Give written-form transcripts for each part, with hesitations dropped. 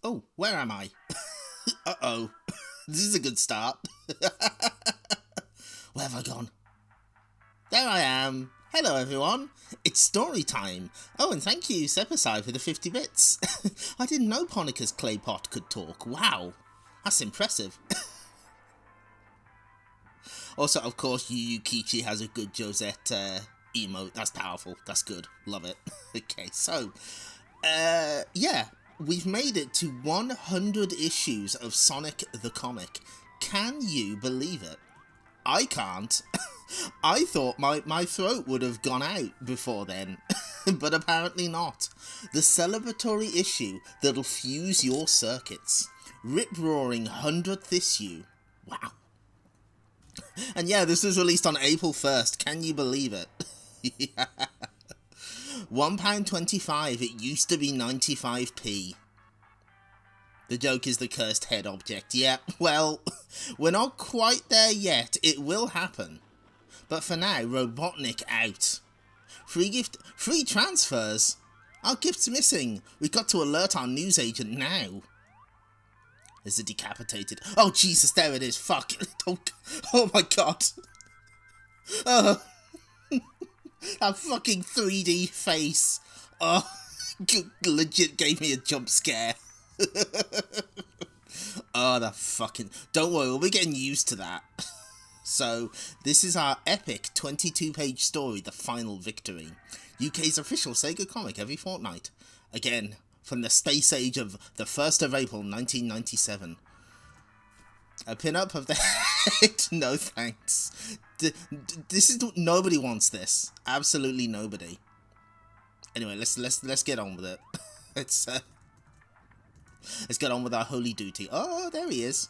Oh, where am I? Uh-oh. This is a good start. Where have I gone? There I am. Hello, everyone. It's story time. Oh, and thank you, Sepasai, for the 50 bits. I didn't know Ponika's clay pot could talk. Wow. That's impressive. Also, of course, Yu Kichi has a good Josette emote. That's powerful. That's good. Love it. Okay, so, yeah. We've made it to 100 issues of Sonic the Comic. Can you believe it? I can't. I thought my throat would have gone out before then, but apparently not. The celebratory issue that'll fuse your circuits. Rip-roaring 100th issue. Wow. And yeah, this was released on April 1st. Can you believe it? Yeah. £1.25. It used to be 95p. The joke is the cursed head object. Yeah, well, we're not quite there yet. It will happen. But for now, Robotnik out. Free transfers. Our gift's missing. We've got to alert our newsagent now. There's a decapitated... Oh, Jesus, there it is. Fuck. Oh my god. That fucking 3D face. Oh, legit gave me a jump scare. Oh, that fucking... Don't worry, we'll be getting used to that. So, this is our epic 22-page story, The Final Victory. UK's official Sega comic every fortnight. Again, from the space age of the 1st of April 1997. A pin-up of the head? No thanks. This is... Nobody wants this. Absolutely nobody. Anyway, let's get on with it. Let's get on with our holy duty. Oh, there he is.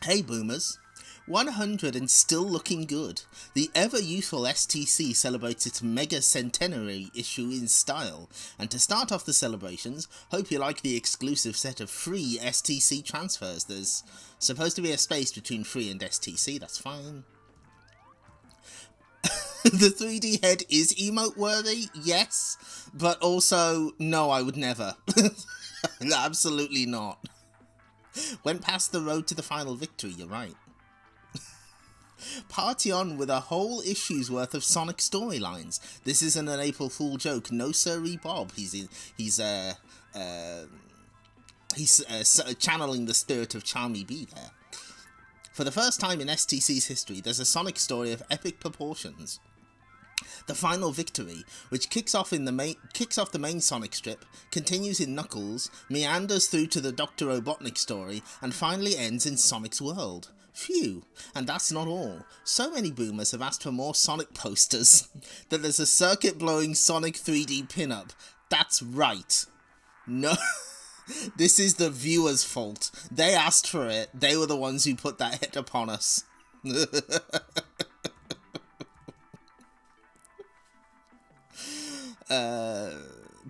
Hey, boomers. 100 and still looking good. The ever-youthful STC celebrates its mega centenary issue in style. And to start off the celebrations, hope you like the exclusive set of free STC transfers. There's supposed to be a space between free and STC, that's fine. The 3D head is emote-worthy, yes, but also, no, I would never. Absolutely not. Went past the road to the final victory, you're right. Party on with a whole issue's worth of Sonic storylines. This isn't an April Fool joke, no sirree Bob. He's channeling the spirit of Charmy B there. For the first time in STC's history, there's a Sonic story of epic proportions. The Final Victory, which kicks off the main Sonic strip, continues in Knuckles, meanders through to the Dr. Robotnik story, and finally ends in Sonic's world. Phew, and that's not all. So many boomers have asked for more Sonic posters that there's a circuit-blowing Sonic 3D pin-up. That's right. No, this is the viewers' fault. They asked for it. They were the ones who put that hit upon us.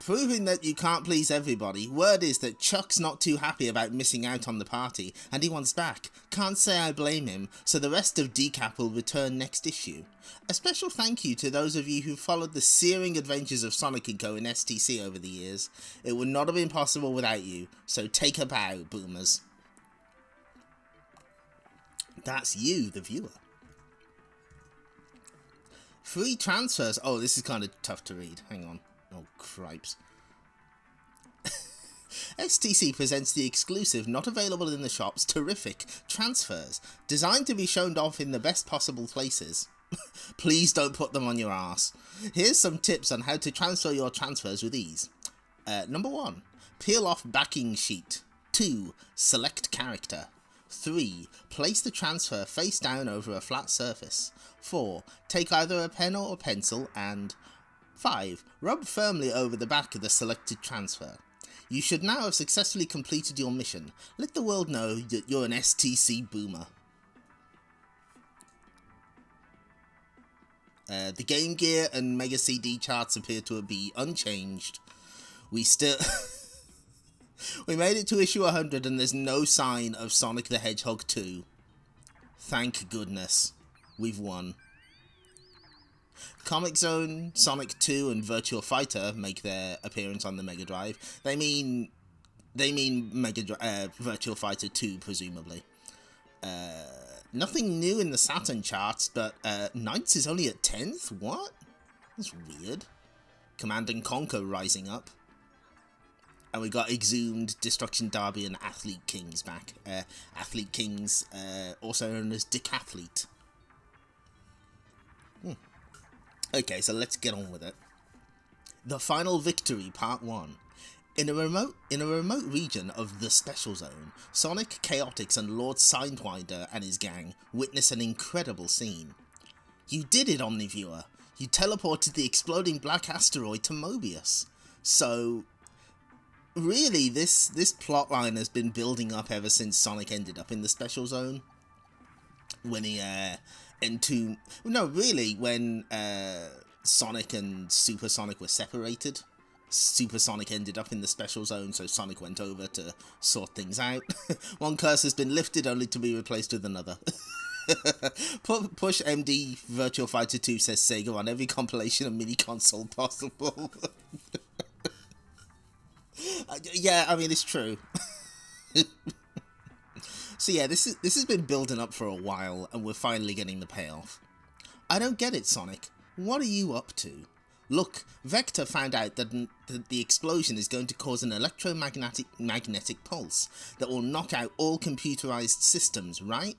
Proving that you can't please everybody, word is that Chuck's not too happy about missing out on the party, and he wants back. Can't say I blame him, so the rest of Decap will return next issue. A special thank you to those of you who followed the searing adventures of Sonic & Co. in STC over the years. It would not have been possible without you, so take a bow, boomers. That's you, the viewer. Free transfers. Oh, this is kind of tough to read. Hang on. Oh, cripes. STC presents the exclusive, not available in the shops, terrific transfers, designed to be shown off in the best possible places. Please don't put them on your ass. Here's some tips on how to transfer your transfers with ease. Number 1. Peel off backing sheet. 2. Select character. 3. Place the transfer face down over a flat surface. 4. Take either a pen or a pencil and... 5. Rub firmly over the back of the selected transfer. You should now have successfully completed your mission. Let the world know that you're an STC boomer. The Game Gear and Mega CD charts appear to be unchanged. We made it to issue 100 and there's no sign of Sonic the Hedgehog 2. Thank goodness. We've won. Comic Zone, Sonic 2, and Virtua Fighter make their appearance on the Mega Drive. They mean Virtua Fighter 2, presumably. Nothing new in the Saturn charts, but Knights is only at 10th? What? That's weird. Command and Conquer rising up. And we got Exhumed, Destruction Derby, and Athlete Kings back. Athlete Kings, also known as Decathlete. Okay, so let's get on with it. The Final Victory, Part 1. In a remote region of the Special Zone, Sonic, Chaotix, and Lord Sidewinder and his gang witness an incredible scene. You did it, Omniviewer. You teleported the exploding Black Asteroid to Mobius. So, really, this plotline has been building up ever since Sonic ended up in the Special Zone. When he, when Sonic and Super Sonic were separated. Super Sonic ended up in the Special Zone, so Sonic went over to sort things out. One curse has been lifted, only to be replaced with another. Push MD Virtual Fighter 2, says Sega, on every compilation and mini console possible. Yeah, I mean, it's true. So yeah, this has been building up for a while, and we're finally getting the payoff. I don't get it, Sonic. What are you up to? Look, Vector found out that the explosion is going to cause an electromagnetic pulse that will knock out all computerized systems, right?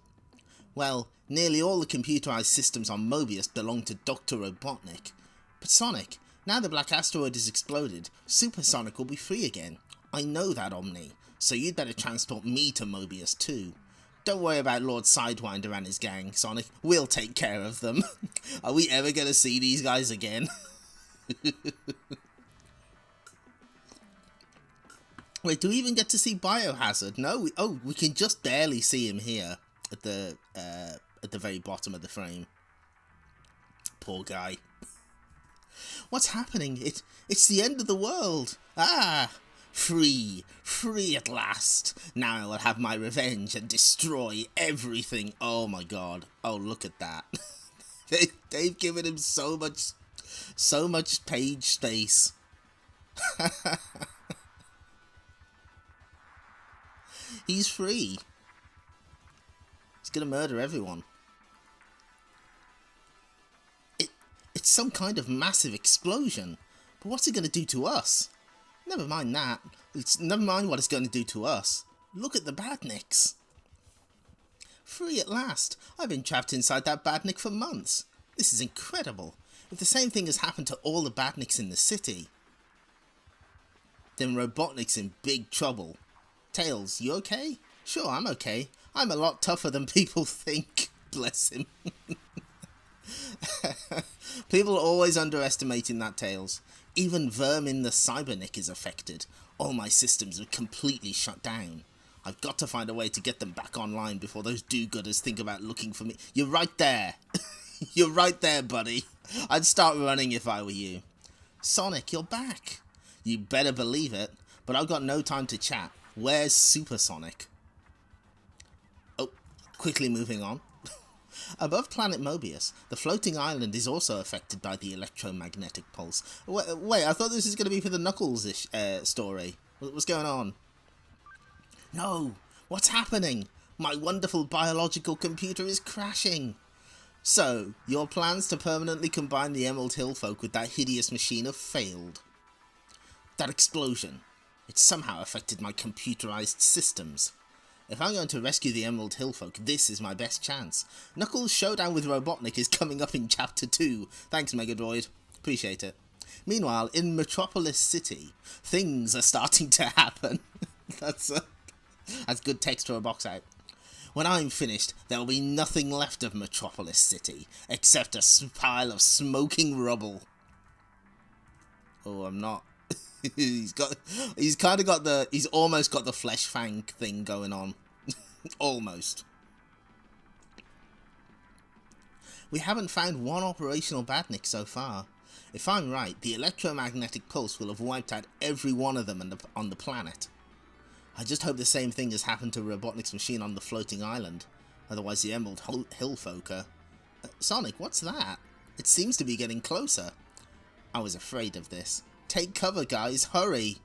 Well, nearly all the computerized systems on Mobius belong to Dr. Robotnik. But Sonic, now the Black Asteroid has exploded, Super Sonic will be free again. I know that, Omni, so you'd better transport me to Mobius too. Don't worry about Lord Sidewinder and his gang, Sonic. We'll take care of them. Are we ever going to see these guys again? Wait, do we even get to see Biohazard? No, we can just barely see him here at the very bottom of the frame. Poor guy. What's happening? It's the end of the world. Ah, free at last. Now I will have my revenge and destroy everything. Oh my god. Oh, look at that. They've given him so much page space. He's free. He's gonna murder everyone. It's some kind of massive explosion. But what's it gonna do to us? Never mind that. Never mind what it's gonna do to us. Look at the badniks. Free at last. I've been trapped inside that badnik for months. This is incredible. If the same thing has happened to all the badniks in the city, then Robotnik's in big trouble. Tails, you okay? Sure, I'm okay. I'm a lot tougher than people think. Bless him. People are always underestimating that, Tails. Even Vermin the Cybernik is affected. All my systems are completely shut down. I've got to find a way to get them back online before those do-gooders think about looking for me. You're right there. You're right there, buddy. I'd start running if I were you. Sonic, you're back. You better believe it, but I've got no time to chat. Where's Super Sonic? Oh, quickly moving on. Above planet Mobius, the floating island is also affected by the electromagnetic pulse. Wait, I thought this was going to be for the Knuckles story. What's going on? No, what's happening? My wonderful biological computer is crashing. So, your plans to permanently combine the Emerald Hill folk with that hideous machine have failed. That explosion, it somehow affected my computerized systems. If I'm going to rescue the Emerald Hill folk, this is my best chance. Knuckles' showdown with Robotnik is coming up in Chapter 2. Thanks, Megadroid. Appreciate it. Meanwhile, in Metropolis City, things are starting to happen. That's good text for a box out. When I'm finished, there will be nothing left of Metropolis City, except a pile of smoking rubble. Oh, I'm not. He's almost got the Flesh Fang thing going on. Almost. We haven't found one operational badnik so far. If I'm right, the electromagnetic pulse will have wiped out every one of them on the planet. I just hope the same thing has happened to Robotnik's machine on the floating island. Otherwise the Emerald Hill folk are... Sonic, what's that? It seems to be getting closer. I was afraid of this. Take cover, guys, hurry.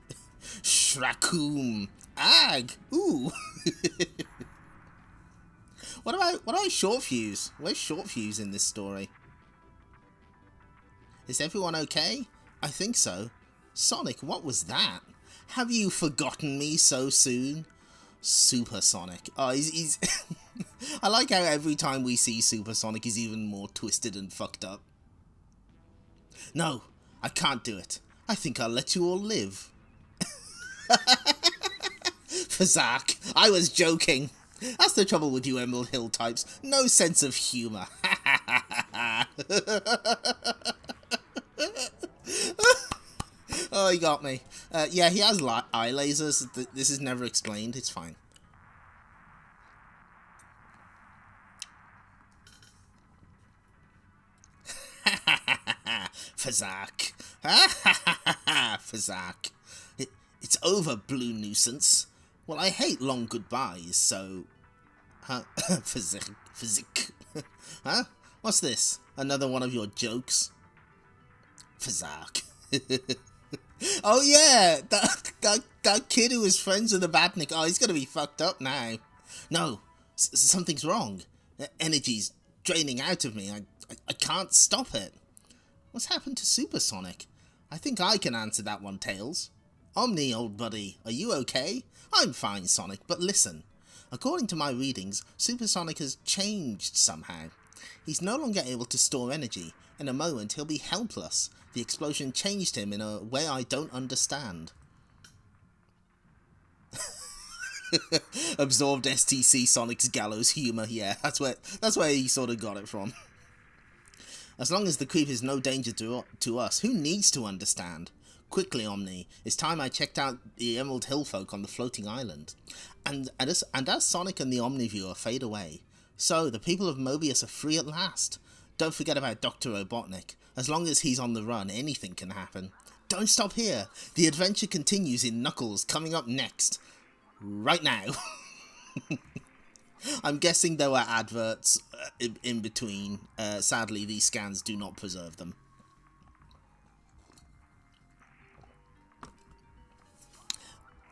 Shrakoom. Ag. Ooh. What about Short Fuse? Where's Short Fuse in this story? Is everyone okay? I think so. Sonic, what was that? Have you forgotten me so soon? Super Sonic. Oh, he's I like how every time we see Super Sonic, he's even more twisted and fucked up. No, I can't do it. I think I'll let you all live. Fazak, I was joking. That's the trouble with you Emerald Hill types. No sense of humour. Oh, he got me. Yeah, he has eye lasers. This is never explained. It's fine. Fazak. Fazak. It's over, blue nuisance. Well, I hate long goodbyes, so... Huh? Physic. Huh? What's this? Another one of your jokes? Fazak. Oh yeah! That kid who was friends with the Robotnik. Oh, he's gonna be fucked up now. No, something's wrong. Energy's draining out of me. I can't stop it. What's happened to Supersonic? I think I can answer that one, Tails. Omni, old buddy, are you okay? I'm fine, Sonic, but listen. According to my readings, Supersonic has changed somehow. He's no longer able to store energy. In a moment, he'll be helpless. The explosion changed him in a way I don't understand. Absorbed STC Sonic's gallows humour, yeah, that's where he sort of got it from. As long as the creep is no danger to us, who needs to understand? Quickly, Omni, it's time I checked out the Emerald Hill folk on the floating island. And as Sonic and the Omniviewer fade away, so the people of Mobius are free at last. Don't forget about Dr. Robotnik. As long as he's on the run, anything can happen. Don't stop here. The adventure continues in Knuckles, coming up next. Right now. I'm guessing there were adverts in between. Sadly, these scans do not preserve them.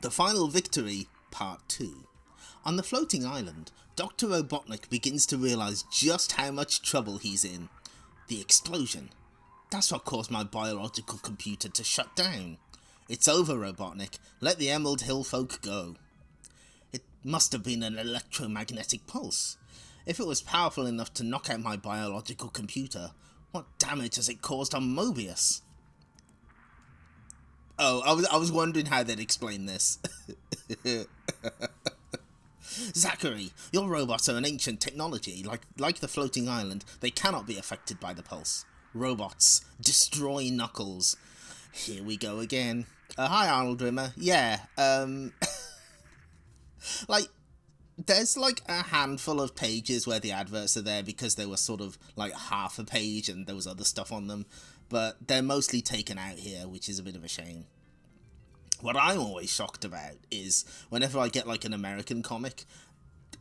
The Final Victory, Part 2. On the floating island, Dr. Robotnik begins to realise just how much trouble he's in. The explosion. That's what caused my biological computer to shut down. It's over, Robotnik. Let the Emerald Hill folk go. It must have been an electromagnetic pulse. If it was powerful enough to knock out my biological computer, what damage has it caused on Mobius? Oh, I was wondering how they'd explain this. Zachary, your robots are an ancient technology. Like the floating island, they cannot be affected by the pulse. Robots, destroy Knuckles. Here we go again. Hi, Arnold Rimmer. Yeah, like, there's like a handful of pages where the adverts are there because they were sort of like half a page and there was other stuff on them. But they're mostly taken out here, which is a bit of a shame. What I'm always shocked about is whenever I get like an American comic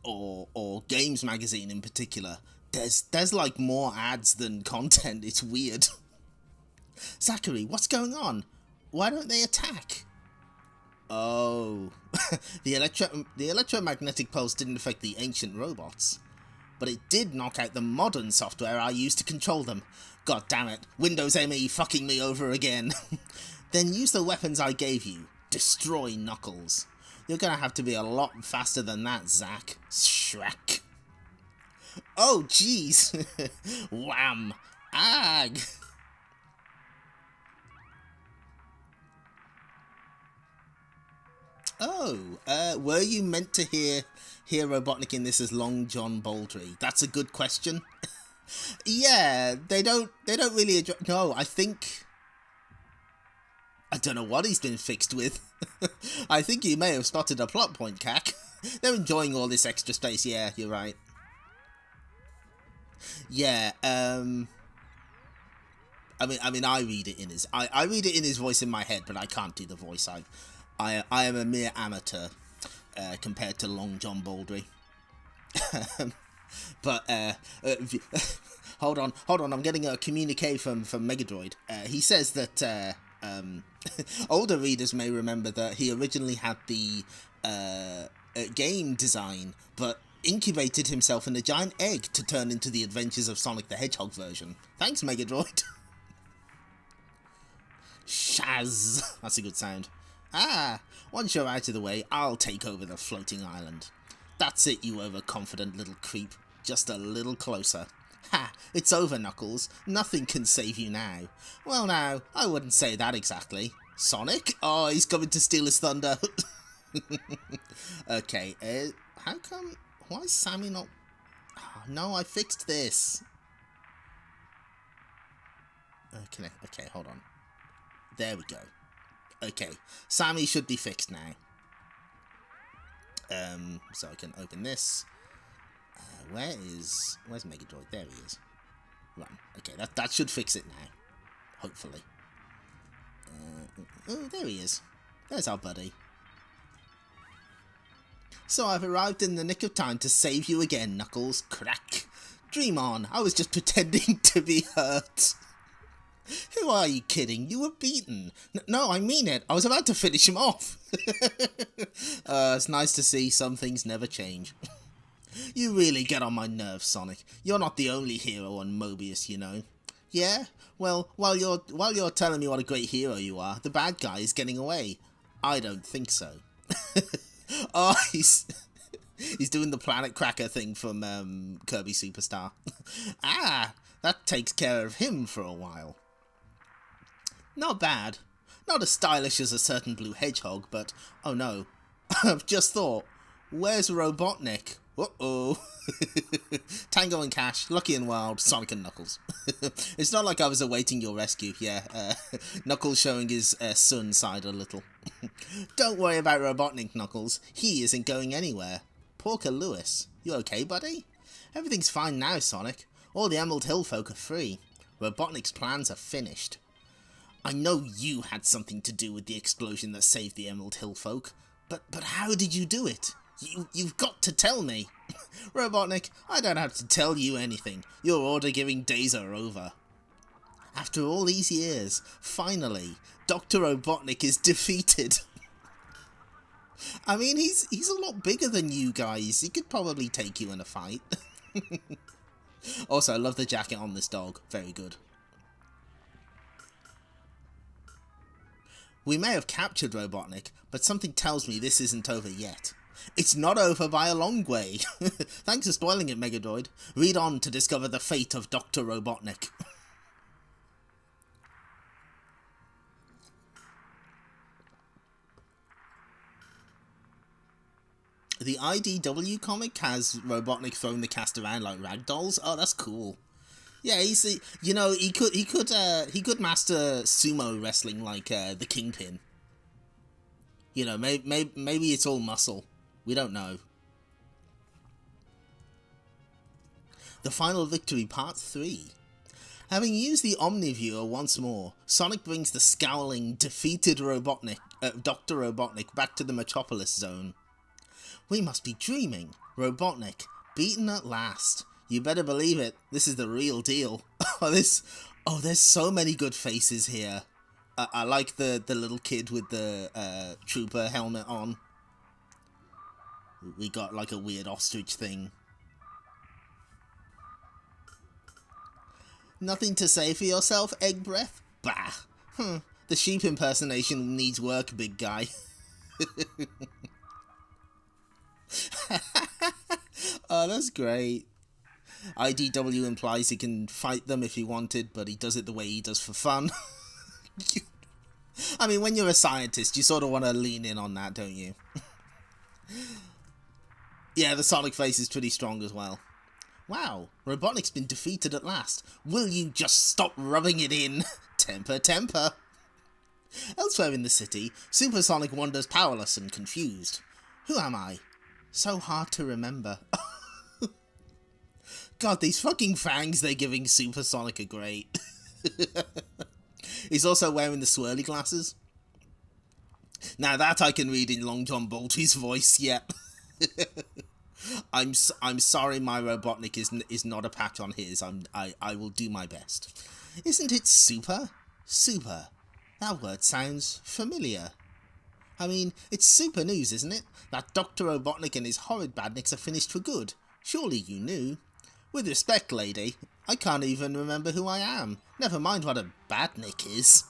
or games magazine in particular, there's like more ads than content. It's weird. Zachary, what's going on? Why don't they attack? Oh, the electromagnetic pulse didn't affect the ancient robots, but it did knock out the modern software I use to control them. God damn it, Windows ME fucking me over again. Then use the weapons I gave you. Destroy Knuckles. You're gonna have to be a lot faster than that, Zach. Shrek. Oh, jeez. Wham. Ag. Oh, were you meant to hear Robotnik in this as Long John Baldry? That's a good question. Yeah, they don't really address... No, I don't know what he's been fixed with. I think you may have spotted a plot point, Cac. They're enjoying all this extra space. Yeah, you're right. Yeah, I mean, I read it in his... I read it in his voice in my head, but I can't do the voice. I am a mere amateur compared to Long John Baldry. But hold on, I'm getting a communique from Megadroid. He says that older readers may remember that he originally had the game design, but incubated himself in a giant egg to turn into the Adventures of Sonic the Hedgehog version. Thanks, Megadroid. Shaz. That's a good sound. Ah, once you're out of the way, I'll take over the floating island. That's it, you overconfident little creep. Just a little closer. Ha! It's over, Knuckles. Nothing can save you now. Well now, I wouldn't say that exactly. Sonic? Oh, he's coming to steal his thunder. Okay, how come... Why is Sammy not... Oh, no, I fixed this. Okay, hold on. There we go. Okay, Sammy should be fixed now. So I can open this. Where's Megadroid? There he is. Run. Okay, that should fix it now. Hopefully. Oh, there he is. There's our buddy. So I've arrived in the nick of time to save you again, Knuckles. Crack. Dream on. I was just pretending to be hurt. Who are you kidding? You were beaten. No, I mean it. I was about to finish him off. It's nice to see some things never change. You really get on my nerves, Sonic. You're not the only hero on Mobius, you know. Yeah? Well, while you're telling me what a great hero you are, the bad guy is getting away. I don't think so. Oh, he's doing the planet cracker thing from Kirby Superstar. Ah, that takes care of him for a while. Not bad. Not as stylish as a certain blue hedgehog, but, oh no. I've just thought, where's Robotnik? Uh-oh. Tango and Cash, Lucky and Wild, Sonic and Knuckles. It's not like I was awaiting your rescue, yeah. Knuckles showing his son side a little. Don't worry about Robotnik, Knuckles. He isn't going anywhere. Porker Lewis, you okay, buddy? Everything's fine now, Sonic. All the Emerald Hill folk are free. Robotnik's plans are finished. I know you had something to do with the explosion that saved the Emerald Hill folk, but how did you do it? You've got to tell me. Robotnik, I don't have to tell you anything. Your order-giving days are over. After all these years, finally, Dr. Robotnik is defeated. I mean, he's a lot bigger than you guys. He could probably take you in a fight. Also, I love the jacket on this dog. Very good. We may have captured Robotnik, but something tells me this isn't over yet. It's not over by a long way. Thanks for spoiling it, Megadroid. Read on to discover the fate of Dr. Robotnik. The IDW comic has Robotnik throwing the cast around like ragdolls. Oh, that's cool. Yeah, he's, you know, he could master sumo wrestling like the Kingpin. You know, maybe it's all muscle. We don't know. The Final Victory Part 3. Having used the Omniviewer once more, Sonic brings the scowling, defeated Robotnik, Dr. Robotnik back to the Metropolis Zone. We must be dreaming. Robotnik, beaten at last. You better believe it. This is the real deal. There's so many good faces here. I like the little kid with the trooper helmet on. We got like a weird ostrich thing. Nothing to say for yourself, Egg Breath? Bah! The sheep impersonation needs work, big guy. Oh, that's great. IDW implies he can fight them if he wanted, but he does it the way he does for fun. I mean, when you're a scientist, you sort of want to lean in on that, don't you? Yeah, the Sonic face is pretty strong as well. Wow, Robotnik's been defeated at last. Will you just stop rubbing it in? Temper, temper. Elsewhere in the city, Super Sonic wanders powerless and confused. Who am I? So hard to remember. God, these fucking fangs they're giving Super Sonic are great. He's also wearing the swirly glasses. Now that I can read in Long John Boltry's voice, yep. I'm sorry, my Robotnik is not a patch on his. I will do my best. Isn't it super? Super. That word sounds familiar. I mean, it's super news, isn't it? That Dr. Robotnik and his horrid badniks are finished for good. Surely you knew. With respect, lady, I can't even remember who I am. Never mind what a badnik is.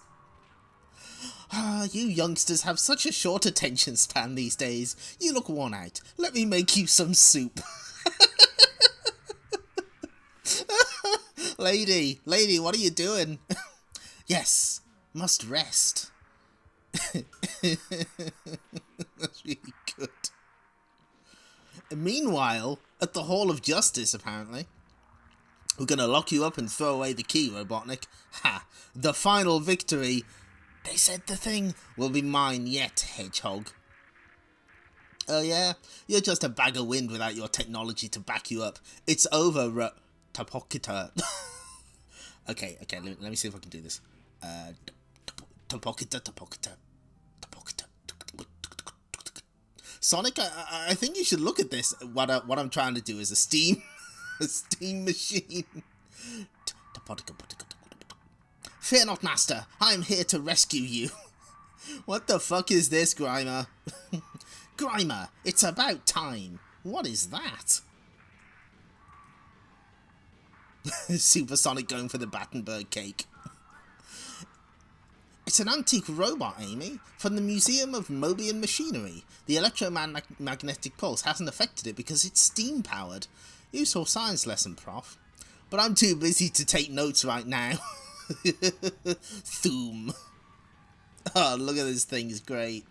Ah, you youngsters have such a short attention span these days. You look worn out. Let me make you some soup. Lady, what are you doing? Yes, must rest. That's really good. Meanwhile, at the Hall of Justice, apparently, we're gonna lock you up and throw away the key, Robotnik. Ha! The final victory. They said the thing will be mine yet, Hedgehog. Oh yeah? You're just a bag of wind without your technology to back you up. It's over, Topokita. Okay, let me see if I can do this. Topokita. Sonic, I think you should look at this. What I'm trying to do is a steam machine. Fear not, master. I am here to rescue you. What the fuck is this, Grimer? Grimer, it's about time. What is that? Supersonic going for the Battenberg cake. It's an antique robot, Amy, from the Museum of Mobian Machinery. The electromagnetic pulse hasn't affected it because it's steam-powered. Useful science lesson, Prof. But I'm too busy to take notes right now. Thoom. Oh, look at this thing, it's great.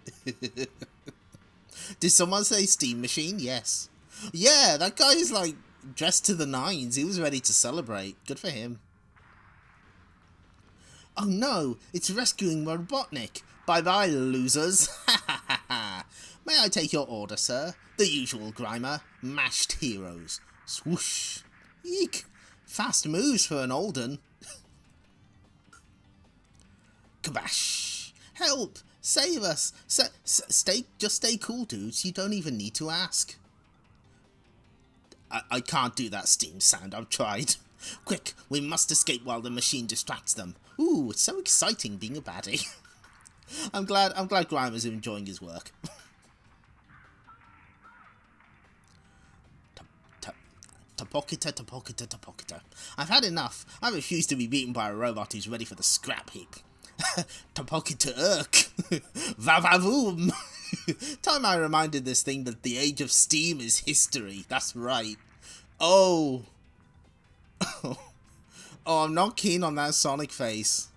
Did someone say steam machine? Yes. Yeah, that guy is like dressed to the nines. He was ready to celebrate. Good for him. Oh no, it's rescuing Robotnik. Bye-bye, losers. May I take your order, sir? The usual, Grimer. Mashed heroes. Swoosh. Eek. Fast moves for an Olden. Kabash. Help. Save us. Just stay cool, dudes. You don't even need to ask. I can't do that steam sound. I've tried. Quick, we must escape while the machine distracts them. Ooh, it's so exciting being a baddie. I'm glad Grimer's enjoying his work. Topokita. I've had enough. I refuse to be beaten by a robot who's ready for the scrap heap. Topokita irk. Vavavoom. Time I reminded this thing that the age of steam is history. That's right. Oh. Oh, I'm not keen on that Sonic face.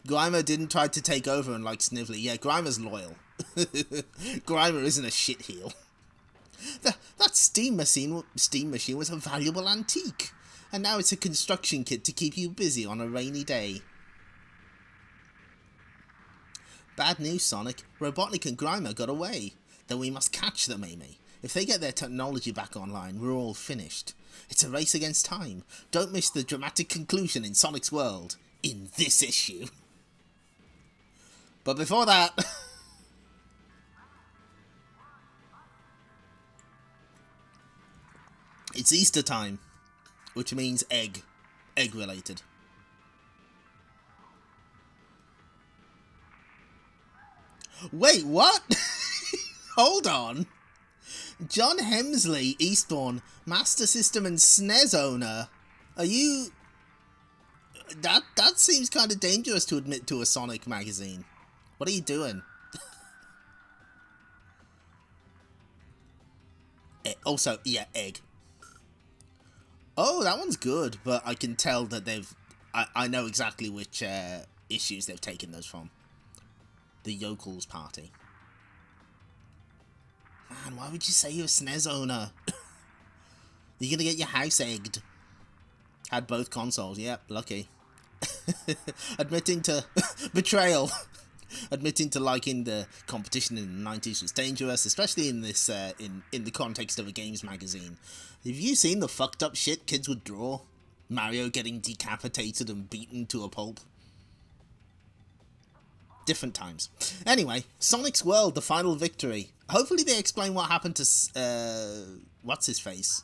Grimer didn't try to take over and like Snively. Yeah, Grimer's loyal. Grimer isn't a shitheel. That steam machine was a valuable antique. And now it's a construction kit to keep you busy on a rainy day. Bad news, Sonic. Robotnik and Grimer got away. Then we must catch them, Amy. If they get their technology back online, we're all finished. It's a race against time. Don't miss the dramatic conclusion in Sonic's world in this issue. But before that... it's Easter time, which means egg. Egg related. Wait, what? Hold on. John Hemsley, Eastbourne, Master System and SNES owner. Are you... That seems kind of dangerous to admit to a Sonic magazine. What are you doing? Also, yeah, egg. Oh, that one's good, but I can tell that they've... I know exactly which issues they've taken those from. The Yokels Party. Man, why would you say you're a SNES owner? You're gonna get your house egged. Had both consoles, yep, lucky. Admitting to... betrayal. Admitting to liking the competition in the 90s was dangerous, especially in this, in the context of a games magazine. Have you seen the fucked up shit kids would draw? Mario getting decapitated and beaten to a pulp? Different times. Anyway, Sonic's World, the final victory. Hopefully they explain what happened to what's his face,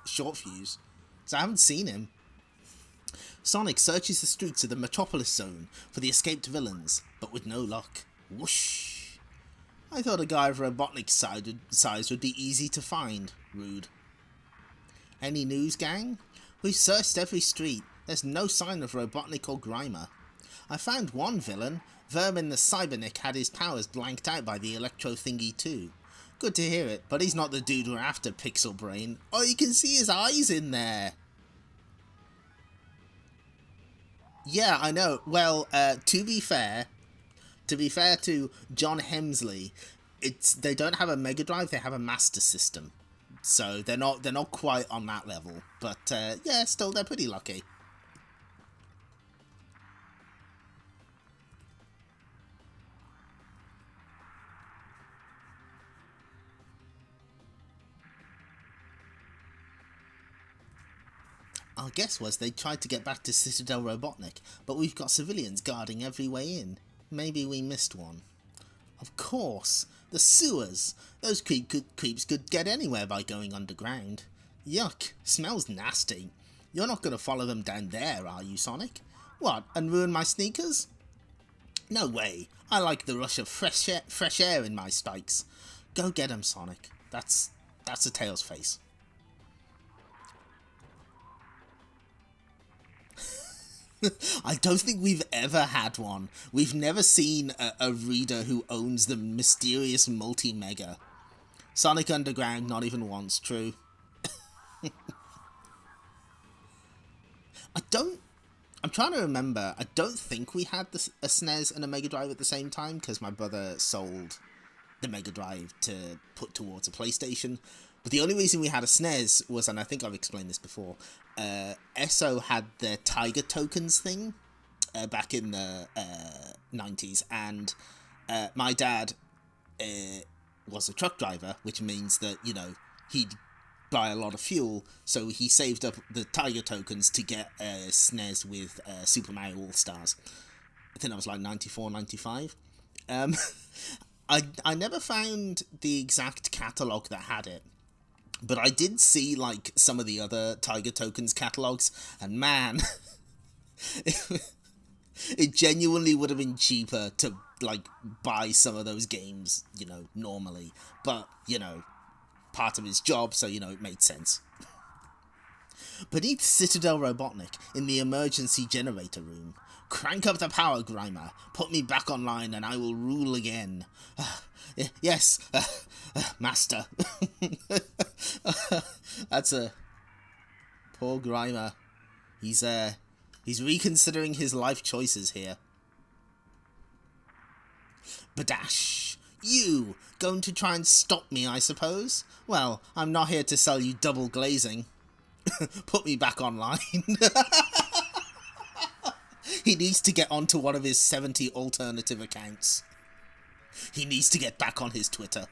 Short Fuse, because I haven't seen him. Sonic searches the streets of the Metropolis Zone for the escaped villains, but with no luck. Whoosh! I thought a guy of Robotnik's size would be easy to find. Rude. Any news, gang? We've searched every street. There's no sign of Robotnik or Grimer. I found one villain. Vermin the Cybernik had his powers blanked out by the electro thingy too. Good to hear it, but he's not the dude we're after, Pixel Brain. Oh, you can see his eyes in there. Yeah, I know. Well, to be fair to John Hemsley, they don't have a Mega Drive, they have a Master System. So they're not quite on that level, but yeah, still they're pretty lucky. Our guess was they tried to get back to Citadel Robotnik, but we've got civilians guarding every way in. Maybe we missed one. Of course, the sewers. Those creeps could get anywhere by going underground. Yuck, smells nasty. You're not going to follow them down there, are you, Sonic? What, and ruin my sneakers? No way. I like the rush of fresh air in my spikes. Go get 'em, Sonic. That's a Tails face. I don't think we've ever had one. We've never seen a reader who owns the mysterious multi-mega. Sonic Underground, not even once, true. I'm trying to remember. I don't think we had a SNES and a Mega Drive at the same time, because my brother sold the Mega Drive to put towards a PlayStation. But the only reason we had a SNES was, and I think I've explained this before, ESO had their Tiger Tokens thing back in the 90s, and my dad was a truck driver, which means that, you know, he'd buy a lot of fuel, so he saved up the Tiger Tokens to get a SNES with Super Mario All-Stars. I think that was like 94, 95. I never found the exact catalogue that had it, but I did see, like, some of the other Tiger Tokens catalogues, and man, it genuinely would have been cheaper to, like, buy some of those games, you know, normally. But, you know, part of his job, so, you know, it made sense. Beneath Citadel Robotnik, in the emergency generator room. Crank up the power, Grimer. Put me back online and I will rule again. Yes, master. That's a poor Grimer. He's reconsidering his life choices here. Badash! You! Going to try and stop me, I suppose? Well, I'm not here to sell you double glazing. Put me back online. He needs to get onto one of his 70 alternative accounts. He needs to get back on his Twitter.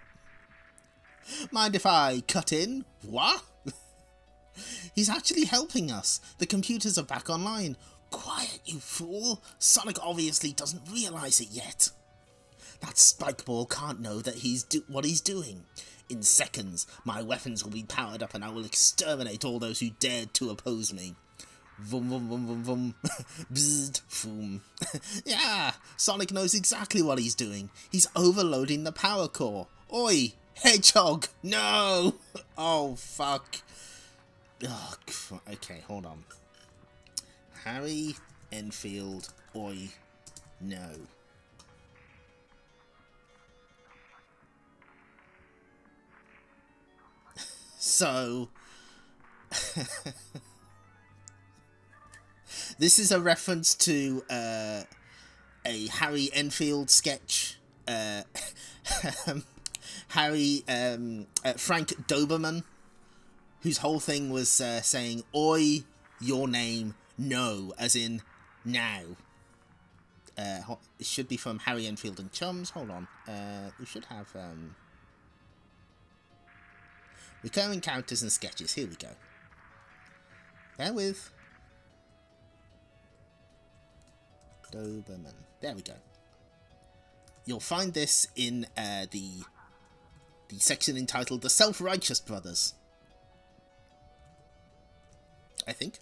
Mind if I cut in? What? He's actually helping us. The computers are back online. Quiet, you fool. Sonic obviously doesn't realise it yet. That spike ball can't know that what he's doing. In seconds, my weapons will be powered up and I will exterminate all those who dared to oppose me. Vum vum vum vum vum. Bzzzt, foom. Yeah, Sonic knows exactly what he's doing. He's overloading the power core. Oi, Hedgehog, no! Oh, fuck. Oh, okay, hold on. Harry Enfield, oi, no. So, this is a reference to a Harry Enfield sketch. Frank Doberman, whose whole thing was saying, oi, your name, no, as in now. It should be from Harry Enfield and Chums. Hold on. We should have recurring characters and sketches. Here we go. Bear with. Doberman. There we go. You'll find this in the the section entitled The Self-Righteous Brothers. I think.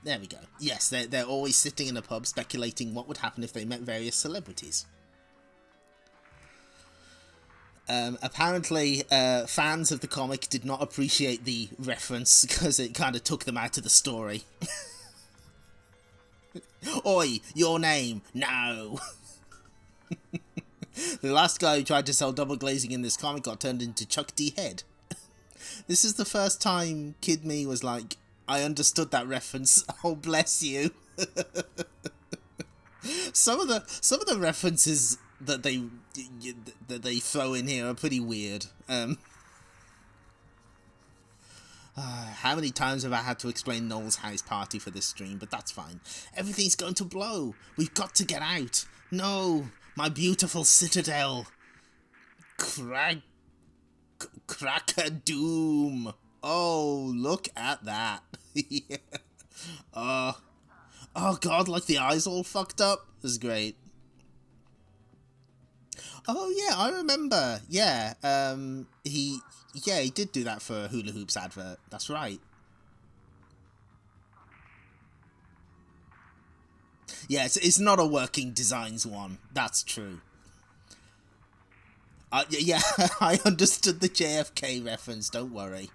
There we go. Yes, they're always sitting in a pub speculating what would happen if they met various celebrities. Apparently, fans of the comic did not appreciate the reference because it kind of took them out of the story. Oi, your name? No! The last guy who tried to sell double glazing in this comic got turned into Chuck D. Head. This is the first time Kid Me was like, I understood that reference. Oh, bless you. Some of the references that they throw in here are pretty weird. How many times have I had to explain Noel's house party for this stream? But that's fine. Everything's going to blow. We've got to get out. No, my beautiful citadel. Crack-a-doom. Oh, look at that. Yeah. Oh god, like the eyes all fucked up. This is great. Oh yeah, I remember. Yeah, he did do that for Hula Hoops advert. That's right. Yeah, it's not a working designs one. That's true. Yeah, I understood the JFK reference, don't worry.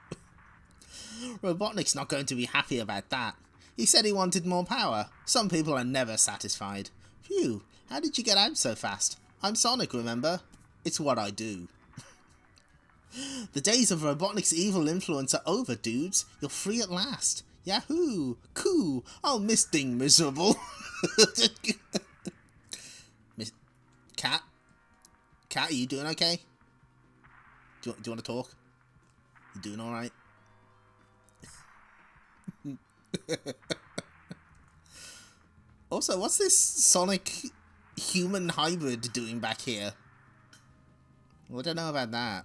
Robotnik's not going to be happy about that. He said he wanted more power. Some people are never satisfied. Phew, how did you get out so fast? I'm Sonic, remember? It's what I do. The days of Robotnik's evil influence are over, dudes. You're free at last. Yahoo! Coo! I'll miss Ding Miserable. Cat? Cat, are you doing okay? Do you want to talk? You doing alright? Also, what's this Sonic human hybrid doing back here? Well, I don't know about that.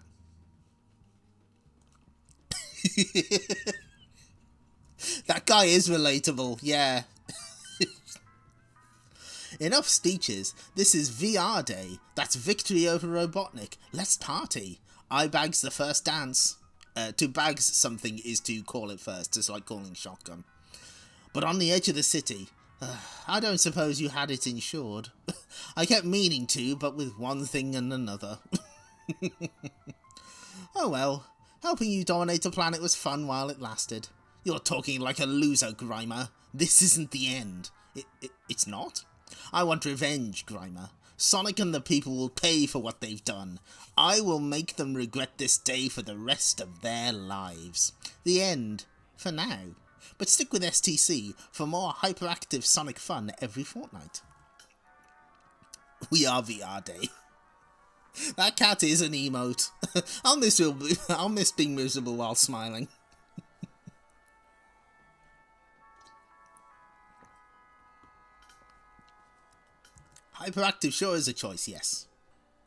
That guy is relatable, yeah. Enough speeches. This is VR day. That's victory over Robotnik. Let's party. I bags the first dance. To bags something is to call it first. It's like calling shotgun. But on the edge of the city, I don't suppose you had it insured. I kept meaning to, but with one thing and another. Oh well, helping you dominate a planet was fun while it lasted. You're talking like a loser, Grimer. This isn't the end. It's not? I want revenge, Grimer. Sonic and the people will pay for what they've done. I will make them regret this day for the rest of their lives. The end. For now. But stick with STC for more hyperactive Sonic fun every fortnight. We are VR Day. That cat is an emote. I'll miss being miserable while smiling. Hyperactive sure is a choice, yes.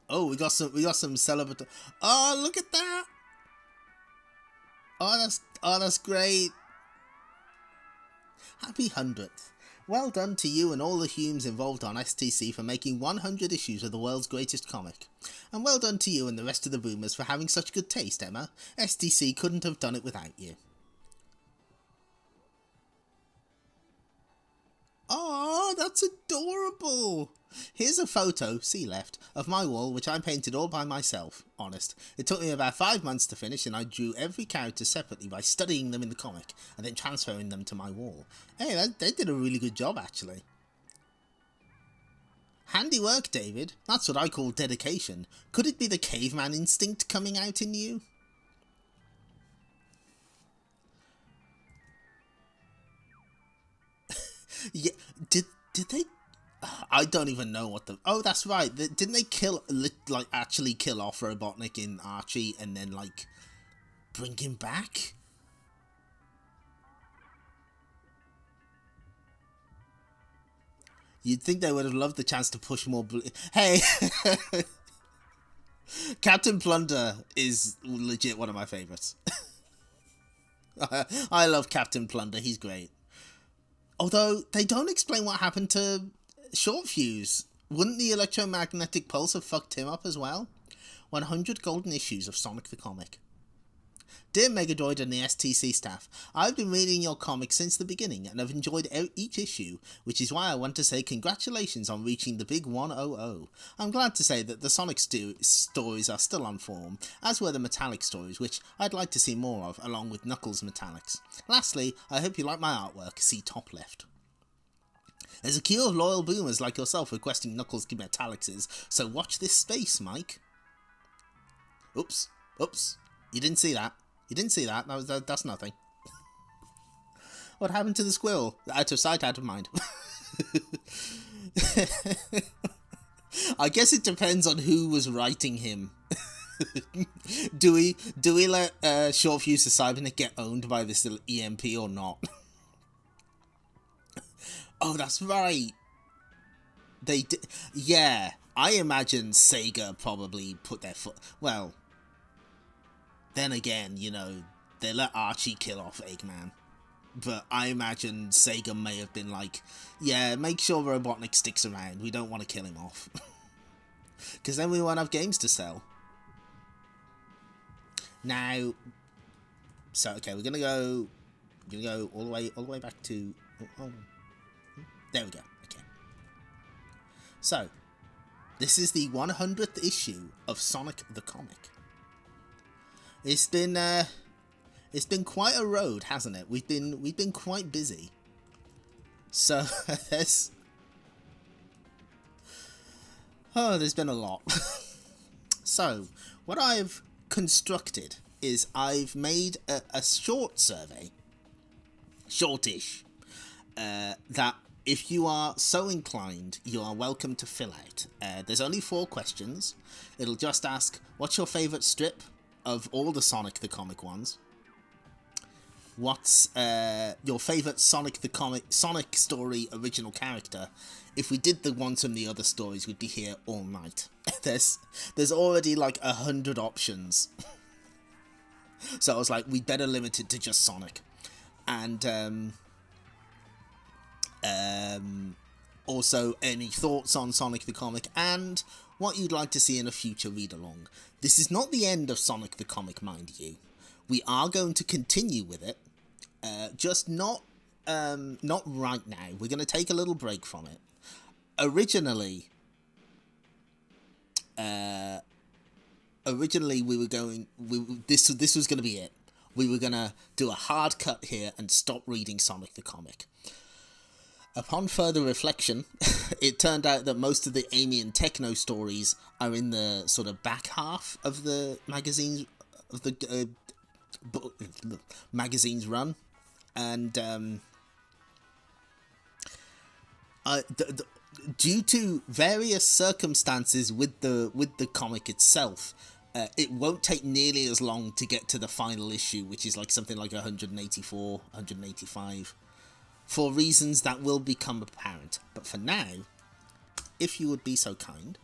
Oh, we got some celebratory. Oh, look at that. Oh, that's great. Happy 100th. Well done to you and all the Humes involved on STC for making 100 issues of the world's greatest comic. And well done to you and the rest of the boomers for having such good taste, Emma. STC couldn't have done it without you. Oh, that's adorable. Here's a photo, see left, of my wall which I painted all by myself. Honest. It took me about 5 months to finish and I drew every character separately by studying them in the comic and then transferring them to my wall. Hey, they did a really good job actually. Handy work, David. That's what I call dedication. Could it be the caveman instinct coming out in you? Yeah, did they... I don't even know what the... Oh, that's right. Didn't they actually kill off Robotnik in Archie and then, like, bring him back? You'd think they would have loved the chance to push more... Hey! Captain Plunder is legit one of my favorites. I love Captain Plunder, he's great. Although, they don't explain what happened to Short Fuse. Wouldn't the electromagnetic pulse have fucked him up as well? 100 golden issues of Sonic the Comic. Dear Megadroid and the STC staff, I've been reading your comic since the beginning and have enjoyed each issue, which is why I want to say congratulations on reaching the big 100. I'm glad to say that the Sonic stories are still on form, as were the Metallic stories, which I'd like to see more of, along with Knuckles Metallics. Lastly, I hope you like my artwork, see top left. There's a queue of loyal boomers like yourself requesting Knuckles Metallics, so watch this space, Mike. Oops, you didn't see that. You didn't see that. That's nothing. What happened to the squirrel? Out of sight, out of mind. I guess it depends on who was writing him. do we let Short Fuse the Cybernetic get owned by this EMP or not? Oh, that's right. They did. Yeah, I imagine Sega probably put their foot. Well. Then again, you know, they let Archie kill off Eggman. But I imagine Sega may have been like, yeah, make sure Robotnik sticks around. We don't want to kill him off. Because then we won't have games to sell. Now, so, okay, we're going to go all the way back to, there we go, okay. So, this is the 100th issue of Sonic the Comic. It's been quite a road, hasn't it? We've been quite busy. So there's been a lot. So what I've constructed is I've made a short survey, shortish, that if you are so inclined, you are welcome to fill out. There's only 4 questions. It'll just ask, what's your favourite strip of all the Sonic the Comic ones? What's your favourite Sonic story original character? If we did the ones from the other stories, we'd be here all night. There's already like 100 options. So I was like, we'd better limit it to just Sonic. And also any thoughts on Sonic the Comic and what you'd like to see in a future read-along. This is not the end of Sonic the Comic, mind you. We are going to continue with it, just not right now. We're going to take a little break from it. Originally we were going. This was going to be it. We were going to do a hard cut here and stop reading Sonic the Comic. Upon further reflection, it turned out that most of the Amy and Techno stories are in the sort of back half of the magazine's run, and due to various circumstances with the comic itself, it won't take nearly as long to get to the final issue, which is like something like 184, 185. For reasons that will become apparent. But for now, if you would be so kind,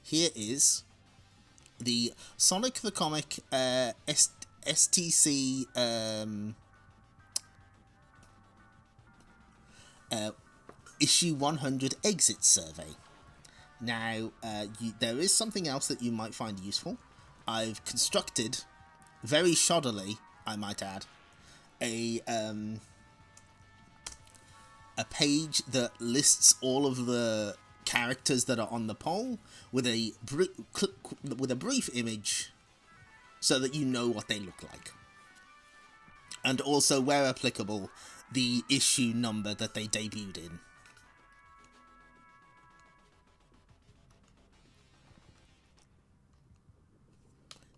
here is the Sonic the Comic STC issue 100 exit survey. Now, there is something else that you might find useful. I've constructed, very shoddily, I might add, a page that lists all of the characters that are on the poll with a brief image so that you know what they look like. And also, where applicable, the issue number that they debuted in.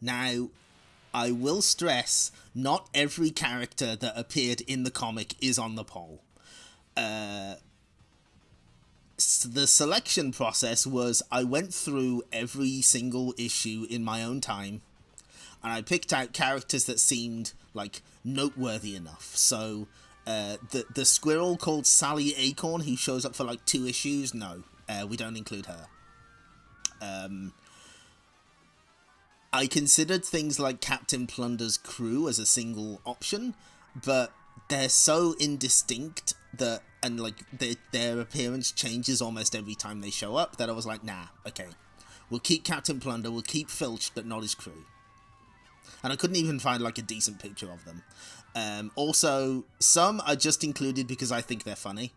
Now, I will stress, not every character that appeared in the comic is on the poll. The selection process was I went through every single issue in my own time, and I picked out characters that seemed like noteworthy enough. So the squirrel called Sally Acorn, who shows up for like 2 issues, no, we don't include her. I considered things like Captain Plunder's crew as a single option, but they're so indistinct that, and like their appearance changes almost every time they show up, that I was like, nah, okay, we'll keep Captain Plunder, we'll keep Filch, but not his crew. And I couldn't even find like a decent picture of them. Also, some are just included because I think they're funny,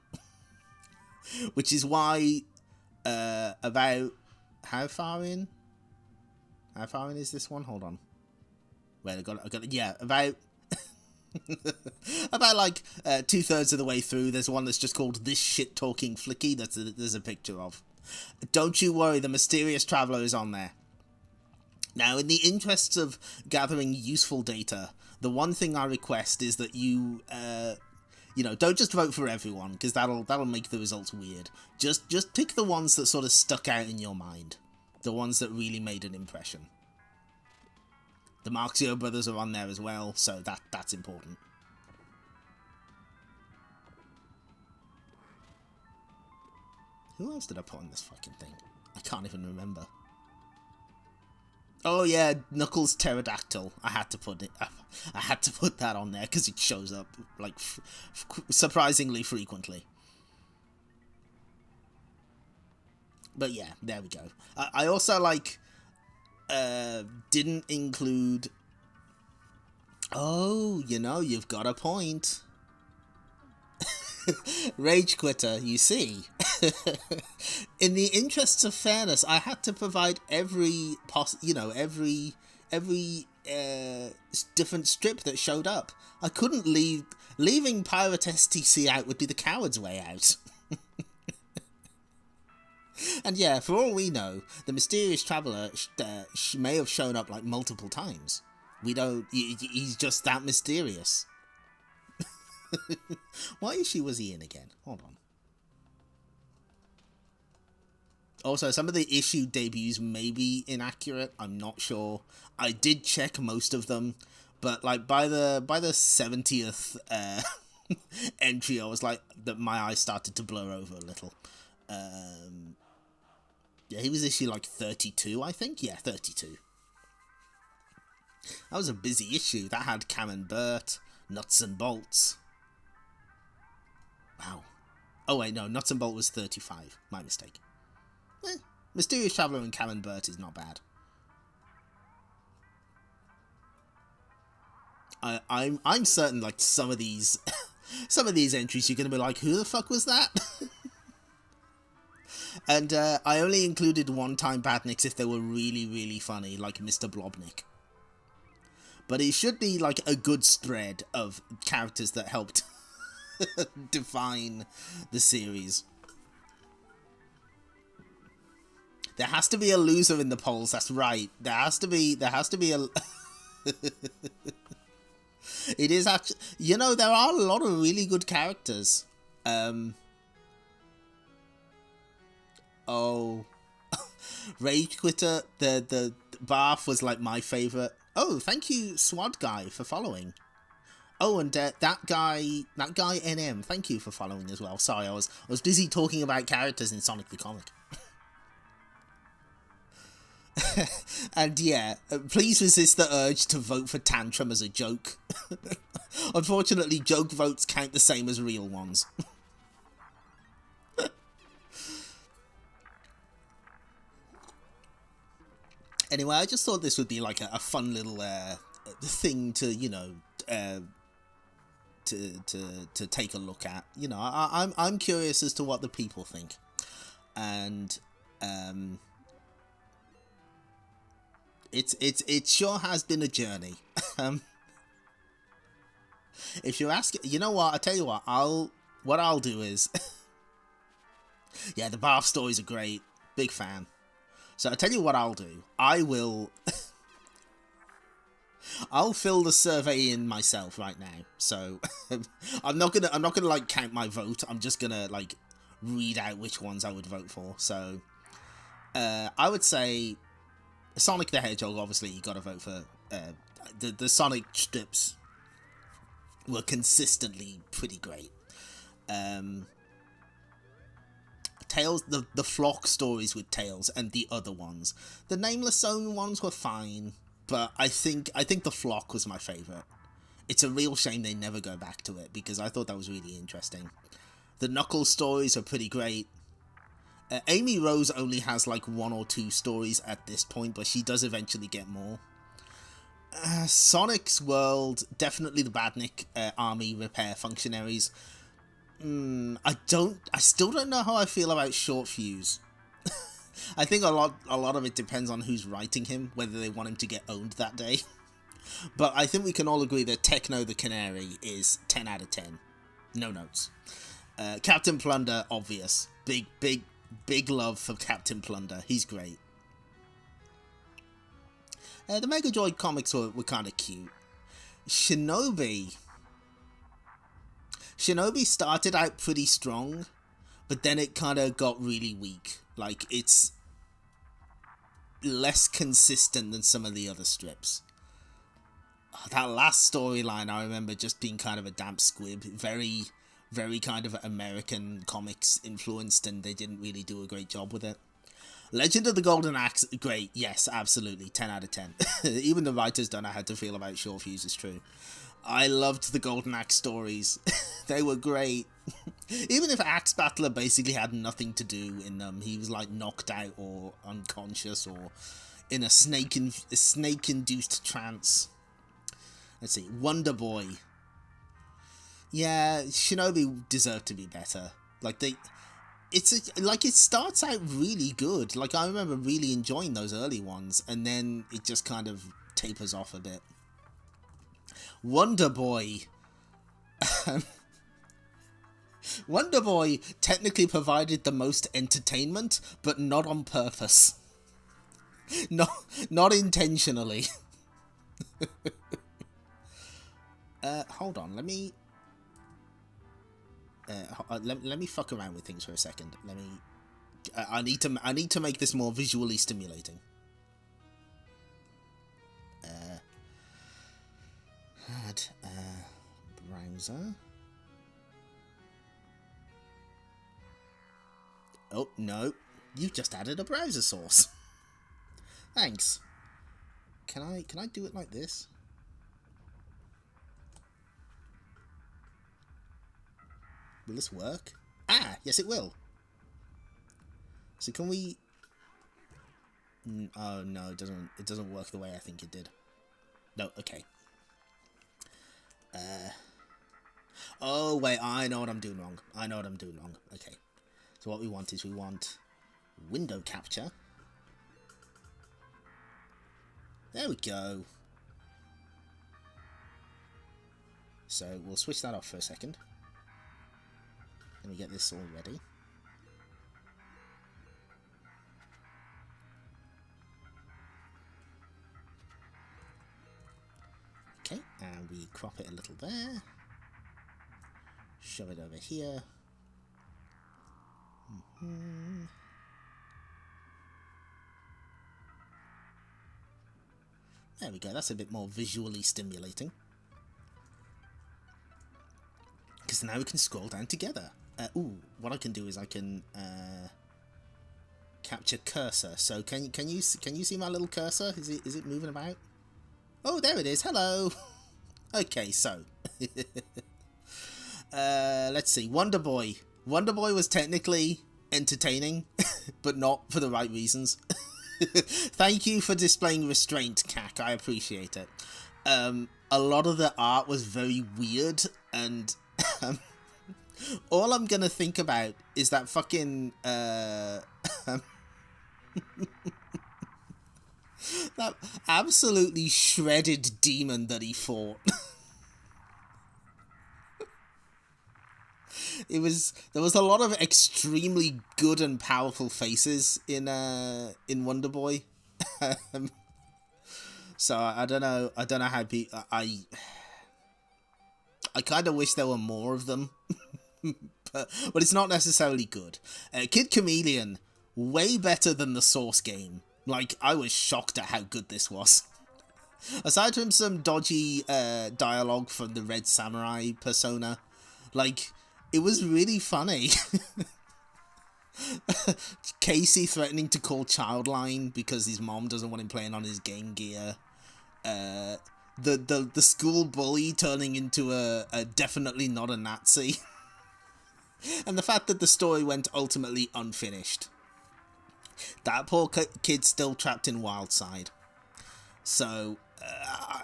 which is why about how far in is this one? Hold on. Wait, I got it. Yeah, about about like 2/3 of the way through. There's one that's just called This Shit Talking Flicky. There's a picture of. Don't you worry, the mysterious traveler is on there. Now, in the interests of gathering useful data, the one thing I request is that you don't just vote for everyone, because that'll make the results weird. Just pick the ones that sort of stuck out in your mind. The ones that really made an impression. The Marxio brothers are on there as well, so that's important. Who else did I put on this fucking thing? I can't even remember. Oh yeah, Knuckles Pterodactyl. I had to put that on there because it shows up like surprisingly frequently. But yeah, there we go. I also like didn't include. Oh, you've got a point. Rage Quitter, you see. In the interests of fairness, I had to provide every different strip that showed up. I couldn't leaving Pirate STC out would be the coward's way out. And yeah, for all we know, the mysterious traveler may have shown up like multiple times. We don't. He's just that mysterious. What issue was he in again? Hold on. Also, some of the issue debuts may be inaccurate. I'm not sure. I did check most of them, but like by the 70th entry, I was like that. My eyes started to blur over a little. Yeah, he was issue like 32, I think. Yeah, 32. That was a busy issue. That had Cam and Bert, Nuts and Bolts. Wow. Oh wait, no, Nuts and Bolt was 35. My mistake. Mysterious Traveler and Cam and Bert is not bad. I'm certain like some of these entries you're gonna be like, who the fuck was that? And I only included one-time badniks if they were really, really funny, like Mr. Blobnik. But it should be like a good spread of characters that helped define the series. There has to be a loser in the polls, that's right. There has to be a... It is actually... there are a lot of really good characters. Oh, Rage Quitter, the Barf was like my favourite. Oh, thank you, Swad Guy, for following. Oh, and that guy NM, thank you for following as well. Sorry, I was busy talking about characters in Sonic the Comic. And yeah, please resist the urge to vote for Tantrum as a joke. Unfortunately, joke votes count the same as real ones. Anyway, I just thought this would be like a fun little thing to to take a look at. I'm curious as to what the people think, and it sure has been a journey. If you're asking, you know what? I tell you what, I'll do is, yeah, the Barf stories are great, big fan. So I'll tell you what I'll do. I'll fill the survey in myself right now. So I'm not gonna like count my vote. I'm just gonna like read out which ones I would vote for. So I would say Sonic the Hedgehog. Obviously, you got to vote for the Sonic strips. Were consistently pretty great. Tails, the Flock stories with Tails and the other ones. The Nameless Zone ones were fine. but I think the Flock was my favourite. It's a real shame they never go back to it, because I thought that was really interesting. The Knuckles stories are pretty great. Amy Rose only has like 1 or 2 stories at this point, but she does eventually get more. Sonic's World, definitely the Badnik army repair functionaries. I still don't know how I feel about Short Fuse. I think a lot of it depends on who's writing him, whether they want him to get owned that day. But I think we can all agree that Techno the Canary is 10 out of 10. No notes. Captain Plunder, obvious. Big love for Captain Plunder. He's great. The Mega Droid comics were kind of cute. Shinobi started out pretty strong, but then it kind of got really weak. Like, it's less consistent than some of the other strips. That last storyline, I remember just being kind of a damp squib. Very, very kind of American comics influenced, and they didn't really do a great job with it. Legend of the Golden Axe, great. Yes, absolutely. 10 out of 10. Even the writers don't know how to feel about Short Fuse, is true. I loved the Golden Axe stories. They were great. Even if Axe Battler basically had nothing to do in them, he was like knocked out or unconscious or in a snake-induced trance. Let's see, Wonder Boy. Yeah, Shinobi deserved to be better. Like it starts out really good. Like, I remember really enjoying those early ones, and then it just kind of tapers off a bit. Wonder Boy. Wonder Boy technically provided the most entertainment, but not on purpose. Not intentionally. Hold on, let me fuck around with things for a second. I need to make this more visually stimulating. Browser. Oh no, you just added a browser source. Thanks. Can I do it like this? Will this work? Ah, yes it will. So can we... Oh no, it doesn't work the way I think it did. No, okay. Oh wait, I know what I'm doing wrong. Okay. So what we want is window capture. There we go. So we'll switch that off for a second. Let me get this all ready. Okay, and we crop it a little there. Shove it over here. There we go, that's a bit more visually stimulating. Because now we can scroll down together. What I can do is I can capture cursor. So can you see my little cursor? Is it moving about? Oh, there it is. Hello. Okay, so let's see. Wonder Boy. Wonder Boy was technically entertaining, but not for the right reasons. Thank you for displaying restraint, Cac. I appreciate it. A lot of the art was very weird, and all I'm gonna think about is that fucking that absolutely shredded demon that he fought. There was a lot of extremely good and powerful faces in Wonder Boy. So I don't know how I kind of wish there were more of them. but it's not necessarily good. Kid Chameleon, way better than the Source game. Like, I was shocked at how good this was. Aside from some dodgy dialogue from the Red Samurai persona, like, it was really funny. Casey threatening to call Childline because his mom doesn't want him playing on his Game Gear. the school bully turning into a definitely not a Nazi. And the fact that the story went ultimately unfinished. That poor kid's still trapped in Wildside. So,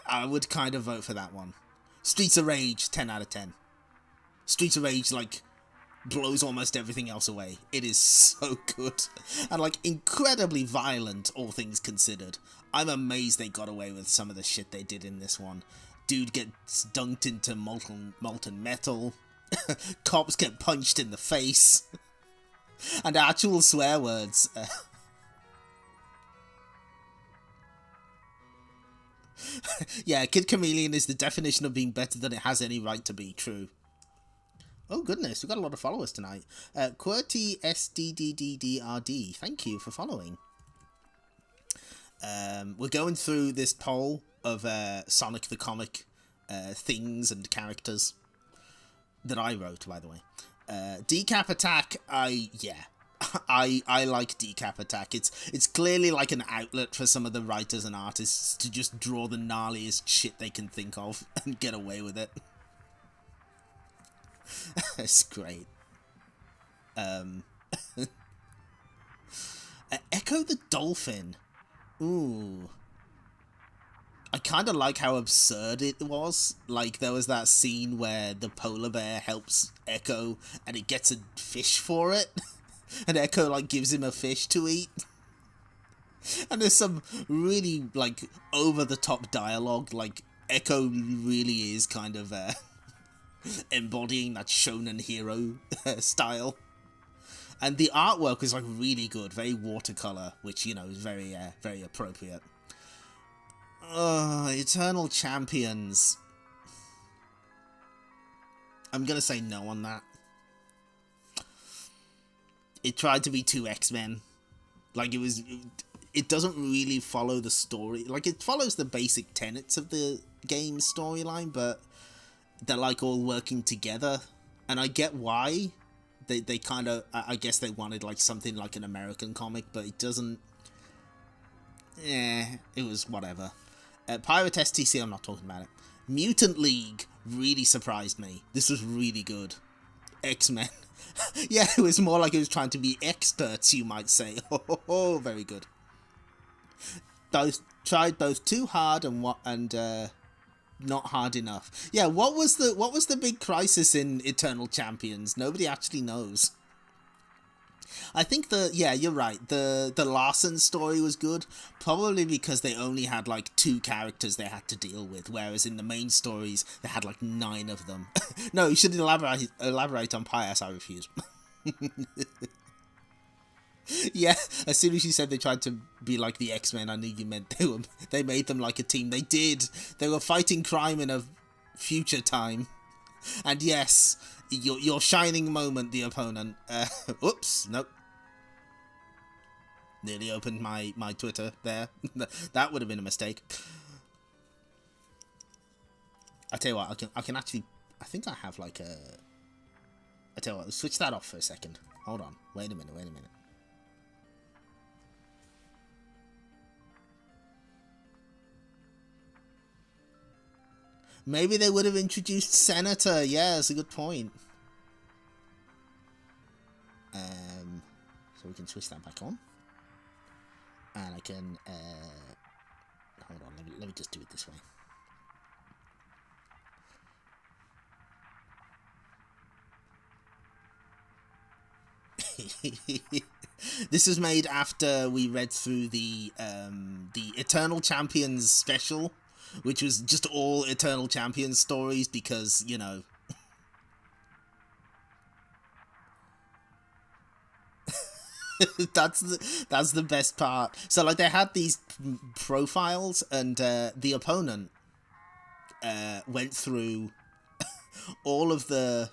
I would kind of vote for that one. Streets of Rage, 10 out of 10. Streets of Rage, like, blows almost everything else away. It is so good. And, like, incredibly violent, all things considered. I'm amazed they got away with some of the shit they did in this one. Dude gets dunked into molten metal. Cops get punched in the face. And actual swear words. Yeah, Kid Chameleon is the definition of being better than it has any right to be. True. Oh goodness, we've got a lot of followers tonight. QWERTY SDDDDRD, thank you for following. We're going through this poll of Sonic the Comic things and characters that I wrote, by the way. Decap Attack, I like Decap Attack. It's clearly like an outlet for some of the writers and artists to just draw the gnarliest shit they can think of and get away with it. It's great. Echo the Dolphin. Ooh. I kind of like how absurd it was. Like, there was that scene where the polar bear helps Echo and it gets a fish for it. And Echo, like, gives him a fish to eat. And there's some really, like, over-the-top dialogue. Like, Echo really is kind of embodying that shonen hero style. And the artwork is, like, really good. Very watercolor, which, you know, is very, very appropriate. Eternal Champions. I'm gonna say no on that. It tried to be too X-Men. Like, it doesn't really follow the story. Like, it follows the basic tenets of the game's storyline, but they're, like, all working together. And I get why. They kind of, I guess they wanted, like, something like an American comic, but it doesn't... it was whatever. Pirate STC, I'm not talking about it. Mutant League really surprised me. This was really good. X-Men. Yeah, it was more like it was trying to be experts, you might say. Oh, very good. Tried both too hard and not hard enough. Yeah, what was the big crisis in Eternal Champions? Nobody actually knows. I think you're right. The Larson story was good, probably because they only had like 2 characters they had to deal with, whereas in the main stories they had like 9 of them. No, you should elaborate on Pius. I refuse. Yeah, as soon as you said they tried to be like the X-Men, I knew you meant they made them like a team. They did. They were fighting crime in a future time. And yes, your shining moment, the opponent. Oops, nope. Nearly opened my Twitter there. That would have been a mistake. I tell you what, I can actually, I think I have like a... I tell you what, switch that off for a second. Hold on, wait a minute. Maybe they would have introduced Senator. Yeah, that's a good point. So we can switch that back on. And I can... hold on, let me just do it this way. This was made after we read through the Eternal Champions special, which was just all Eternal Champions stories because, you know... that's the best part. So, like, they had these profiles, and the opponent went through all of the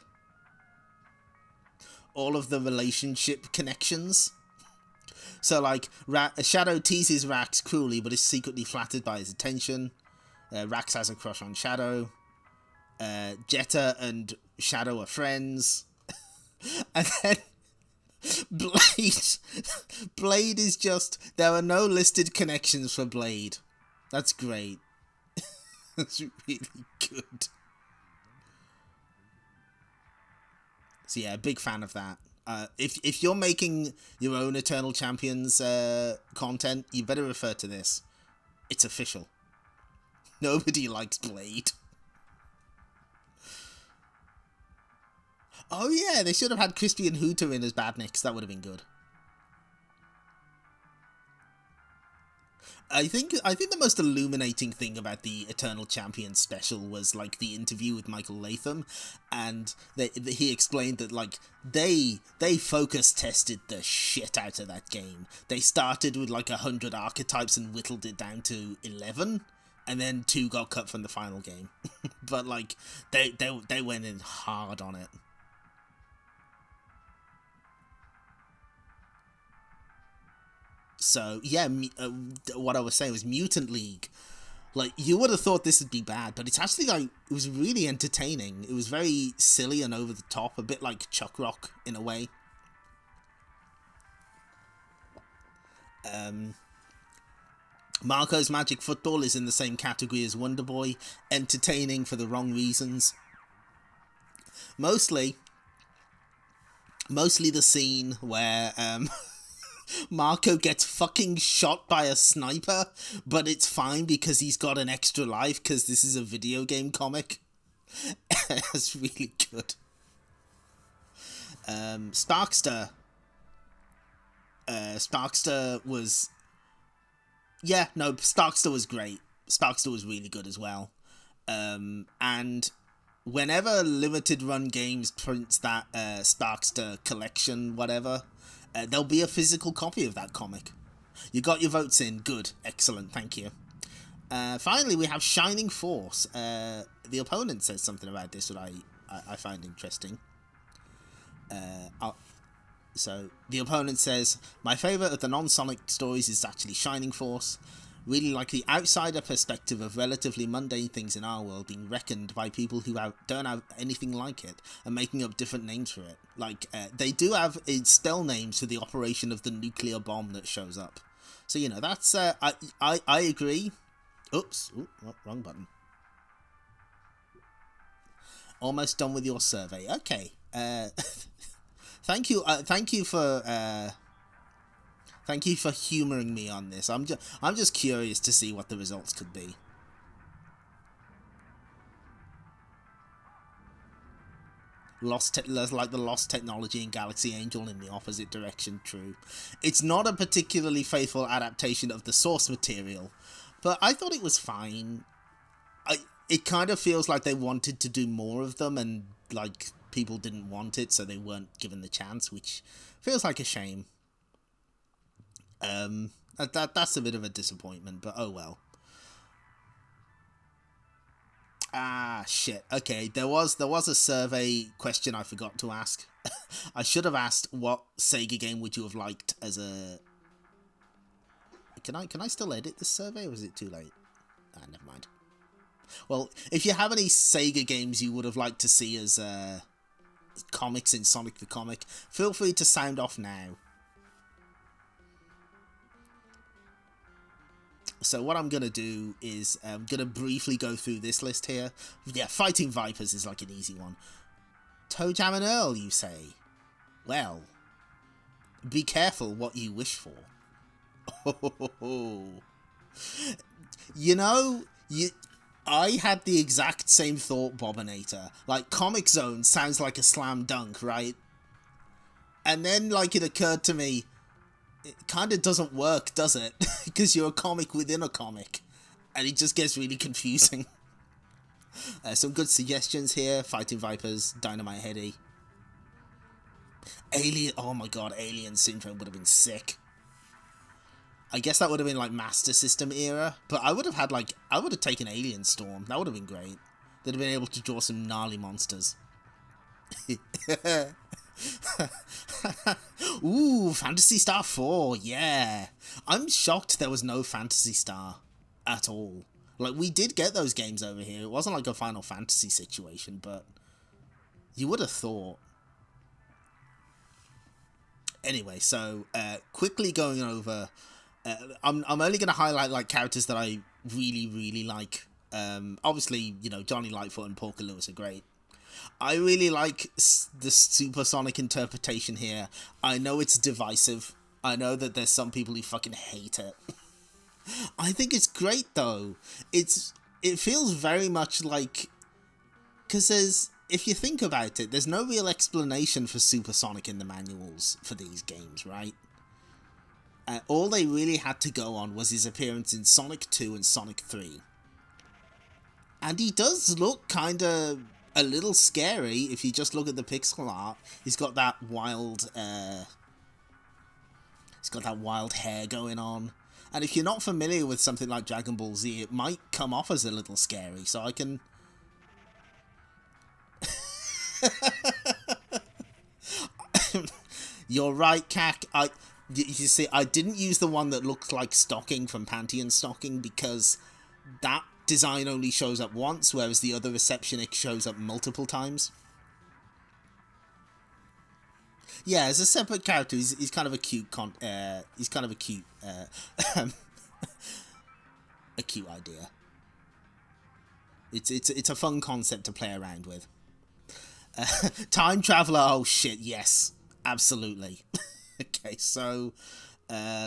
relationship connections. So, like, Shadow teases Rax cruelly, but is secretly flattered by his attention. Rax has a crush on Shadow. Jetta and Shadow are friends. And then Blade is just... There are no listed connections for Blade. That's great. It's really good. So yeah, big fan of that. If you're making your own Eternal Champions content, you better refer to this. It's official. Nobody likes Blade. Oh yeah, they should have had Crispy and Hooter in as Badniks. That would have been good. I think the most illuminating thing about the Eternal Champion special was like the interview with Michael Latham, and he explained that like they focus tested the shit out of that game. They started with like 100 archetypes and whittled it down to 11, and then 2 got cut from the final game. But like they went in hard on it. So yeah, what I was saying was Mutant League. Like, you would have thought this would be bad, but it's actually like, it was really entertaining. It was very silly and over the top, a bit like Chuck Rock in a way. Marco's Magic Football is in the same category as Wonder Boy, entertaining for the wrong reasons. Mostly the scene where Marco gets fucking shot by a sniper, but it's fine because he's got an extra life because this is a video game comic. That's really good. Sparkster. Sparkster was... Yeah, no, Sparkster was great. Sparkster was really good as well. And whenever Limited Run Games prints that Sparkster collection, whatever... there'll be a physical copy of that comic. You got your votes in. Good. Excellent. Thank you. Finally, we have Shining Force. The opponent says something about this that I find interesting. So, the opponent says, my favourite of the non-Sonic stories is actually Shining Force. Really like the outsider perspective of relatively mundane things in our world being reckoned by people who don't have anything like it and making up different names for it. Like, they do have spell names for the operation of the nuclear bomb that shows up. So, you know, that's... I agree. Oops. Ooh, wrong button. Almost done with your survey. Okay. Thank you. Thank you for... Thank you for humouring me on this. I'm just curious to see what the results could be. Like the Lost Technology in Galaxy Angel in the opposite direction, true. It's not a particularly faithful adaptation of the source material, but I thought it was fine. It kind of feels like they wanted to do more of them and like people didn't want it, so they weren't given the chance, which feels like a shame. That's a bit of a disappointment, but oh well. Ah, shit. Okay, there was a survey question I forgot to ask. I should have asked what Sega game would you have liked as a... Can I still edit this survey, or is it too late? Ah, never mind. Well, if you have any Sega games you would have liked to see as comics in Sonic the Comic, feel free to sound off now. So what I'm going to do is I'm going to briefly go through this list here. Yeah, Fighting Vipers is like an easy one. ToeJam and Earl, you say? Well, be careful what you wish for. You know, I had the exact same thought, Bobinator. Like, Comic Zone sounds like a slam dunk, right? And then, like, it occurred to me, it kind of doesn't work, does it? Because you're a comic within a comic. And it just gets really confusing. Some good suggestions here. Fighting Vipers, Dynamite Heady. Alien, oh my god, Alien Syndrome would have been sick. I guess that would have been like Master System era. But I would have had like, I would have taken Alien Storm. That would have been great. They'd have been able to draw some gnarly monsters. Ooh, Phantasy Star 4, yeah. I'm shocked there was no Phantasy Star at all. Like, we did get those games over here. It wasn't like a Final Fantasy situation, but you would have thought. Anyway, so quickly going over, I'm only going to highlight like characters that I really, really like Obviously, you know, Johnny Lightfoot and Porker Lewis are great. I really like the supersonic interpretation here. I know it's divisive. I know that there's some people who fucking hate it. I think it's great though. It feels very much like, because if you think about it, there's no real explanation for supersonic in the manuals for these games, right? All they really had to go on was his appearance in Sonic 2 and Sonic 3. And he does look kind of a little scary if you just look at the pixel art. He's got that wild hair going on. And if you're not familiar with something like Dragon Ball Z, it might come off as a little scary. So I can... You're right, Kak. You see, I didn't use the one that looked like Stocking from Pantheon Stocking because that design only shows up once, whereas the other Receptionist shows up multiple times. Yeah, as a separate character, he's kind of a cute a cute idea. It's a fun concept to play around with. Time Traveler, oh shit, yes, absolutely. Okay, so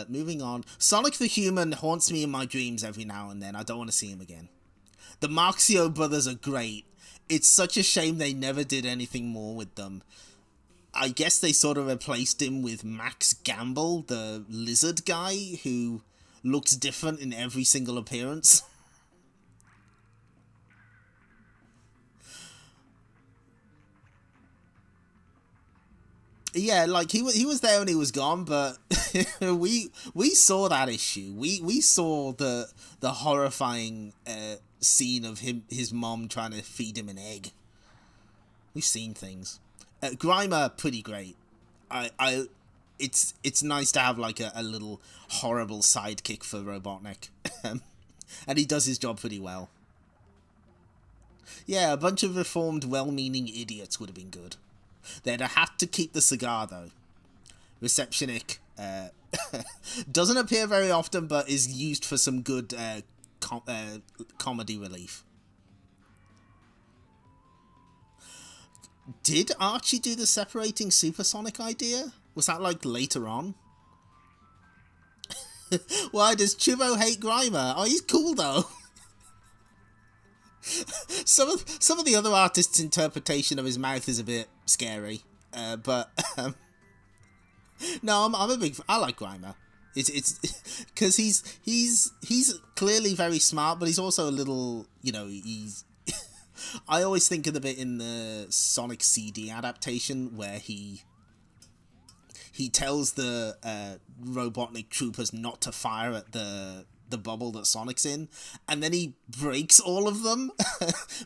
moving on. Sonic the Human haunts me in my dreams every now and then. I don't want to see him again. The Marxio brothers are great. It's such a shame they never did anything more with them. I guess they sort of replaced him with Max Gamble, the lizard guy, who looks different in every single appearance. Yeah, like he was there and he was gone, but we saw that issue. We saw the horrifying scene of his mom trying to feed him an egg. We've seen things. Grimer, pretty great. It's nice to have like a little horrible sidekick for Robotnik, and he does his job pretty well. Yeah, a bunch of reformed, well-meaning idiots would have been good. They'd have had to keep the cigar, though. Receptionist doesn't appear very often, but is used for some good comedy relief. Did Archie do the separating supersonic idea? Was that, like, later on? Why does Chivo hate Grimer? Oh, he's cool, though. Some of the other artists' interpretation of his mouth is a bit scary, but no, I'm a big. I like Grimer. It's because he's clearly very smart, but he's also a little, you know, he's. I always think of the bit in the Sonic CD adaptation where he tells the Robotnik troopers not to fire at the bubble that Sonic's in, and then he breaks all of them,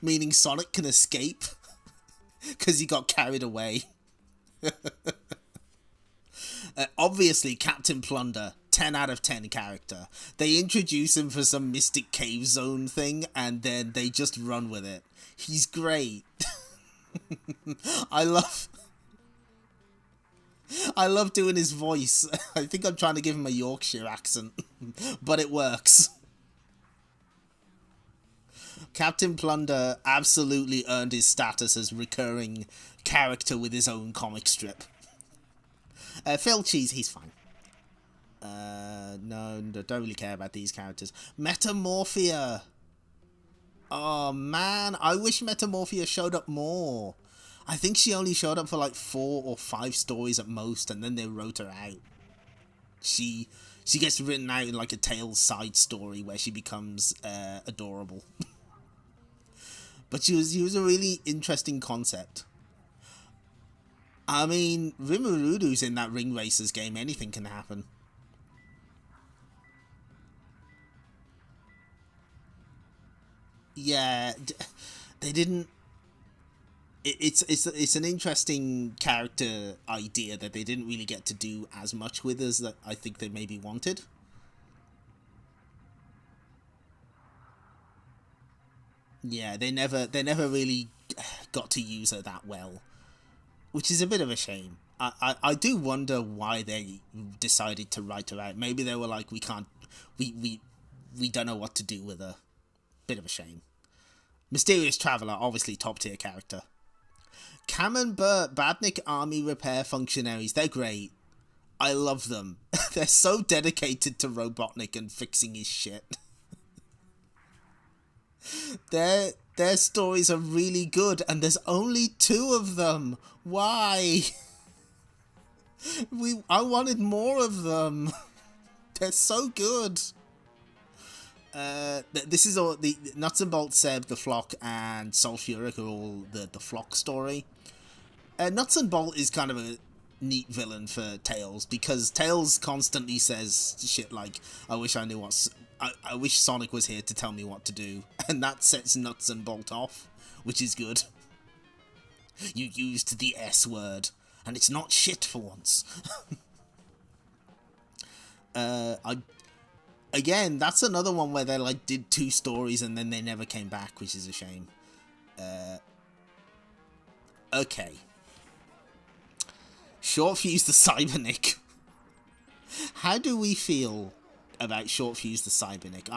meaning Sonic can escape because he got carried away. Obviously, Captain Plunder, 10 out of 10 character. They introduce him for some Mystic Cave Zone thing, and then they just run with it. He's great. I love doing his voice. I think I'm trying to give him a Yorkshire accent, but it works. Captain Plunder absolutely earned his status as recurring character with his own comic strip. Phil Cheese, he's fine. No, don't really care about these characters. Metamorphia. Oh man, I wish Metamorphia showed up more. I think she only showed up for like 4 or 5 stories at most, and then they wrote her out. She gets written out in like a Tails side story where she becomes adorable. But she was a really interesting concept. I mean, Rimuru in that Ring Racers game. Anything can happen. Yeah, they didn't. It's an interesting character idea that they didn't really get to do as much with as that I think they maybe wanted. Yeah, they never really got to use her that well, which is a bit of a shame. I do wonder why they decided to write her out. Maybe they were like, we can't, we don't know what to do with her. bit of a shame. Mysterious Traveller, obviously top tier character. Camembert Badnik army repair functionaries, they're great. I love them. They're so dedicated to Robotnik and fixing his shit. Their stories are really good, and there's only 2 of them. Why? I wanted more of them. They're so good. This is all the Nuts and Bolts, Seb, the Flock, and Sulfuric are all the Flock story. Nuts and Bolt is kind of a neat villain for Tails, because Tails constantly says shit like, I wish I knew I wish Sonic was here to tell me what to do, and that sets Nuts and Bolt off, which is good. You used the S word, and it's not shit for once. Again, that's another one where they like did 2 stories and then they never came back, which is a shame. Okay. Short Fuse the Cybernik. How do we feel about Short Fuse the Cybernik?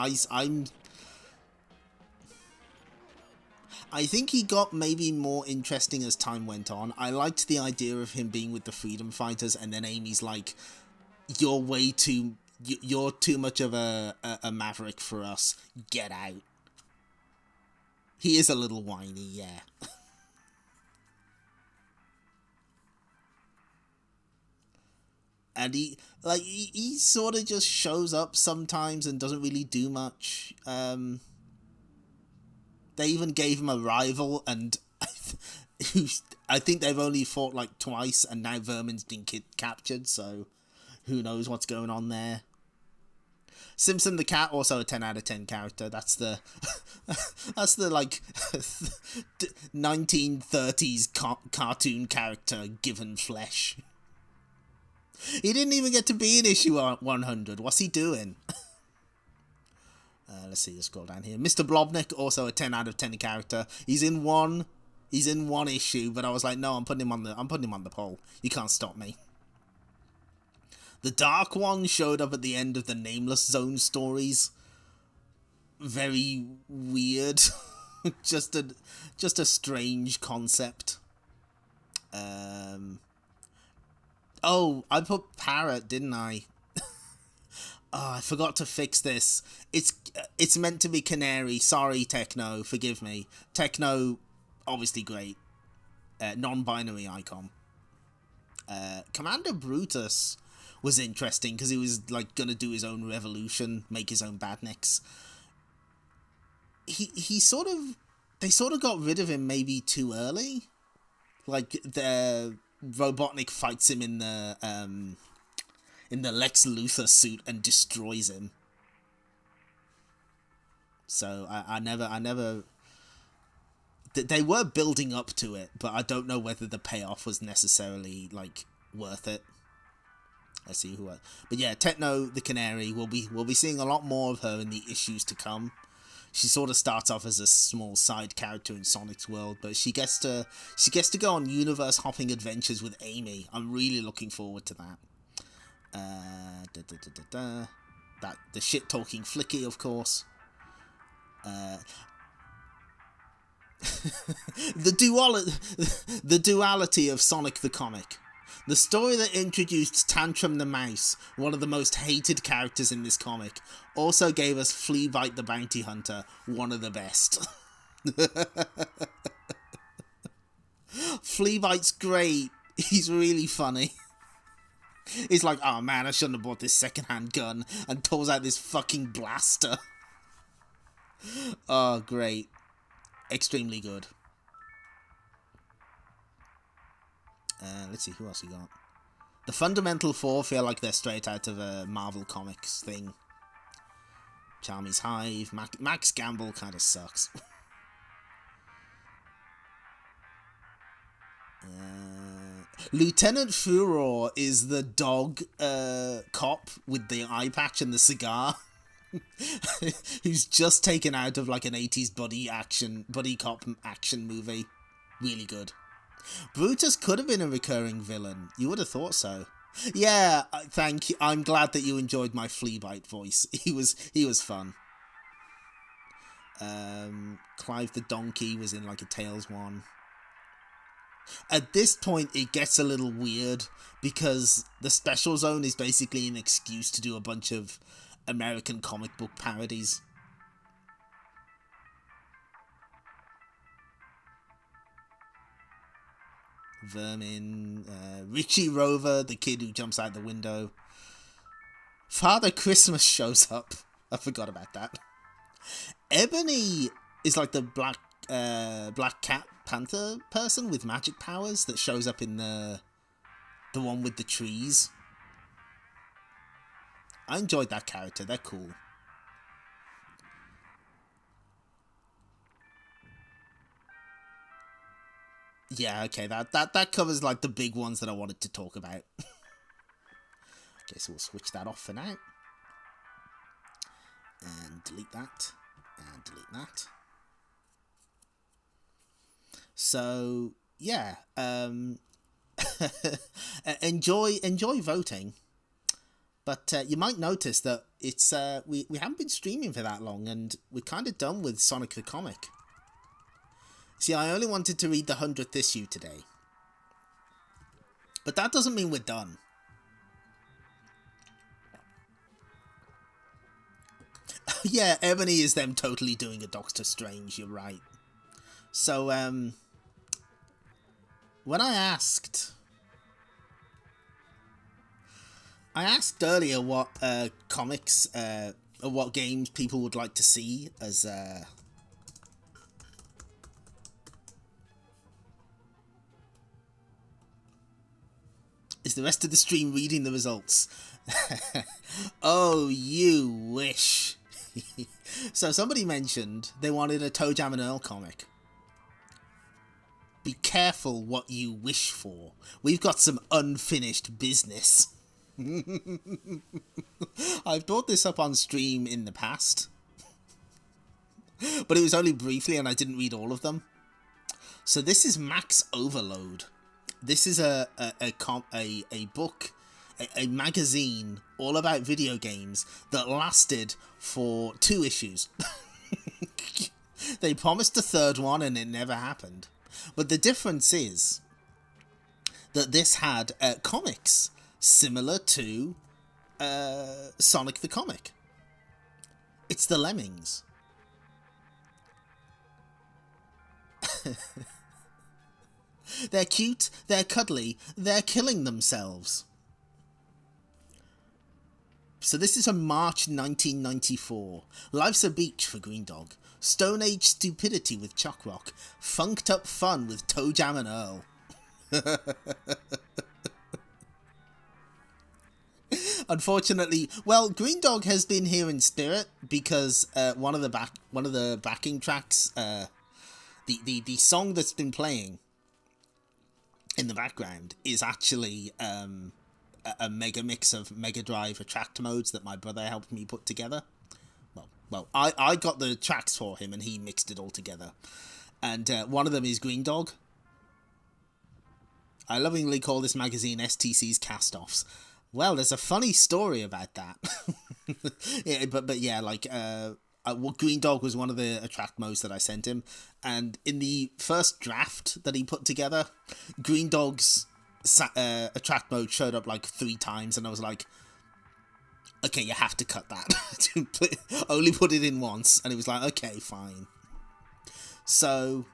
I think he got maybe more interesting as time went on. I liked the idea of him being with the Freedom Fighters, and then Amy's like, you're too much of a maverick for us. Get out. He is a little whiny, yeah. And he sort of just shows up sometimes and doesn't really do much. They even gave him a rival, and I think they've only fought like twice, and now Vermin's been captured, so who knows what's going on there. Simpson the Cat, also a 10 out of 10 character. That's the like 1930s cartoon character given flesh. He didn't even get to be in issue 100. What's he doing? Let's see, let's scroll down here. Mr. Blobnik, also a 10 out of 10 character. He's in one issue, but I was like, no, I'm putting him on the poll. You can't stop me. The Dark One showed up at the end of the Nameless Zone stories. Very weird. just a strange concept. Oh, I put Parrot, didn't I? Oh, I forgot to fix this. It's meant to be Canary. Sorry, Techno. Forgive me. Techno, obviously great. Non-binary icon. Commander Brutus was interesting because he was like gonna do his own revolution, make his own badniks. They sort of got rid of him maybe too early. Like the Robotnik fights him in the Lex Luthor suit and destroys him. So I never. They were building up to it, but I don't know whether the payoff was necessarily like worth it. Let's see who. But yeah, Techno the Canary. We'll be seeing a lot more of her in the issues to come. She sort of starts off as a small side character in Sonic's world, but she gets to go on universe hopping adventures with Amy. I'm really looking forward to that. That the shit talking Flicky, of course. The duality of Sonic the Comic. The story that introduced Tantrum the Mouse, one of the most hated characters in this comic, also gave us Fleabite the Bounty Hunter, one of the best. Fleabite's great. He's really funny. He's like, oh man, I shouldn't have bought this secondhand gun, and pulls out this fucking blaster. Oh, great. Extremely good. Let's see, who else we got? The Fundamental Four feel like they're straight out of a Marvel Comics thing. Charmy's Hive. Max Gamble kind of sucks. Lieutenant Furor is the dog cop with the eye patch and the cigar. Who's just taken out of like an 80s buddy cop action movie. Really good. Brutus could have been a recurring villain. You would have thought so. Yeah, thank you. I'm glad that you enjoyed my Fleabite voice. He was fun. Clive the Donkey was in like a Tales one. At this point, it gets a little weird because the Special Zone is basically an excuse to do a bunch of American comic book parodies. Vermin, Richie Rover, the kid who jumps out the window. Father Christmas shows up. I forgot about that. Ebony is like the Black Cat Panther person with magic powers that shows up in the one with the trees. I enjoyed that character. They're cool. Yeah, okay, that covers like the big ones that I wanted to talk about. Okay, so we'll switch that off for now. And delete that. And delete that. So, yeah. enjoy voting. But you might notice that it's we haven't been streaming for that long, and we're kind of done with Sonic the Comic. See, I only wanted to read the 100th issue today. But that doesn't mean we're done. Yeah, Ebony is them totally doing a Doctor Strange, you're right. So, when I asked earlier what comics, or what games people would like to see as is the rest of the stream reading the results? Oh, you wish. So somebody mentioned they wanted a ToeJam and Earl comic. Be careful what you wish for. We've got some unfinished business. I've brought this up on stream in the past, but it was only briefly and I didn't read all of them. So this is Max Overload. This is a book, a magazine all about video games that lasted for 2 issues. They promised a 3rd one and it never happened. But the difference is that this had comics similar to Sonic the Comic. It's the Lemmings. They're cute, they're cuddly, they're killing themselves. So this is from March 1994. Life's a beach for Greendog. Stone Age stupidity with Chuck Rock. Funked up fun with ToeJam and Earl. Unfortunately, well, Greendog has been here in spirit because one of the backing tracks, the song that's been playing in the background is actually a mega mix of Mega Drive attract modes that my brother helped me put together. Well, I got the tracks for him and he mixed it all together. And one of them is Greendog. I lovingly call this magazine STC's Cast-Offs. Well, there's a funny story about that. Yeah, but yeah, like Greendog was one of the attract modes that I sent him, and in the first draft that he put together, Greendog's attract mode showed up like 3 times, and I was like, okay, you have to cut that. Only put it in once, and it was like, okay, fine. So,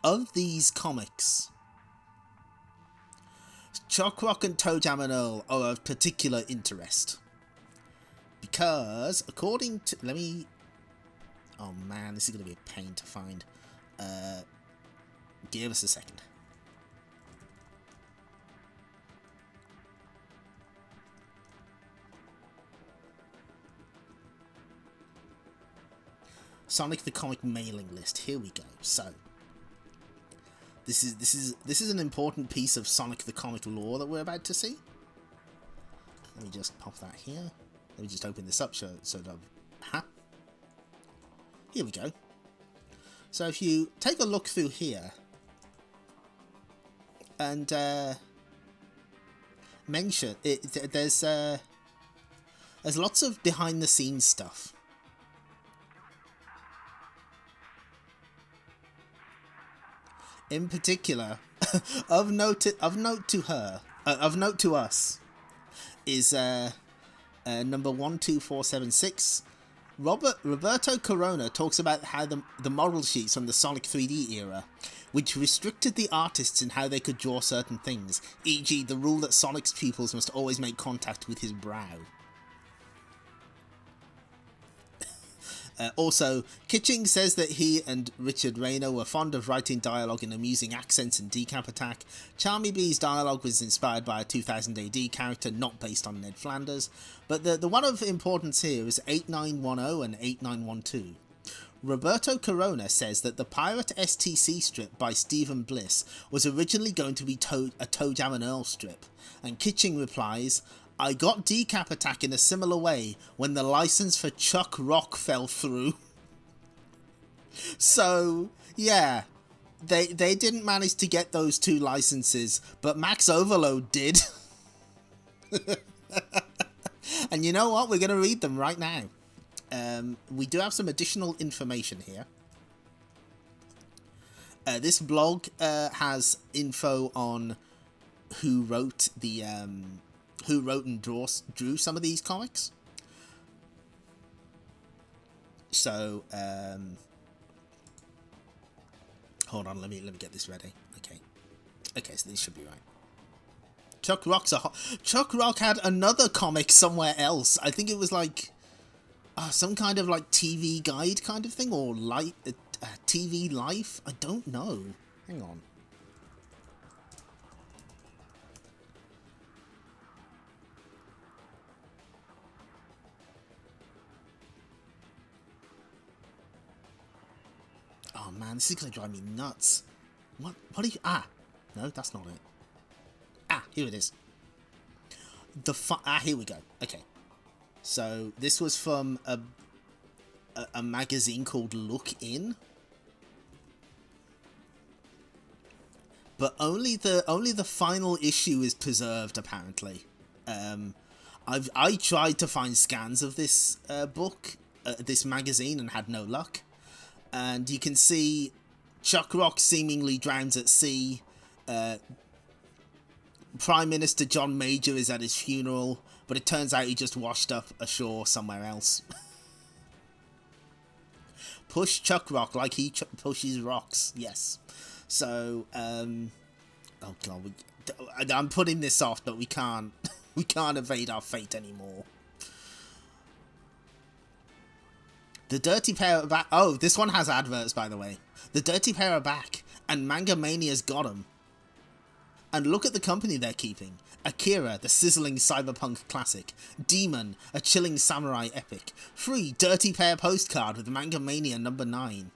of these comics, Chuck Rock and ToeJam and Earl are of particular interest. Because, according to... Oh man, this is going to be a pain to find. Give us a second. Sonic the Comic mailing list. Here we go. So, this is an important piece of Sonic the Comic lore that we're about to see. Let me just pop that here. Let me just open this up so that... Here we go. So if you take a look through here and mention it, there's lots of behind the scenes stuff. In particular, of note to us, is number 12476. Roberto Corona talks about how the model sheets from the Sonic 3D era, which restricted the artists in how they could draw certain things, e.g. the rule that Sonic's pupils must always make contact with his brow. Also, Kitching says that he and Richard Rayner were fond of writing dialogue in amusing accents and decap attack. Charmy B's dialogue was inspired by a 2000 AD character not based on Ned Flanders, but the one of importance here is 8910 and 8912. Roberto Corona says that the Pirate STC strip by Stephen Bliss was originally going to be a ToeJam and Earl strip, and Kitching replies, I got decap attack in a similar way when the license for Chuck Rock fell through. So, yeah, they didn't manage to get those two licenses, but Max Overload did. And you know what? We're going to read them right now. We do have some additional information here. This blog has info on who wrote and drew some of these comics. So, hold on, let me get this ready. Okay, so this should be right. Chuck Rock had another comic somewhere else. I think it was like some kind of like TV guide kind of thing, or TV Life. I don't know. Hang on. Oh man, this is gonna drive me nuts. What are you... no, that's not it. Here it is. Here we go. Okay. So, this was from a magazine called Look In. But only the final issue is preserved, apparently. I tried to find scans of this book, this magazine, and had no luck. And you can see Chuck Rock seemingly drowns at sea. Prime Minister John Major is at his funeral, but it turns out he just washed up ashore somewhere else. Push Chuck Rock like he pushes rocks. Yes. So, oh god, I'm putting this off, but we can't evade our fate anymore. The Dirty Pair are back. Oh, this one has adverts, by the way. The Dirty Pair are back, and Manga Mania's got them. And look at the company they're keeping. Akira, the sizzling cyberpunk classic. Demon, a chilling samurai epic. Free Dirty Pair postcard with Manga Mania number 9.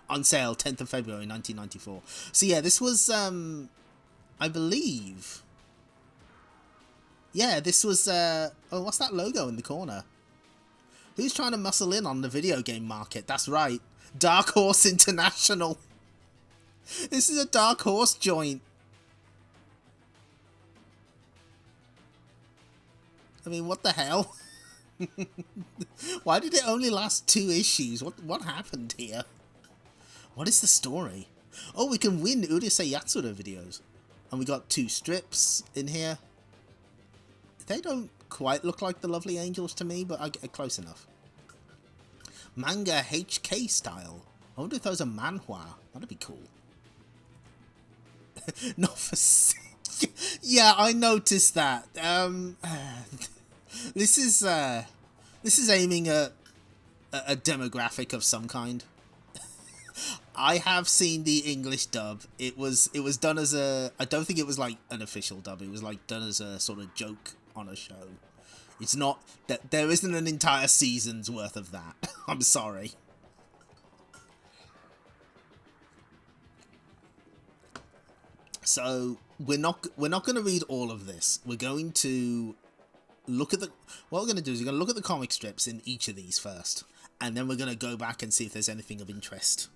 On sale 10th of February 1994. So yeah, this was, I believe... Yeah, this was, oh, what's that logo in the corner? Who's trying to muscle in on the video game market? That's right. Dark Horse International. This is a Dark Horse joint. I mean, what the hell? Why did it only last 2 issues? What happened here? What is the story? Oh, we can win Urusei Yatsura videos. And we got 2 strips in here. They don't quite look like the Lovely Angels to me, but I get close enough. Manga HK style. I wonder if those are manhwa. That'd be cool. Not for... Yeah, I noticed that. This is aiming at a demographic of some kind. I have seen the English dub. It was done as a... I don't think it was like an official dub. It was like done as a sort of joke on a show. It's not... that there isn't an entire season's worth of that. I'm sorry. So we're not going to read all of this. We're going to look at the... What we're going to do is we're going to look at the comic strips in each of these first, and then we're going to go back and see if there's anything of interest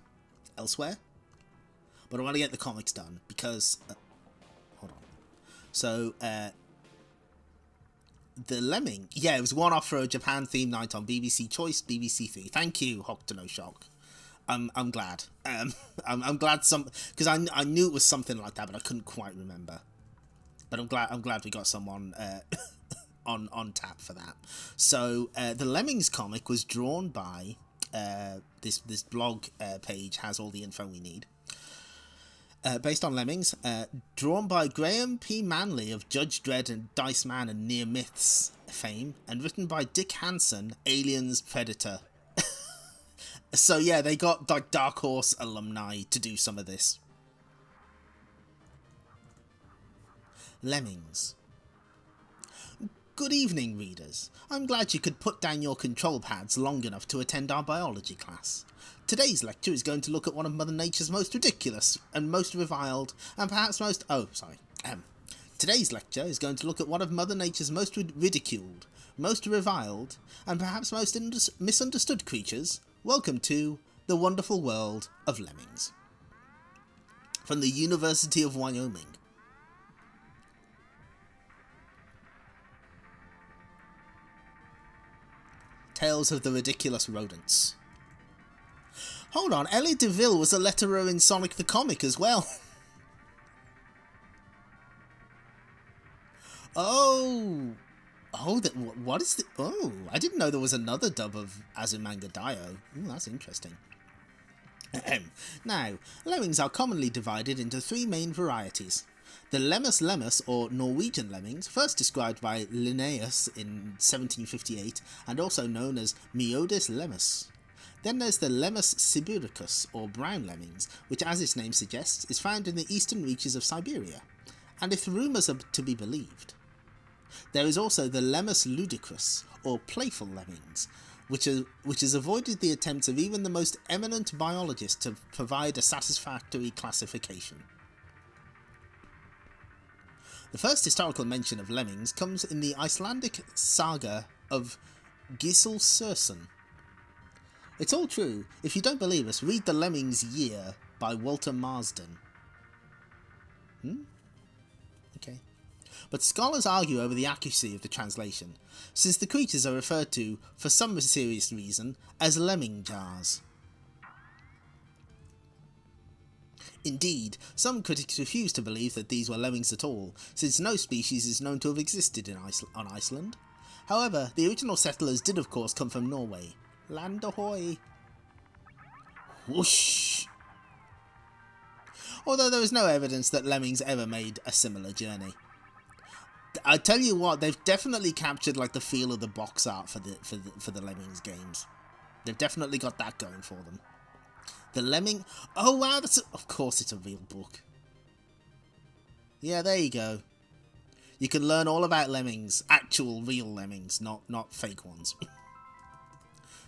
elsewhere. But I want to get the comics done because... hold on. So, the Lemming. Yeah, it was one off for a Japan themed night on BBC Choice, BBC 3. Thank you, Hokuto no Shock. I'm glad. I'm glad because I knew it was something like that, but I couldn't quite remember. But I'm glad we got someone on tap for that. So the Lemmings comic was drawn by this blog page has all the info we need. Based on Lemmings, drawn by Graham P. Manley of Judge Dredd and Dice Man and Near Myths fame, and written by Dick Hansen, Aliens Predator. So yeah, they got like Dark Horse alumni to do some of this. Lemmings. Good evening, readers. I'm glad you could put down your control pads long enough to attend our biology class. Today's lecture is going to look at one of Mother Nature's most ridiculous and most reviled and perhaps most... Today's lecture is going to look at one of Mother Nature's most ridiculed, most reviled, and perhaps most misunderstood creatures. Welcome to the wonderful world of lemmings. From the University of Wyoming. Tales of the ridiculous rodents. Hold on, Ellie DeVille was a letterer in Sonic the Comic as well. What is the... Oh, I didn't know there was another dub of Azumanga Daioh. That's interesting. Now, lemmings are commonly divided into three main varieties. The Lemmus lemmus, or Norwegian lemmings, first described by Linnaeus in 1758, and also known as Meodis lemmus. Then there's the Lemmus sibiricus, or brown lemmings, which as its name suggests, is found in the eastern reaches of Siberia, and if rumours are to be believed. There is also the Lemmus ludicrus, or playful lemmings, which has avoided the attempts of even the most eminent biologists to provide a satisfactory classification. The first historical mention of lemmings comes in the Icelandic saga of Giselsursen. It's all true. If you don't believe us, read The Lemmings Year by Walter Marsden. Okay. But scholars argue over the accuracy of the translation, since the creatures are referred to, for some mysterious reason, as lemming jars. Indeed, some critics refuse to believe that these were lemmings at all, since no species is known to have existed on Iceland. However, the original settlers did of course come from Norway. Land ahoy! Whoosh! Although there is no evidence that lemmings ever made a similar journey. I tell you what, they've definitely captured like the feel of the box art for the Lemmings games. They've definitely got that going for them. The Lemming... Oh wow, of course it's a real book. Yeah, there you go. You can learn all about lemmings. Actual, real lemmings, not fake ones.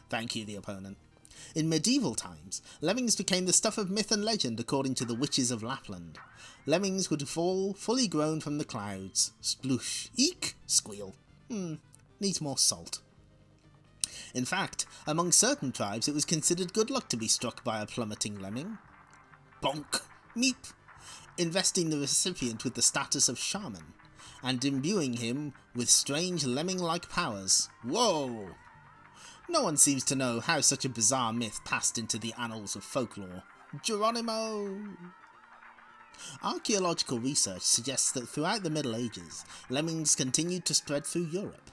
Thank you, the opponent. In medieval times, lemmings became the stuff of myth and legend according to the witches of Lapland. Lemmings would fall fully grown from the clouds. Sploosh. Eek! Squeal. Needs more salt. In fact, among certain tribes it was considered good luck to be struck by a plummeting lemming. Bonk! Meep! Investing the recipient with the status of shaman, and imbuing him with strange lemming-like powers. Whoa! No one seems to know how such a bizarre myth passed into the annals of folklore. Geronimo! Archaeological research suggests that throughout the Middle Ages, lemmings continued to spread through Europe.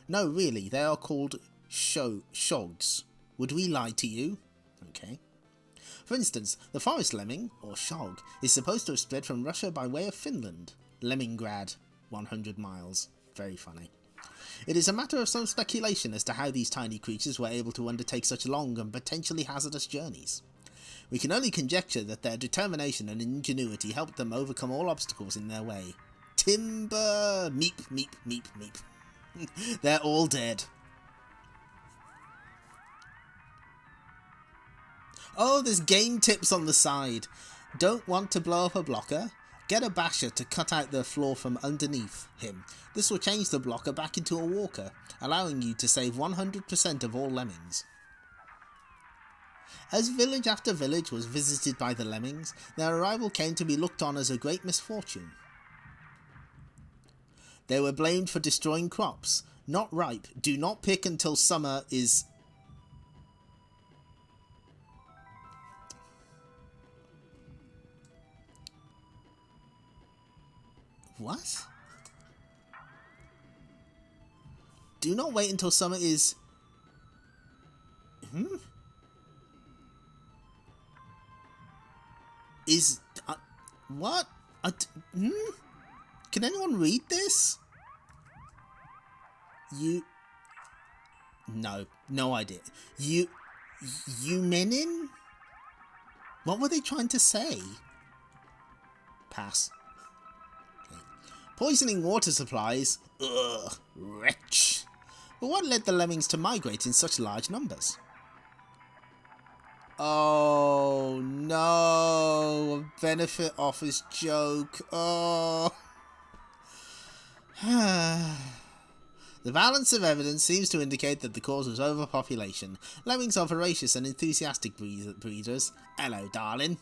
No, really, they are called shogs. Would we lie to you? Okay. For instance, the forest lemming, or shog, is supposed to have spread from Russia by way of Finland. Lemongrad, 100 miles. Very funny. It is a matter of some speculation as to how these tiny creatures were able to undertake such long and potentially hazardous journeys. We can only conjecture that their determination and ingenuity helped them overcome all obstacles in their way. Timber! Meep, meep, meep, meep. They're all dead. Oh, there's game tips on the side. Don't want to blow up a blocker? Get a basher to cut out the floor from underneath him. This will change the blocker back into a walker, allowing you to save 100% of all lemmings. As village after village was visited by the lemmings, their arrival came to be looked on as a great misfortune. They were blamed for destroying crops. Not ripe. Do not pick until summer is... What? Do not wait until summer is... Is... what? Can anyone read this? No idea. You menin? What were they trying to say? Pass. Okay. Poisoning water supplies? Ugh, wretch. But what led the lemmings to migrate in such large numbers? Oh no, a benefit office joke. Oh. The balance of evidence seems to indicate that the cause was overpopulation. Lemmings are voracious and enthusiastic breeders. Hello, darling.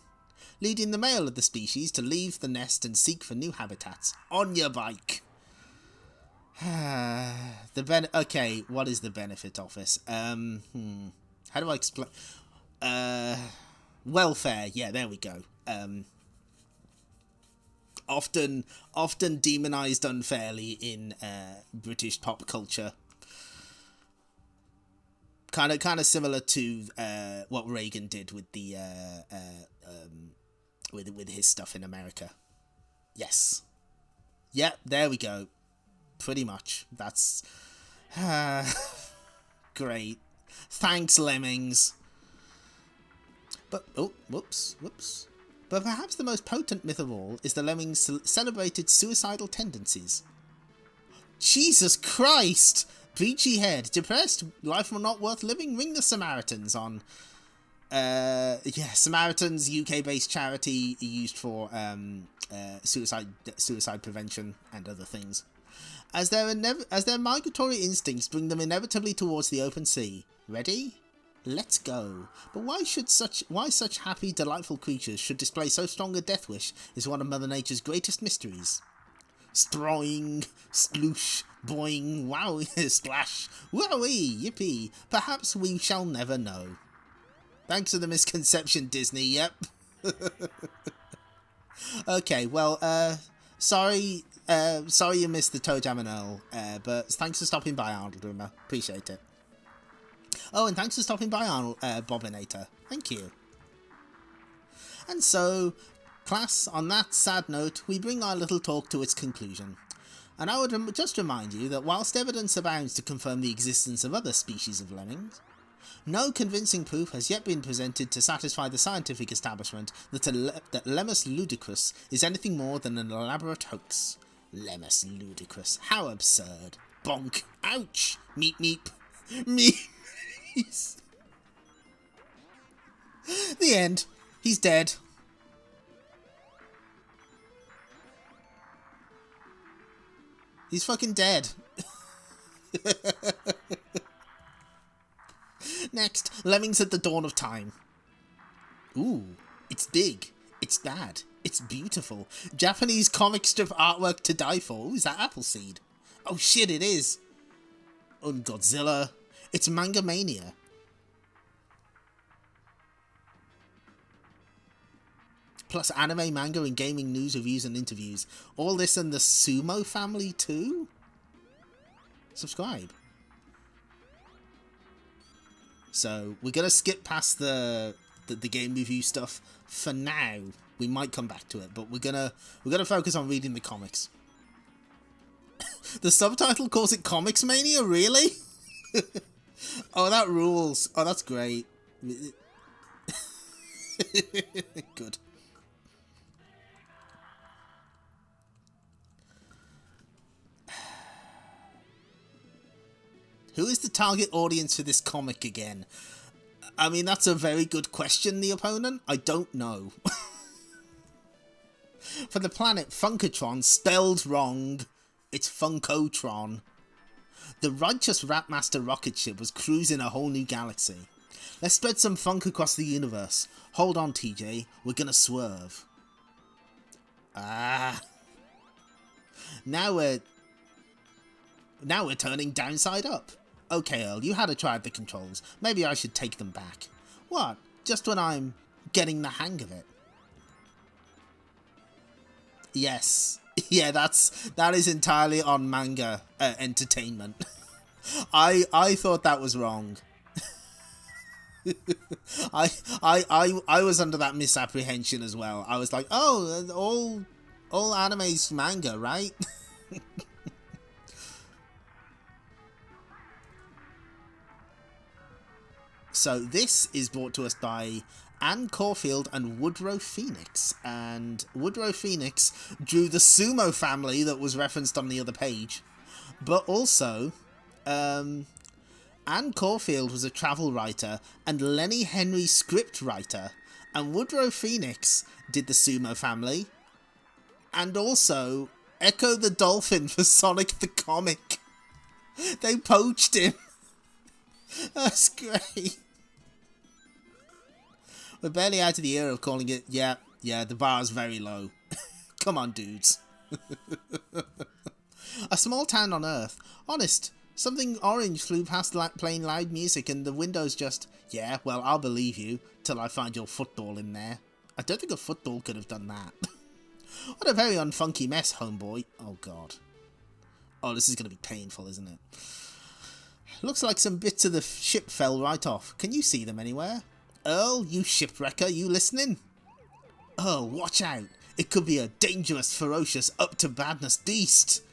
Leading the male of the species to leave the nest and seek for new habitats. On your bike. Okay, what is the benefit office? How do I explain? Welfare. Yeah, there we go. Often demonized unfairly in British pop culture. Kind of similar to what Reagan did with the with his stuff in America. Yes. Yep, there we go. Pretty much. That's great. Thanks, Lemmings. But whoops. But perhaps the most potent myth of all is the lemmings' celebrated suicidal tendencies. Jesus Christ! Beachy head, depressed, life not worth living, ring the Samaritans on... Samaritans, UK-based charity used for suicide prevention and other things. As their migratory instincts bring them inevitably towards the open sea. Ready? Let's go. But why such happy, delightful creatures should display so strong a death wish is one of Mother Nature's greatest mysteries. Stroing, sploosh, boing, wow, splash, wowee, yippee. Perhaps we shall never know. Thanks for the misconception, Disney, yep. Okay, well, sorry you missed the ToeJam and Earl, but thanks for stopping by, Arnold Rimmer. Appreciate it. Oh, and thanks for stopping by, Arnold, Bobinator. Thank you. And so, class, on that sad note, we bring our little talk to its conclusion. And I would just remind you that whilst evidence abounds to confirm the existence of other species of lemmings, no convincing proof has yet been presented to satisfy the scientific establishment that Lemmus ludicrus is anything more than an elaborate hoax. Lemmus ludicrus. How absurd. Bonk. Ouch. Meep meep. Meep. The end. He's dead. He's fucking dead. Next, Lemmings at the Dawn of Time. Ooh, it's big. It's bad. It's beautiful. Japanese comic strip artwork to die for. Ooh, is that Appleseed? Oh shit, it is. Godzilla. It's Manga Mania. Plus anime, manga, and gaming news, reviews, and interviews. All this and the Sumo family too? Subscribe. So we're gonna skip past the game review stuff for now. We might come back to it, but we're gonna focus on reading the comics. The subtitle calls it Comics Mania, really? Oh, that rules. Oh, that's great. Good. Who is the target audience for this comic again? I mean, that's a very good question, the opponent. I don't know. For the planet Funkotron, spelled wrong. It's Funkotron. The righteous Rapmaster rocket ship was cruising a whole new galaxy. Let's spread some funk across the universe. Hold on, TJ. We're gonna swerve. Ah. Now we're turning downside up. Okay, Earl, you had a try at the controls. Maybe I should take them back. What? Just when I'm getting the hang of it. Yes. Yeah, that is entirely on manga entertainment. I thought that was wrong. I was under that misapprehension as well. I was like, oh, all anime's manga, right? So this is brought to us by Anne Caulfield and Woodrow Phoenix. And Woodrow Phoenix drew the sumo family that was referenced on the other page. But also, Anne Caulfield was a travel writer and Lenny Henry script writer. And Woodrow Phoenix did the sumo family. And also Echo the Dolphin for Sonic the Comic. They poached him. That's great. We're barely out of the era of calling it, yeah, the bar's very low. Come on, dudes. A small town on Earth. Honest, something orange flew past playing loud music and the windows just, yeah, well, I'll believe you, till I find your football in there. I don't think a football could have done that. What a very unfunky mess, homeboy. Oh, God. Oh, this is going to be painful, isn't it? Looks like some bits of the ship fell right off. Can you see them anywhere? Earl, you shipwrecker, you listening? Earl, watch out. It could be a dangerous, ferocious, up-to-badness beast.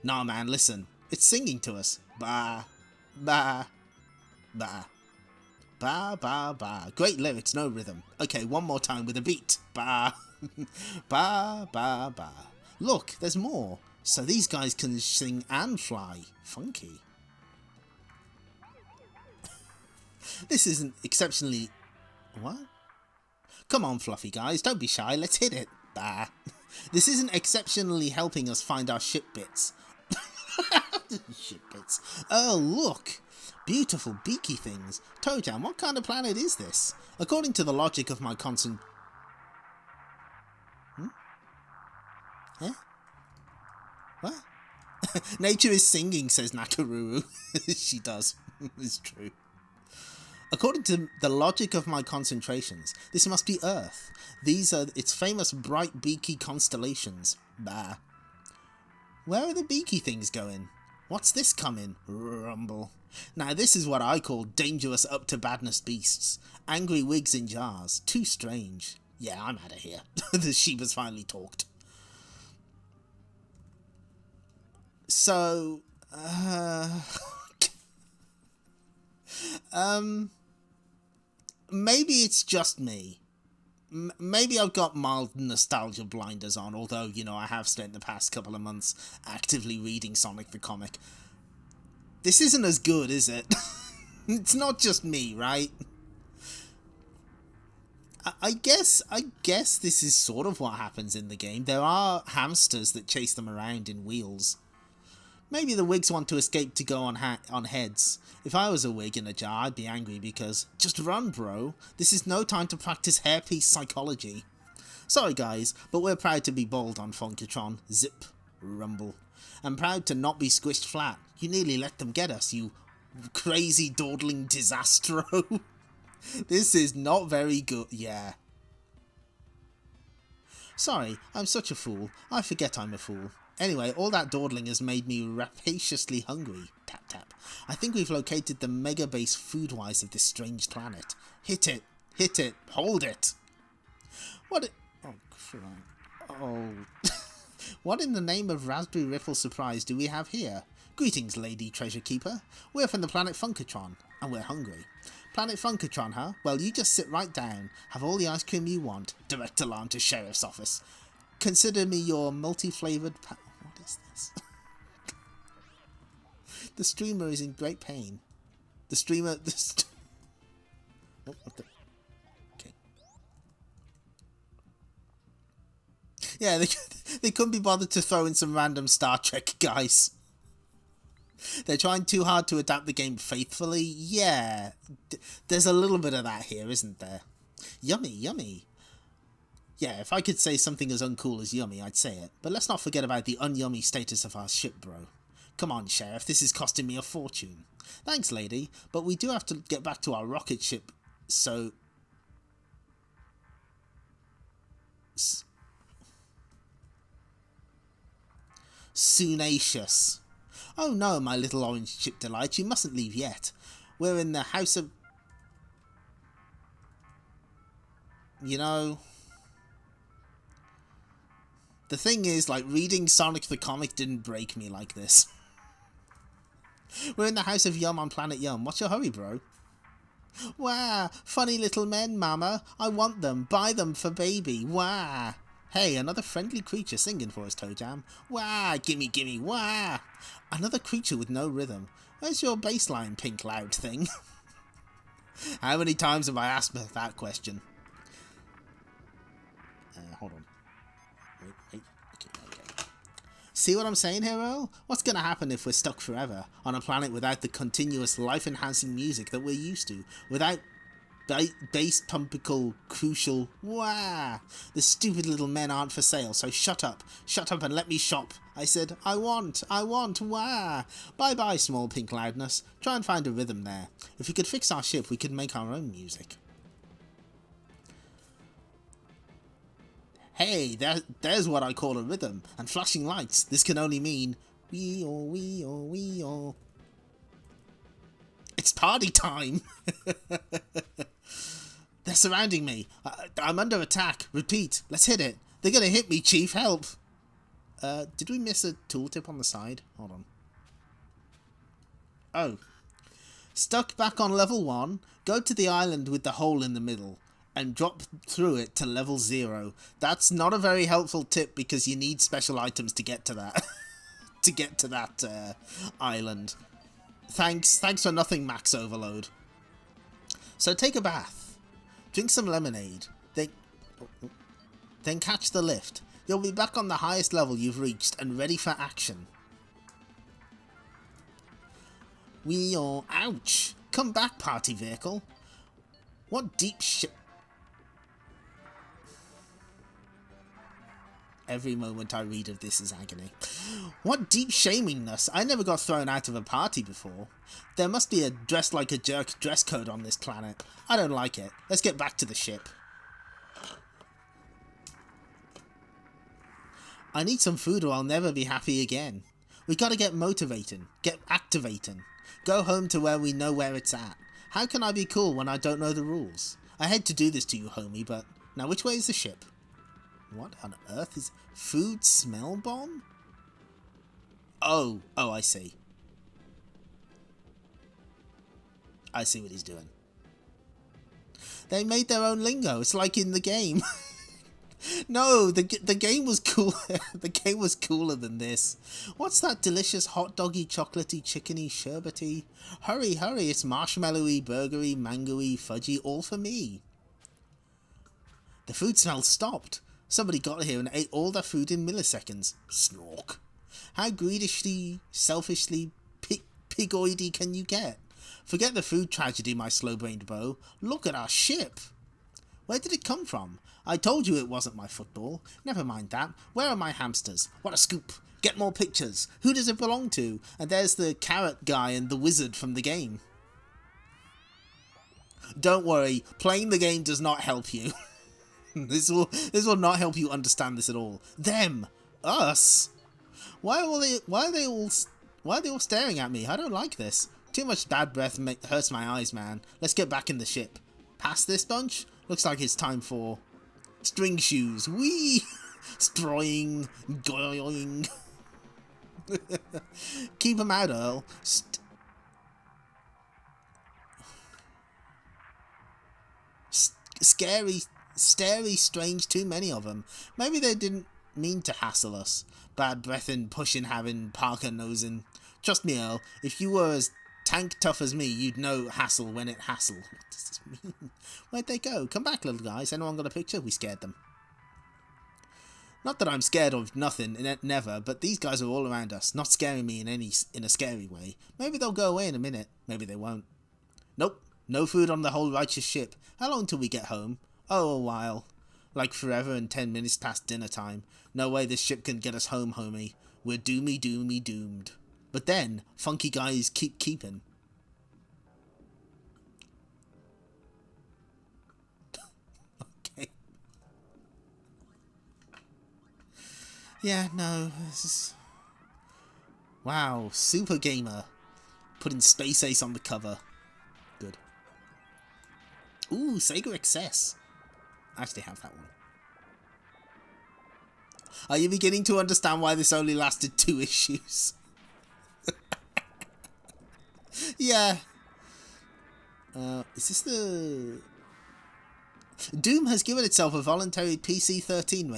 Nah, man, listen. It's singing to us. Ba, ba, ba. Ba, ba, ba. Great lyrics, no rhythm. Okay, one more time with a beat. Ba, ba, ba, ba. Look, there's more. So these guys can sing and fly. Funky. This isn't exceptionally... What? Come on, fluffy guys, don't be shy, let's hit it. Bah. This isn't exceptionally helping us find our ship bits. Ship bits. Oh, look! Beautiful beaky things. ToeJam, what kind of planet is this? According to the logic of my Eh? What? Nature is singing, says Nakaruru. She does. It's true. According to the logic of my concentrations, this must be Earth. These are its famous bright beaky constellations. Bah. Where are the beaky things going? What's this coming? Rumble. Now this is what I call dangerous up-to-badness beasts. Angry wigs in jars. Too strange. Yeah, I'm out of here. The sheep has finally talked. So... maybe it's just me. Maybe I've got mild nostalgia blinders on, although, you know, I have spent the past couple of months actively reading Sonic the Comic. This isn't as good, is it? It's not just me, right? I guess this is sort of what happens in the game. There are hamsters that chase them around in wheels. Maybe the wigs want to escape to go on heads. If I was a wig in a jar, I'd be angry because, just run, bro. This is no time to practice hairpiece psychology. Sorry, guys, but we're proud to be bald on Funkatron. Zip. Rumble. And proud to not be squished flat. You nearly let them get us, you crazy dawdling disastro. This is not very good. Yeah. Sorry, I'm such a fool. I forget I'm a fool. Anyway, all that dawdling has made me rapaciously hungry. Tap tap. I think we've located the mega base food-wise of this strange planet. Hit it. Hit it. Hold it. What oh, crap. Oh. What in the name of Raspberry Ripple Surprise do we have here? Greetings, Lady Treasure Keeper. We're from the planet Funkatron, and we're hungry. Planet Funkatron, huh? Well, you just sit right down. Have all the ice cream you want. Direct alarm to Sheriff's Office. Consider me your multi-flavoured... What is this? The streamer is in great pain. The streamer... Oh, what the... Okay. Yeah, they couldn't be bothered to throw in some random Star Trek guys. They're trying too hard to adapt the game faithfully. Yeah, there's a little bit of that here, isn't there? Yummy, yummy. Yeah, if I could say something as uncool as yummy, I'd say it. But let's not forget about the unyummy status of our ship, bro. Come on, Sheriff, this is costing me a fortune. Thanks, lady, but we do have to get back to our rocket ship, so... Soonacious. Oh no, my little orange chip delight, you mustn't leave yet. We're in the house of... You know... The thing is, like, reading Sonic the Comic didn't break me like this. We're in the house of Yum on Planet Yum. What's your hurry, bro? Wah! Funny little men, mama. I want them. Buy them for baby. Wah! Hey, another friendly creature singing for us, ToeJam. Wah! Gimme, gimme, wah! Another creature with no rhythm. Where's your bass line, pink loud thing? How many times have I asked that question? Hold on. Wait. Okay. See what I'm saying here, Earl? What's going to happen if we're stuck forever on a planet without the continuous life-enhancing music that we're used to? Without bass pumpical crucial wah! The stupid little men aren't for sale, so shut up and let me shop. I said, I want, wah! Bye-bye, small pink loudness. Try and find a rhythm there. If we could fix our ship, we could make our own music. Hey, there's what I call a rhythm, and flashing lights. This can only mean wee-oh, wee-oh, wee-oh. It's party time! They're surrounding me. I'm under attack. Repeat. Let's hit it. They're gonna hit me, Chief. Help! Did we miss a tooltip on the side? Hold on. Oh. Stuck back on level 1, go to the island with the hole in the middle and drop through it to level 0. That's not a very helpful tip because you need special items to get to that. to get to that island. Thanks for nothing, Max Overload. So take a bath. Drink some lemonade. Then catch the lift. You'll be back on the highest level you've reached and ready for action. Ouch! Come back, party vehicle. What deep shit... Every moment I read of this is agony. What deep shamingness! I never got thrown out of a party before. There must be a dress like a jerk dress code on this planet. I don't like it. Let's get back to the ship. I need some food or I'll never be happy again. We gotta get motivating. Get activating. Go home to where we know where it's at. How can I be cool when I don't know the rules? I hate to do this to you, homie, but... Now, which way is the ship? What on earth is... Food smell bomb? Oh, I see. I see what he's doing. They made their own lingo. It's like in the game. No, the game was cool. The game was cooler than this. What's that delicious hot doggy, chocolatey, chickeny, sherbety? Hurry, it's marshmallowy, burgery, mangoey, fudgy, all for me. The food smell stopped. Somebody got here and ate all their food in milliseconds. Snork. How greedishly, selfishly, pigoidy can you get? Forget the food tragedy, my slow-brained beau. Look at our ship. Where did it come from? I told you it wasn't my football. Never mind that. Where are my hamsters? What a scoop. Get more pictures. Who does it belong to? And there's the carrot guy and the wizard from the game. Don't worry. Playing the game does not help you. This will not help you understand this at all. Them. Us. Why are they all staring at me? I don't like this. Too much bad breath hurts my eyes, man. Let's get back in the ship. Past this bunch? Looks like it's time for string shoes. Wee! Stroying. Going. Keep 'em out, Earl. Scary, strange, too many of them. Maybe they didn't mean to hassle us. Bad breathin', pushin', having, Parker nosing. Trust me, Earl, if you were as tank tough as me, you'd know hassle when it hassle. What does this mean? Where'd they go? Come back, little guys. Anyone got a picture? We scared them. Not that I'm scared of nothing, never, but these guys are all around us, not scaring me in a scary way. Maybe they'll go away in a minute. Maybe they won't. Nope. No food on the whole righteous ship. How long till we get home? Oh, a while. Like forever and 10 minutes past dinner time. No way this ship can get us home, homie. We're doomed. But then, funky guys keep keeping. Okay. Yeah, no, this is... Wow, Super Gamer. Putting Space Ace on the cover. Good. Ooh, Sega Excess. I actually have that one. Are you beginning to understand why this only lasted 2 issues? Yeah. Is this the... Doom has given itself a voluntary PC-13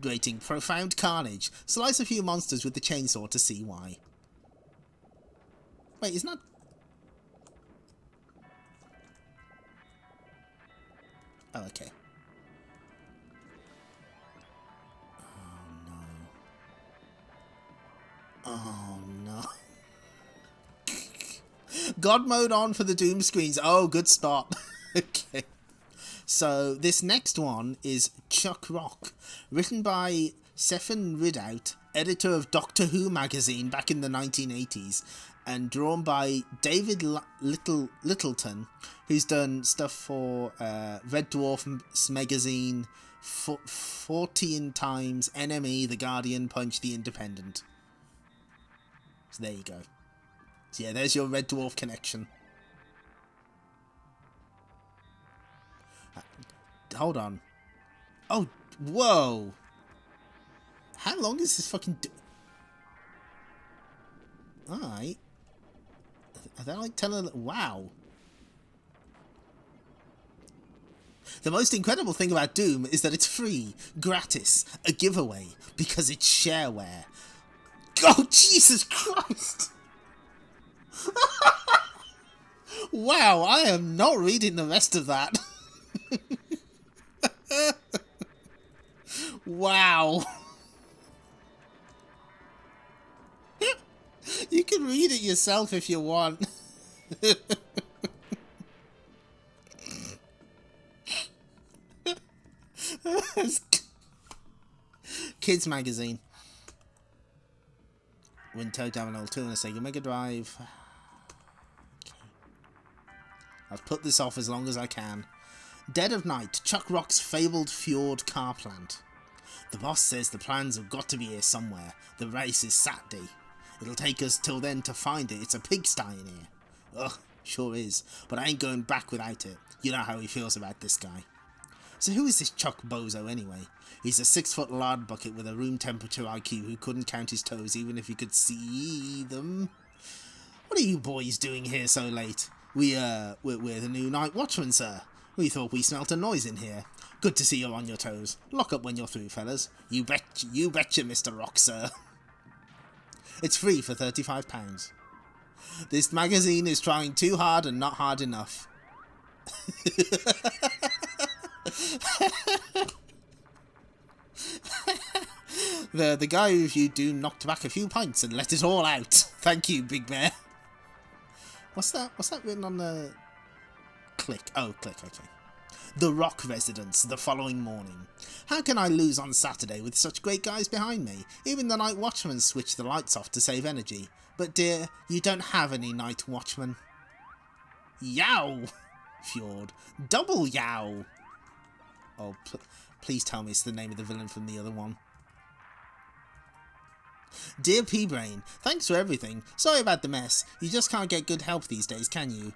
rating. Profound carnage. Slice a few monsters with the chainsaw to see why. Wait, isn't that... Oh, okay. Oh, no. God mode on for the Doom screens. Oh, good spot. Okay. So, this next one is Chuck Rock. Written by Stephen Ridout, editor of Doctor Who magazine back in the 1980s. And drawn by David Littleton, who's done stuff for Red Dwarf's magazine, 14 times, NME, The Guardian, Punch, The Independent. So there you go. So yeah, there's your Red Dwarf connection. Hold on. Oh, whoa. How long is this fucking... Alright. Are they like telling... Wow. The most incredible thing about Doom is that it's free, gratis, a giveaway, because it's shareware. Oh, Jesus Christ! Wow, I am not reading the rest of that. Wow. You can read it yourself if you want. Kids magazine. Win ToeJam and L2 and a Sega Mega Drive. Okay. I've put this off as long as I can. Dead of Night, Chuck Rock's fabled Fjord car plant. The boss says the plans have got to be here somewhere. The race is Saturday. It'll take us till then to find it. It's a pigsty in here. Ugh, sure is. But I ain't going back without it. You know how he feels about this guy. So who is this Chuck Bozo anyway? He's a 6-foot lard bucket with a room temperature IQ who couldn't count his toes even if he could see them. What are you boys doing here so late? We're the new night watchman, sir. We thought we smelt a noise in here. Good to see you're on your toes. Lock up when you're through, fellas. You betcha, Mr. Rock, sir. It's free for £35. This magazine is trying too hard and not hard enough. The guy who reviewed Doom knocked back a few pints and let it all out. Thank you, Big Bear. What's that written on the... Click. Oh, click, okay. The Rock residence the following morning. How can I lose on Saturday with such great guys behind me? Even the night watchman switched the lights off to save energy. But dear, you don't have any night watchman. Yow! Fjord. Double yow! Oh, please tell me it's the name of the villain from the other one. Dear P-Brain, thanks for everything. Sorry about the mess. You just can't get good help these days, can you?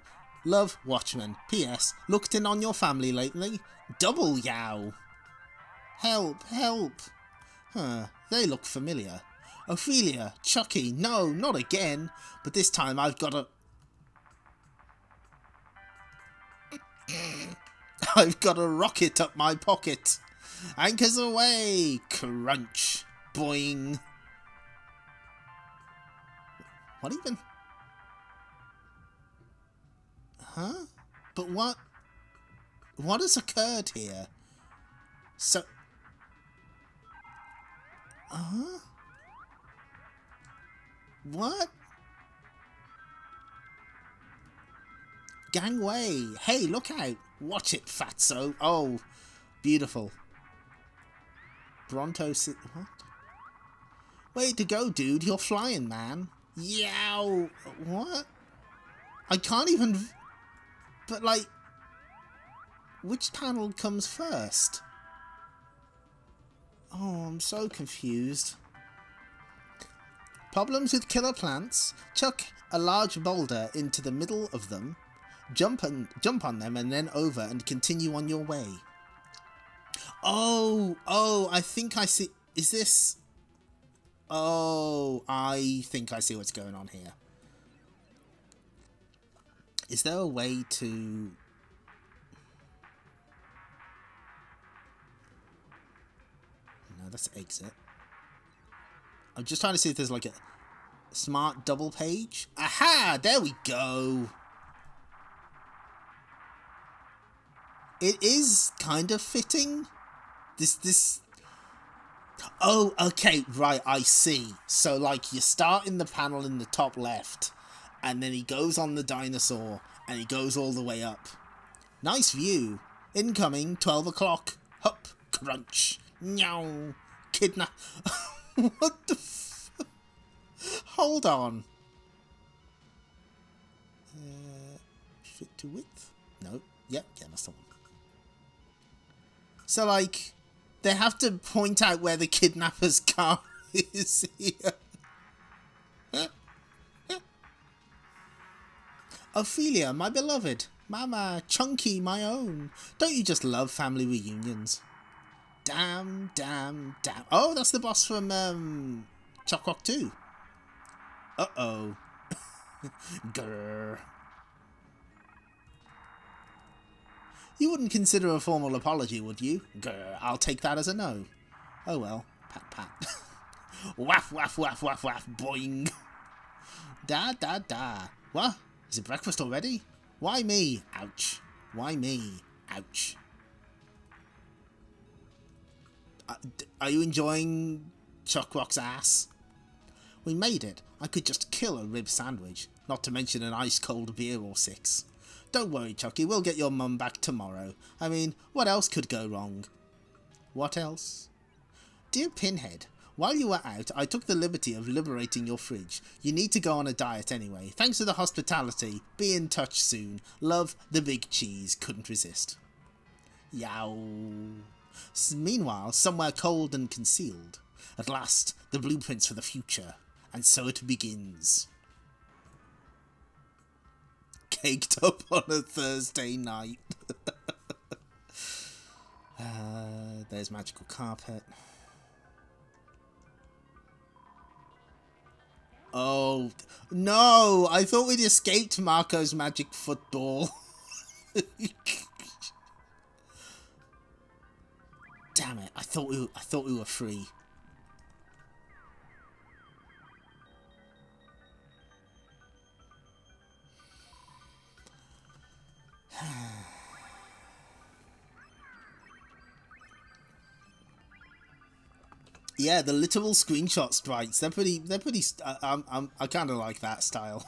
Love, Watchman. P.S. Looked in on your family lately? Double yow! Help, help! Huh, they look familiar. Ophelia, Chucky, no, not again. But this time I've got a... I've got a rocket up my pocket. Anchors away! Crunch. Boing. What even? Huh? But what? What has occurred here? So... Uh-huh? What? Gangway! Hey, look out! Watch it, fatso! Oh, beautiful. Bronto... What? Way to go, dude. You're flying, man. Yow! What? I can't even... But, like... Which panel comes first? Oh, I'm so confused. Problems with killer plants? Chuck a large boulder into the middle of them, jump on them and then over and continue on your way. Oh, I think I see. Is this... Oh, I think I see what's going on here. Is there a way to... No, that's exit. I'm just trying to see if there's like a smart double page. Aha! There we go. It is kind of fitting. This... Oh, okay, right, I see. So, like, you start in the panel in the top left, and then he goes on the dinosaur, and he goes all the way up. Nice view. Incoming, 12 o'clock. Hup, crunch. Meow. Kidnap. What the f... Hold on. Fit to width? No. Yep, yeah, that's the one. So, like... They have to point out where the kidnapper's car is here. Ophelia, my beloved. Mama, Chunky, my own. Don't you just love family reunions? Damn. Oh, that's the boss from Chalk Rock 2. Uh-oh. Grrr. You wouldn't consider a formal apology, would you? Grr, I'll take that as a no. Oh well. Pat, pat. Waff, waff, waff, waff, waff. Boing. Da. What? Is it breakfast already? Why me? Ouch. Why me? Ouch. Are you enjoying Chuck Rock's ass? We made it. I could just kill a rib sandwich. Not to mention an ice-cold beer or 6. Don't worry, Chucky, we'll get your mum back tomorrow. I mean, what else could go wrong? What else? Dear Pinhead, while you were out, I took the liberty of liberating your fridge. You need to go on a diet anyway. Thanks for the hospitality. Be in touch soon. Love, the big cheese. Couldn't resist. Yow. Meanwhile, somewhere cold and concealed. At last, the blueprints for the future. And so it begins. Caked up on a Thursday night. There's magical carpet. Oh, no! I thought we'd escaped Marco's magic football. Damn it, I thought we were free. Yeah, the literal screenshot sprites, they're pretty, I kind of like that style.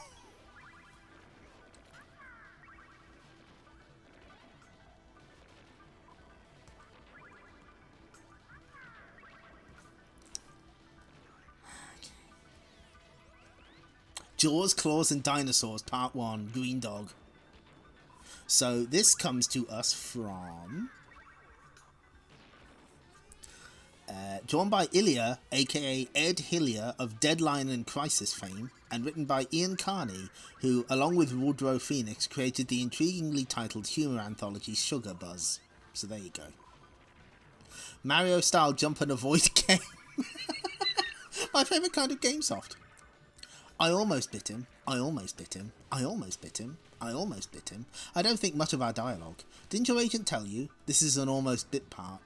Jaws, Claws and Dinosaurs, Part 1, Greendog. So this comes to us from... drawn by Ilya, aka Ed Hillier of Deadline and Crisis fame, and written by Ian Carney, who, along with Woodrow Phoenix, created the intriguingly titled humour anthology Sugar Buzz. So there you go. Mario-style jump and avoid game. My favourite kind of game soft. I almost bit him. I almost bit him. I almost bit him. I almost bit him. I don't think much of our dialogue. Didn't your agent tell you? This is an almost bit part.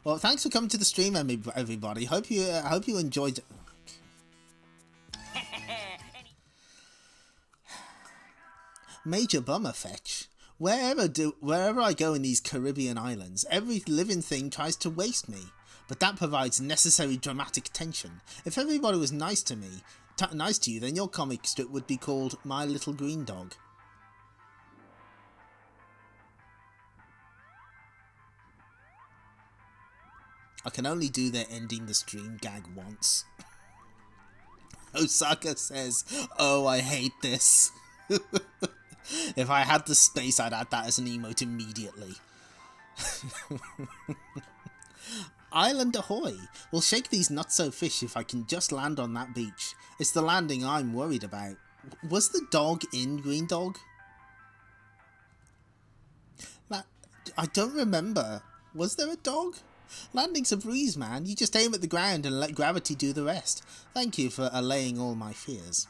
Well, thanks for coming to the stream, everybody. Hope you enjoyed. Major bummer fetch. Wherever I go in these Caribbean islands, every living thing tries to waste me. But that provides necessary dramatic tension. If everybody was nice to me, nice to you, then your comic strip would be called My Little Green Dog. I can only do their ending the stream gag once. Osaka says, oh, I hate this. If I had the space, I'd add that as an emote immediately. Island ahoy! We'll shake these not-so-fish if I can just land on that beach. It's the landing I'm worried about. Was the dog in Greendog? I don't remember. Was there a dog? Landing's a breeze, man. You just aim at the ground and let gravity do the rest. Thank you for allaying all my fears.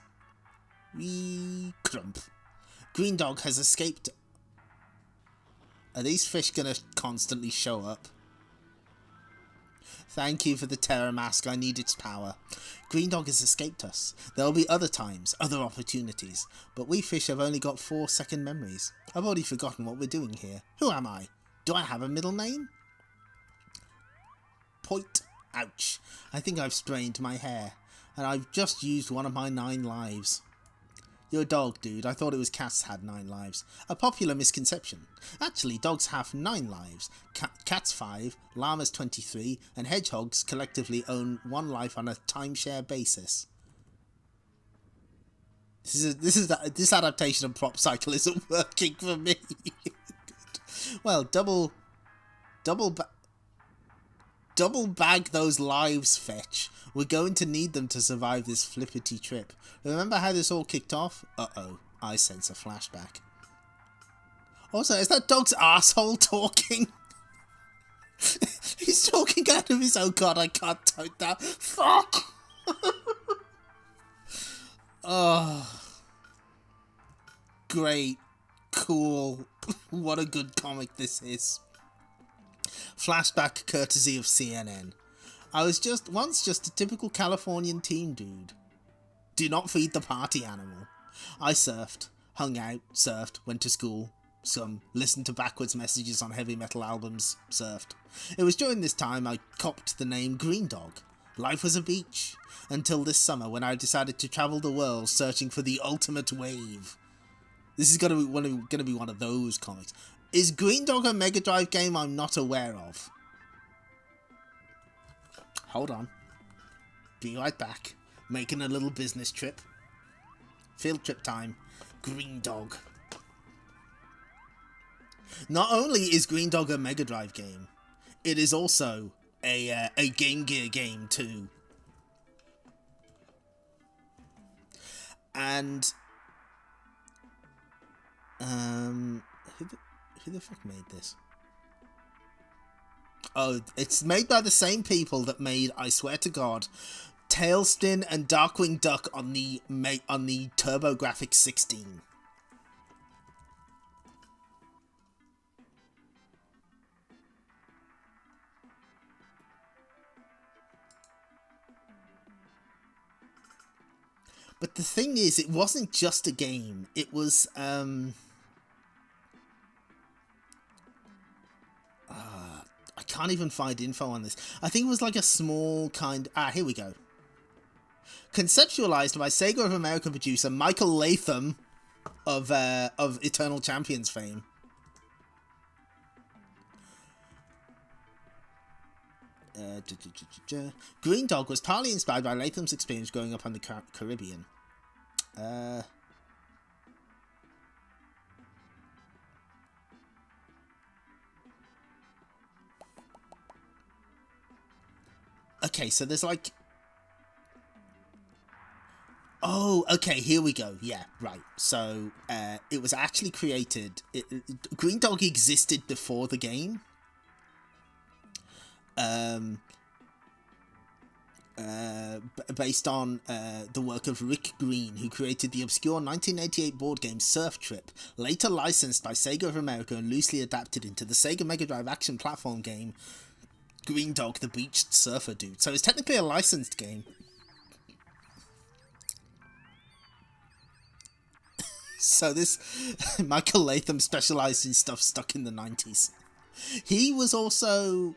Wee crump. Greendog has escaped. Are these fish gonna constantly show up? Thank you for the terror mask. I need its power. Greendog has escaped us. There'll be other times, other opportunities, but we fish have only got 4-second memories. I've already forgotten what we're doing here. Who am I? Do I have a middle name? Point. Ouch. I think I've sprained my hair, and I've just used one of my 9 lives. You're a dog, dude. I thought it was cats had 9 lives. A popular misconception. Actually, dogs have 9 lives. Cats 5, llamas 23, and hedgehogs collectively own 1 life on a timeshare basis. This adaptation of Prop Cycle isn't working for me. Well, double bag those lives, fetch. We're going to need them to survive this flippity trip. Remember how this all kicked off? Uh-oh, I sense a flashback. Also, is that dog's asshole talking? He's talking out of his... Oh god, I can't type that. Fuck! Oh. Great. Cool. What a good comic this is. Flashback courtesy of CNN. I was once just a typical Californian teen dude. Do not feed the party animal. I surfed, hung out, surfed, went to school, listened to backwards messages on heavy metal albums, surfed. It was during this time I copped the name Greendog. Life was a beach. Until this summer when I decided to travel the world searching for the ultimate wave. This is gonna be one of those comics. Is Greendog a Mega Drive game I'm not aware of? Hold on. Be right back. Making a little business trip. Field trip time. Greendog. Not only is Greendog a Mega Drive game, it is also a Game Gear game too. And who the fuck made this? Oh, it's made by the same people that made, I swear to God, Tailspin and Darkwing Duck on the TurboGrafx 16. But the thing is, it wasn't just a game. It was, I can't even find info on this. I think it was like a small kind... here we go. Conceptualized by Sega of America producer Michael Latham of Eternal Champions fame. Greendog was partly inspired by Latham's experience growing up on the Caribbean. Okay, so there's like... Oh, okay, here we go. Yeah, right. So, it was actually created... Greendog existed before the game. Based on the work of Rick Green, who created the obscure 1988 board game Surf Trip, later licensed by Sega of America and loosely adapted into the Sega Mega Drive action platform game Greendog the Beached Surfer Dude. So it's technically a licensed game. So this Michael Latham specialised in stuff stuck in the 90s. He was also...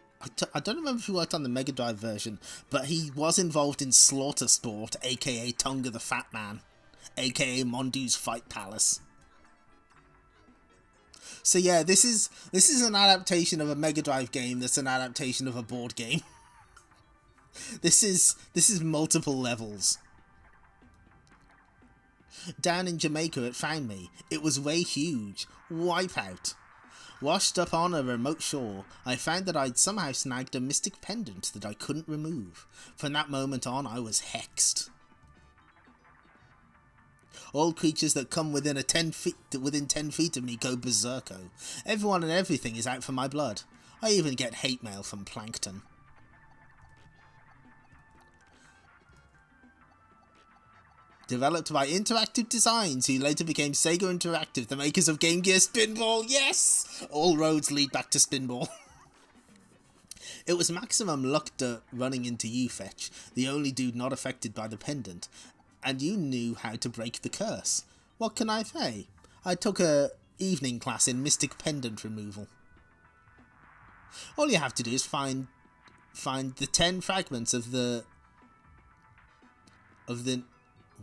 I don't remember if he worked on the Mega Drive version, but he was involved in Slaughter Sport, aka Tonga the Fat Man, aka Mondu's Fight Palace. So yeah, this is an adaptation of a Mega Drive game that's an adaptation of a board game. This is multiple levels. Down in Jamaica it found me. It was way huge. Wipeout. Washed up on a remote shore, I found that I'd somehow snagged a mystic pendant that I couldn't remove. From that moment on, I was hexed. All creatures that come within 10 feet of me go berserko. Everyone and everything is out for my blood. I even get hate mail from plankton. Developed by Interactive Designs, who later became Sega Interactive, the makers of Game Gear Spinball. Yes! All roads lead back to Spinball. It was maximum luck running into you, Fetch, the only dude not affected by the pendant, and you knew how to break the curse. What can I say? I took a evening class in Mystic Pendant Removal. All you have to do is find the 10 fragments of the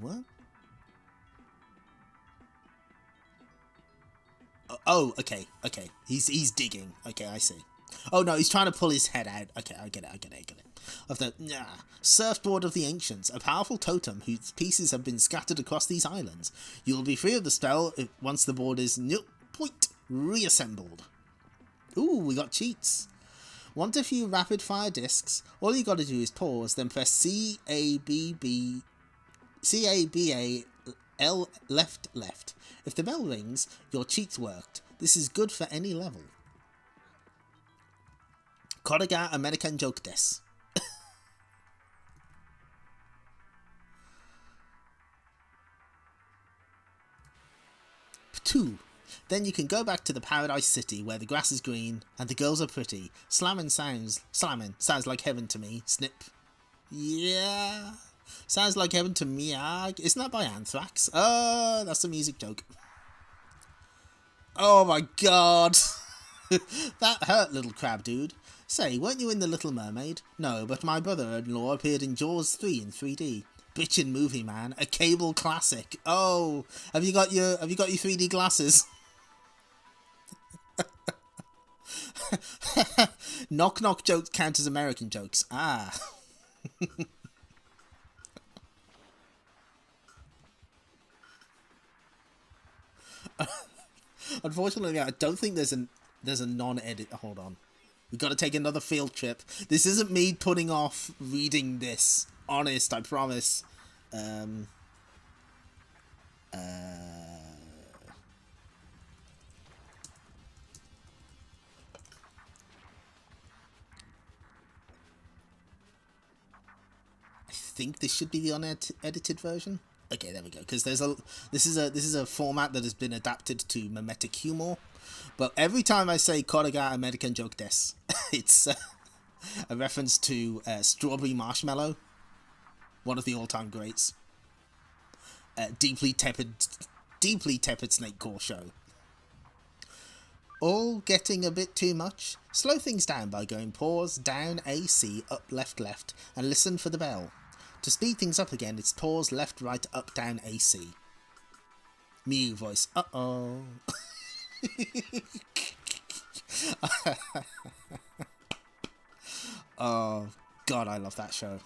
what? Oh, okay. He's digging. Okay, I see. Oh no, he's trying to pull his head out. Okay, I get it. Of the surfboard of the ancients, a powerful totem whose pieces have been scattered across these islands. You will be free of the spell once the board is reassembled. Ooh, we got cheats. Want a few rapid fire discs? All you got to do is pause, then press CABAL left. If the bell rings, your cheats worked. This is good for any level. Kodaga American joke des. 2. Then you can go back to the Paradise City where the grass is green and the girls are pretty. Slamming sounds like heaven to me. Snip. Yeah. Sounds like heaven to me. Isn't that by Anthrax? Oh, that's a music joke. Oh my god. That hurt, little crab dude. Say, weren't you in The Little Mermaid? No, but my brother-in-law appeared in Jaws 3 in 3D. Bitchin' movie, man. A cable classic. Oh, have you got your 3D glasses? Knock jokes count as American jokes. Ah. Unfortunately, I don't think there's a non-edit. Hold on. We've got to take another field trip. This isn't me putting off reading this. Honest, I promise. I think this should be the unedited version. Okay, there we go. Because this is a format that has been adapted to mimetic humor. But every time I say Kodaga American joke des, it's a reference to Strawberry Marshmallow, one of the all-time greats. Deeply tepid snake core show. All getting a bit too much? Slow things down by going pause, down, AC, up, left, and listen for the bell. To speed things up again, it's pause, left, right, up, down, AC. Mew voice, uh-oh. Oh, God, I love that show.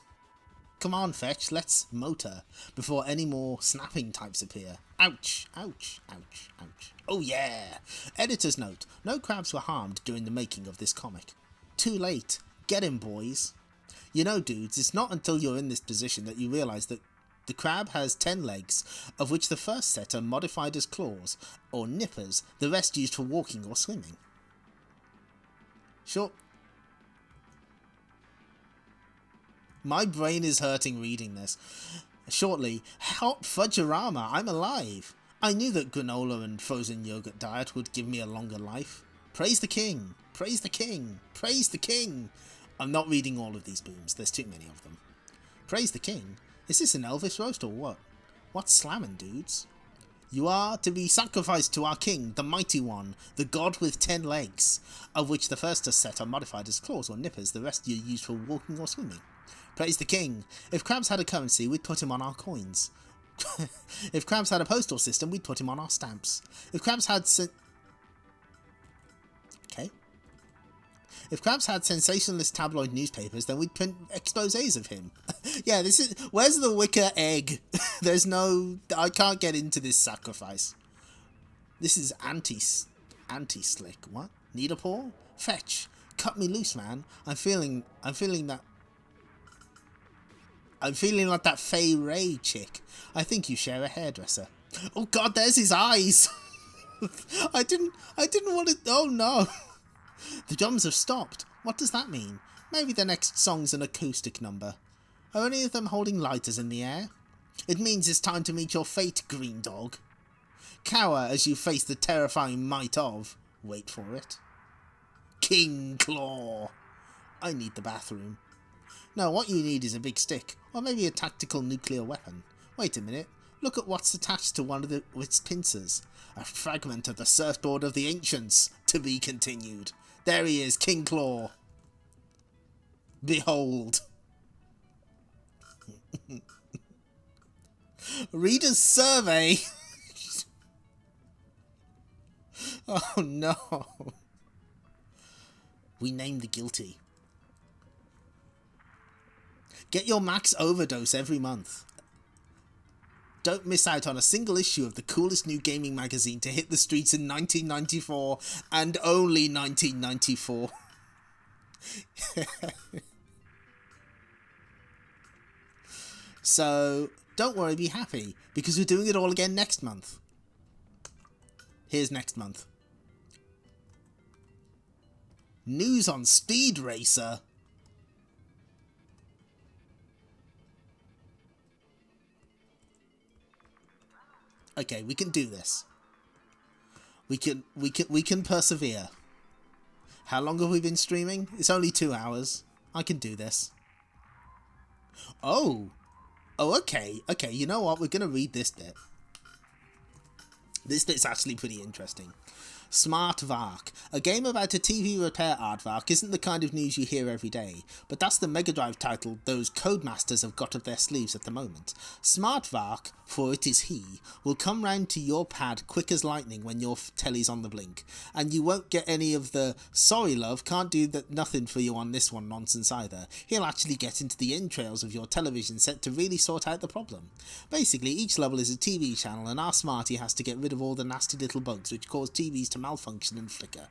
Come on, Fetch, let's motor, before any more snapping types appear. Ouch, ouch, ouch, ouch. Oh yeah! Editor's note, no crabs were harmed during the making of this comic. Too late. Get him, boys. You know, dudes, it's not until you're in this position that you realise that the crab has 10 legs, of which the first set are modified as claws, or nippers, the rest used for walking or swimming. Sure. My brain is hurting reading this. Shortly, hot fudgerama, I'm alive. I knew that granola and frozen yogurt diet would give me a longer life. Praise the king, praise the king, praise the king. I'm not reading all of these booms, there's too many of them. Praise the king? Is this an Elvis roast or what? What's slamming, dudes? You are to be sacrificed to our king, the mighty one, the god with 10 legs, of which the first set are modified as claws or nippers, the rest are used for walking or swimming. Praise the king. If crabs had a currency, we'd put him on our coins. If crabs had a postal system, we'd put him on our stamps. If crabs had If crabs had sensationalist tabloid newspapers, then we'd print exposés of him. Yeah, this is... Where's the wicker egg? There's no... I can't get into this sacrifice. This is anti-slick. What? Need a paw? Fetch. Cut me loose, man. I'm feeling like that Fay Ray chick. I think you share a hairdresser. Oh god, there's his eyes! I didn't want to... Oh no! The drums have stopped. What does that mean? Maybe the next song's an acoustic number. Are any of them holding lighters in the air? It means it's time to meet your fate, Greendog. Cower as you face the terrifying might of... Wait for it. King Claw. I need the bathroom. No, what you need is a big stick, or maybe a tactical nuclear weapon. Wait a minute. Look at what's attached to one of its pincers. A fragment of the surfboard of the ancients. To be continued. There he is, King Claw. Behold. Reader's survey. Oh no. We name the guilty. Get your max overdose every month. Don't miss out on a single issue of the coolest new gaming magazine to hit the streets in 1994 and only 1994. So, don't worry, be happy, because we're doing it all again next month. Here's next month. News on Speed Racer. Okay, we can do this. We can persevere. How long have we been streaming? It's only 2 hours. I can do this. Oh, okay. Okay, you know what? We're gonna read this bit. This bit's actually pretty interesting. Smart Vark. A game about a TV repair aardvark isn't the kind of news you hear every day, but that's the Mega Drive title those Codemasters have got up their sleeves at the moment. Smart Vark, for it is he, will come round to your pad quick as lightning when your telly's on the blink, and you won't get any of the "sorry love, can't do nothing for you on this one" nonsense either. He'll actually get into the entrails of your television set to really sort out the problem. Basically, each level is a TV channel, and our smarty has to get rid of all the nasty little bugs which cause TVs to malfunction and flicker.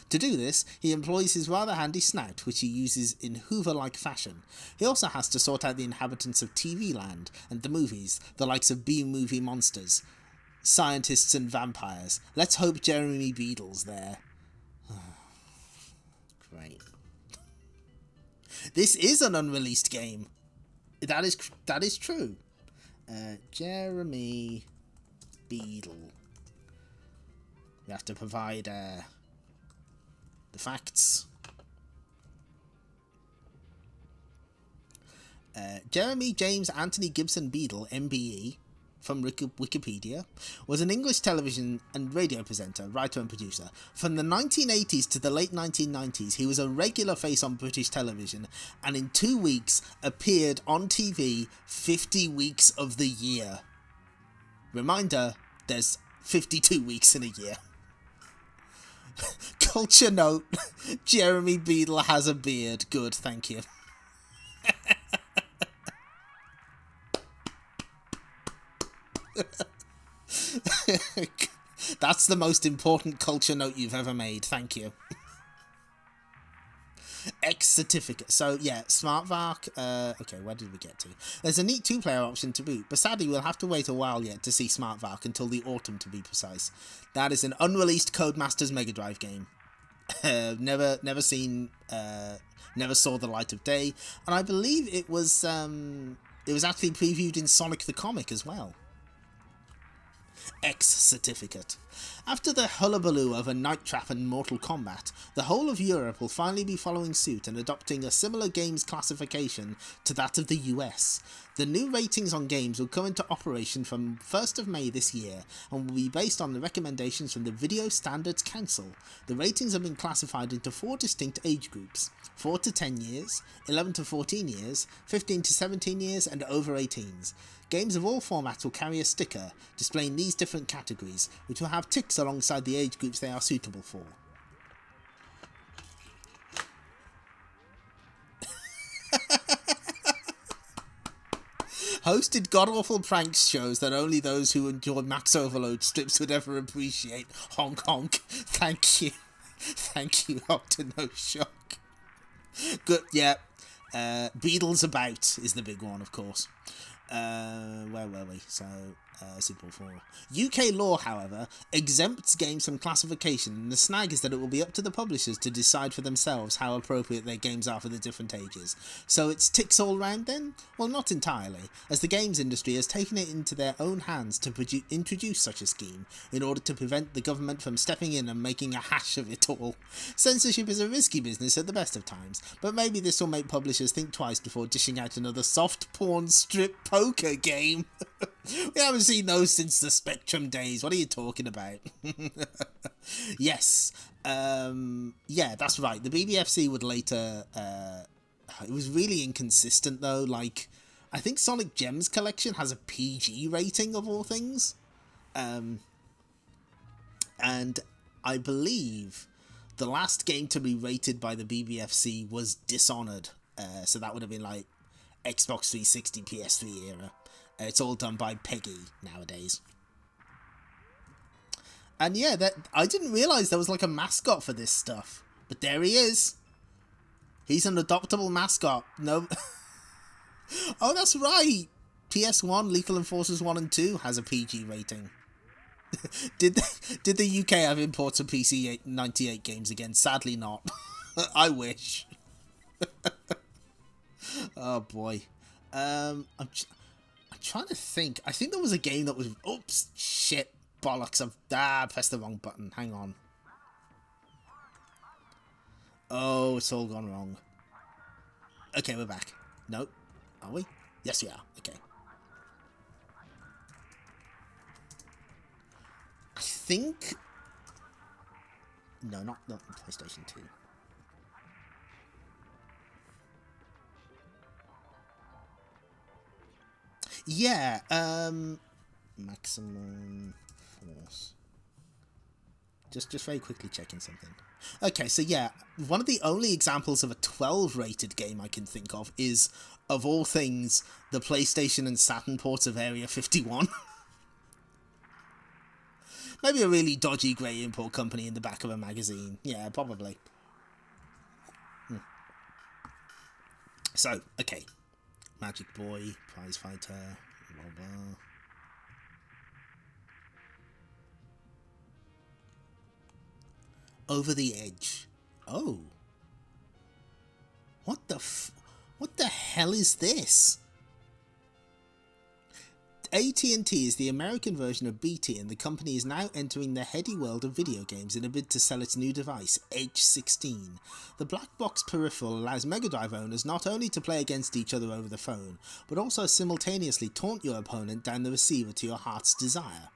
To do this, he employs his rather handy snout, which he uses in Hoover-like fashion. He also has to sort out the inhabitants of TV land and the movies, the likes of B-movie monsters, scientists and vampires. Let's hope Jeremy Beadle's there. Great. This is an unreleased game. That is true. Jeremy Beadle. We have to provide the facts. Jeremy James Anthony Gibson Beadle, MBE, from Wikipedia, was an English television and radio presenter, writer and producer. From the 1980s to the late 1990s, he was a regular face on British television, and in 2 weeks appeared on TV 50 weeks of the year. Reminder, there's 52 weeks in a year. Culture note, Jeremy Beadle has a beard. Good, thank you. That's the most important culture note you've ever made. Thank you. X certificate. So yeah, SmartVark. Okay, where did we get to? There's a neat 2-player option to boot, but sadly we'll have to wait a while yet to see SmartVark, until the autumn to be precise. That is an unreleased Codemasters Mega Drive game. Never seen, never saw the light of day, and I believe it was actually previewed in Sonic the Comic as well. X certificate. After the hullabaloo over Night Trap and Mortal Kombat, the whole of Europe will finally be following suit and adopting a similar games classification to that of the US. The new ratings on games will come into operation from 1st of May this year and will be based on the recommendations from the Video Standards Council. The ratings have been classified into 4 distinct age groups: 4 to 10 years, 11 to 14 years, 15 to 17 years, and over 18s. Games of all formats will carry a sticker displaying these different categories, which will have ticks alongside the age groups they are suitable for. Hosted god-awful pranks shows that only those who enjoy Max Overload strips would ever appreciate. Honk honk. Thank you. Thank you, Doctor No Shock. Good, yeah. Beatles About is the big one, of course. Where were we? So, Super 4. UK law, however, exempts games from classification, and the snag is that it will be up to the publishers to decide for themselves how appropriate their games are for the different ages. So it's ticks all round then? Well, not entirely, as the games industry has taken it into their own hands to introduce such a scheme in order to prevent the government from stepping in and making a hash of it all. Censorship is a risky business at the best of times, but maybe this will make publishers think twice before dishing out another soft porn strip poker game. We haven't seen those since the Spectrum days. What are you talking about? Yes. Yeah, that's right. The BBFC would later... it was really inconsistent, though. Like, I think Sonic Gems Collection has a PG rating, of all things. And I believe the last game to be rated by the BBFC was Dishonored. So that would have been, like, Xbox 360, PS3 era. It's all done by Peggy nowadays. And yeah, I didn't realise there was like a mascot for this stuff. But there he is. He's an adoptable mascot. No. Oh, that's right. PS1, Lethal Enforcers 1 and 2 has a PG rating. Did the UK have imports of PC 98 games again? Sadly not. I wish. Oh boy. I'm trying to think. I think there was a game that was... Oops, shit, bollocks. I've pressed the wrong button. Hang on. Oh, it's all gone wrong. Okay, we're back. Nope. Are we? Yes, we are. Okay. I think... No, not PlayStation 2. Yeah, maximum force. Just very quickly checking something. Okay, so yeah, one of the only examples of a 12 rated game I can think of is, of all things, the PlayStation and Saturn ports of Area 51. Maybe a really dodgy grey import company in the back of a magazine. Yeah, probably. So, okay. Magic Boy, Prize Fighter, blah blah. Over the Edge. Oh. What the hell is this? AT&T is the American version of BT, and the company is now entering the heady world of video games in a bid to sell its new device, Edge 16. The black box peripheral allows Mega Drive owners not only to play against each other over the phone, but also simultaneously taunt your opponent down the receiver to your heart's desire.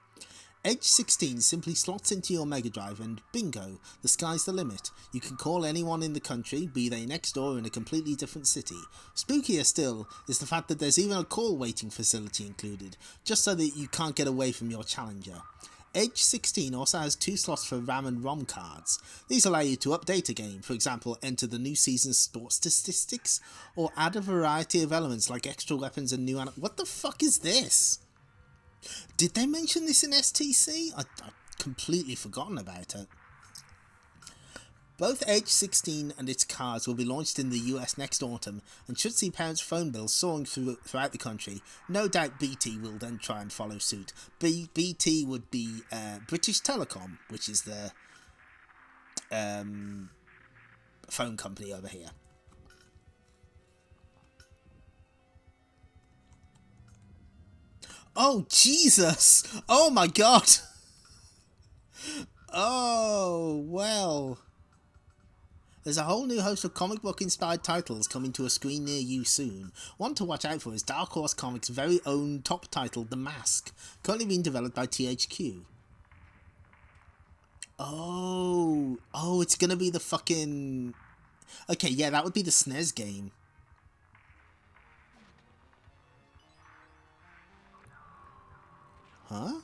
Edge 16 simply slots into your Mega Drive and bingo, the sky's the limit. You can call anyone in the country, be they next door or in a completely different city. Spookier still is the fact that there's even a call waiting facility included, just so that you can't get away from your challenger. Edge 16 also has 2 slots for RAM and ROM cards. These allow you to update a game, for example, enter the new season's sports statistics, or add a variety of elements like extra weapons and new... What the fuck is this? Did they mention this in STC? I've completely forgotten about it. Both Edge 16 and its cards will be launched in the US next autumn and should see parents' phone bills soaring throughout the country. No doubt BT will then try and follow suit. BT would be British Telecom, which is the phone company over here. Oh, Jesus! Oh, my God! Oh, well. There's a whole new host of comic book-inspired titles coming to a screen near you soon. One to watch out for is Dark Horse Comics' very own top title, The Mask, currently being developed by THQ. Oh, it's gonna be the fucking... Okay, yeah, that would be the SNES game. Huh?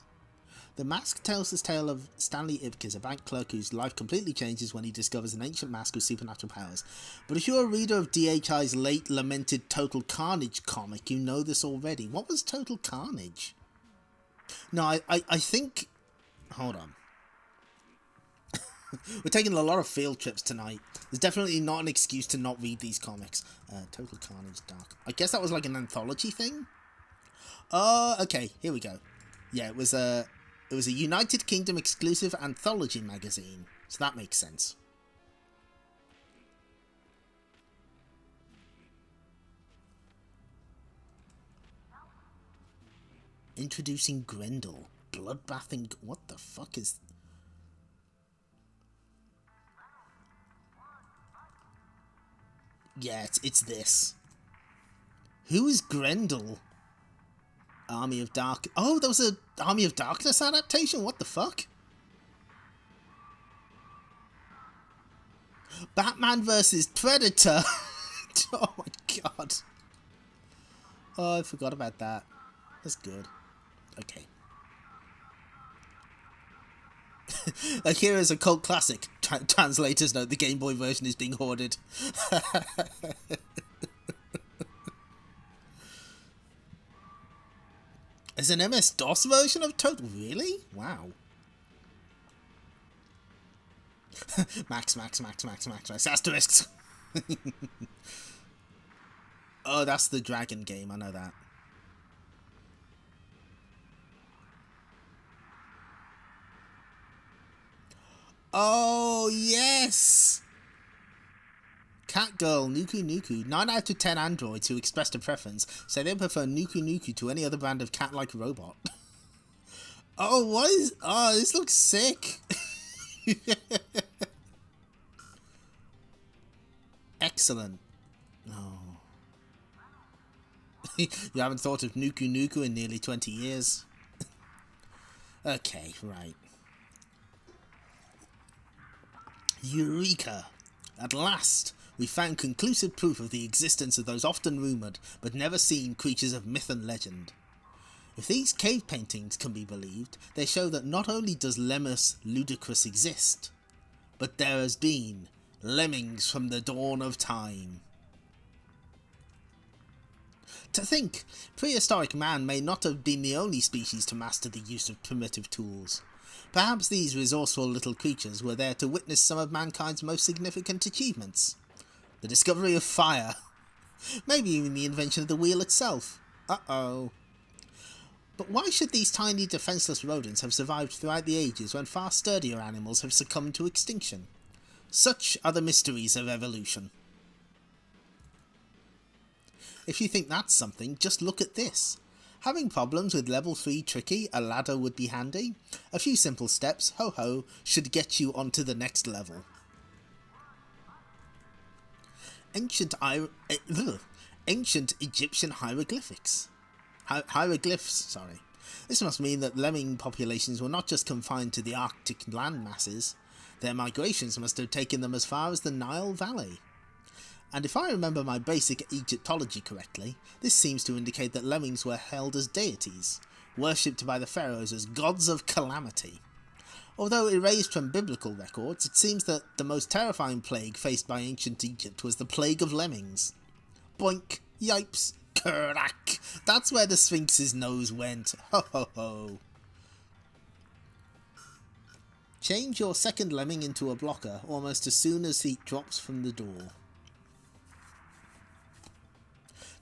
The Mask tells the tale of Stanley Ipkiss, a bank clerk whose life completely changes when he discovers an ancient mask with supernatural powers. But if you're a reader of DHI's late lamented Total Carnage comic, you know this already. What was Total Carnage? No, I think... Hold on. We're taking a lot of field trips tonight. There's definitely not an excuse to not read these comics. Total Carnage Dark. I guess that was like an anthology thing? Oh, okay, here we go. Yeah, it was a United Kingdom exclusive anthology magazine. So that makes sense. Introducing Grendel. Bloodbathing... What the fuck is... Yeah, it's this. Who is Grendel? Army of Dark... Oh, there was a Army of Darkness adaptation? What the fuck? Batman versus Predator. Oh my god. Oh, I forgot about that. That's good. Okay. Akira is a cult classic. Translators note the Game Boy version is being hoarded. There's an MS-DOS version of Total? Really? Wow. Max, asterisks. Oh, that's the dragon game, I know that. Oh, yes! Catgirl, Nuku Nuku. 9 out of 10 androids who expressed a preference say they prefer Nuku Nuku to any other brand of cat-like robot. Oh, what is... Oh, this looks sick. Excellent. Oh. You haven't thought of Nuku Nuku in nearly 20 years? Okay, right. Eureka! At last, we found conclusive proof of the existence of those often rumoured but never seen creatures of myth and legend. If these cave paintings can be believed, they show that not only does Lemmus ludicrous exist, but there has been Lemmings from the dawn of time. To think, prehistoric man may not have been the only species to master the use of primitive tools. Perhaps these resourceful little creatures were there to witness some of mankind's most significant achievements. The discovery of fire. Maybe even the invention of the wheel itself. Uh-oh. But why should these tiny defenceless rodents have survived throughout the ages when far sturdier animals have succumbed to extinction? Such are the mysteries of evolution. If you think that's something, just look at this. Having problems with level 3 tricky, a ladder would be handy. A few simple steps, ho ho, should get you onto the next level. Ancient Egyptian hieroglyphics. Hieroglyphs, sorry. This must mean that lemming populations were not just confined to the Arctic land masses. Their migrations must have taken them as far as the Nile Valley. And if I remember my basic Egyptology correctly, this seems to indicate that lemmings were held as deities, worshipped by the pharaohs as gods of calamity. Although erased from biblical records, it seems that the most terrifying plague faced by ancient Egypt was the plague of lemmings. Boink, yipes, crack! That's where the Sphinx's nose went. Ho ho ho! Change your second lemming into a blocker almost as soon as heat drops from the door.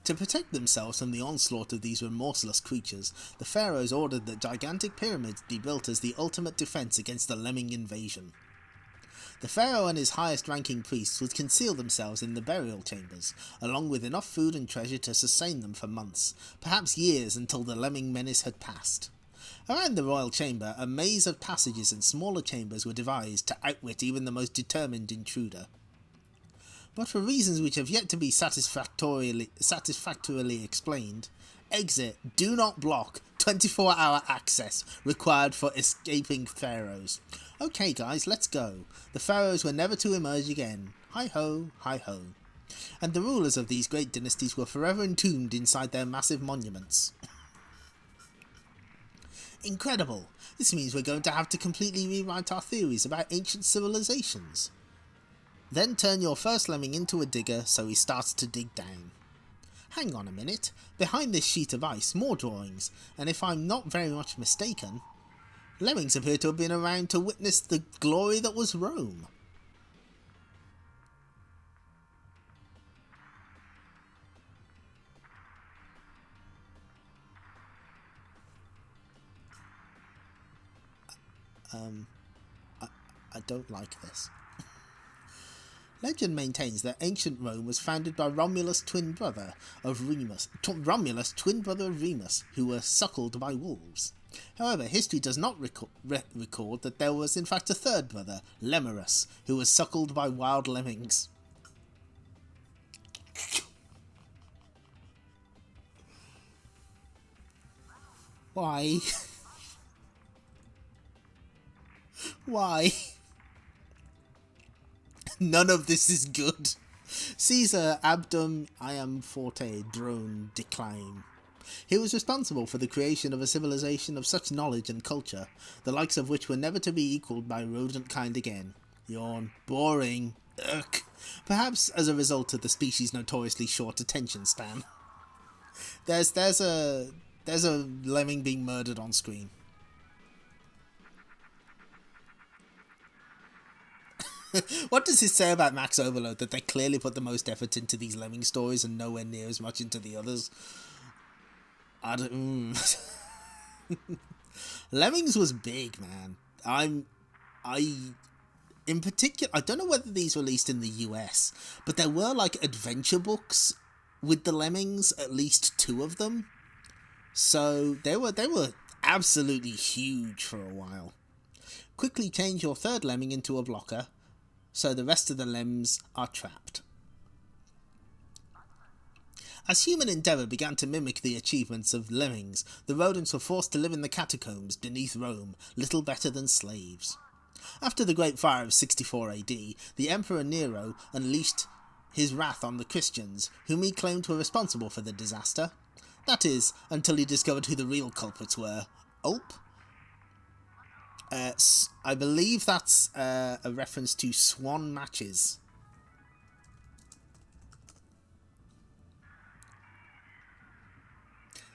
To protect themselves from the onslaught of these remorseless creatures, the pharaohs ordered that gigantic pyramids be built as the ultimate defence against the lemming invasion. The pharaoh and his highest-ranking priests would conceal themselves in the burial chambers, along with enough food and treasure to sustain them for months, perhaps years until the lemming menace had passed. Around the royal chamber, a maze of passages and smaller chambers were devised to outwit even the most determined intruder. But for reasons which have yet to be satisfactorily explained, exit, do not block, 24-hour access required for escaping pharaohs. Okay guys, let's go. The pharaohs were never to emerge again. Hi-ho, hi-ho. And the rulers of these great dynasties were forever entombed inside their massive monuments. Incredible! This means we're going to have to completely rewrite our theories about ancient civilizations. Then turn your first lemming into a digger so he starts to dig down. Hang on a minute, behind this sheet of ice more drawings, and if I'm not very much mistaken... Lemmings appear to have been around to witness the glory that was Rome. I don't like this. Legend maintains that ancient Rome was founded by Romulus' twin brother of Remus, who were suckled by wolves. However, history does not record that there was in fact a third brother, Lemurus, who was suckled by wild lemmings. Why? Why? None of this is good. Caesar Abdum Iam Forte Drone Decline. He was responsible for the creation of a civilization of such knowledge and culture, the likes of which were never to be equalled by rodent kind again. Yawn. Boring. Ugh. Perhaps as a result of the species' notoriously short attention span. There's a lemming being murdered on screen. What does it say about Max Overload that they clearly put the most effort into these lemming stories and nowhere near as much into the others? I don't. Lemmings was big, man. In particular, I don't know whether these released in the US, but there were like adventure books with the Lemmings, at least 2 of them. So they were absolutely huge for a while. Quickly change your third lemming into a blocker, so the rest of the limbs are trapped. As human endeavour began to mimic the achievements of lemmings, the rodents were forced to live in the catacombs beneath Rome, little better than slaves. After the Great Fire of 64 AD, the Emperor Nero unleashed his wrath on the Christians, whom he claimed were responsible for the disaster. That is, until he discovered who the real culprits were. Ulp? I believe that's a reference to swan matches.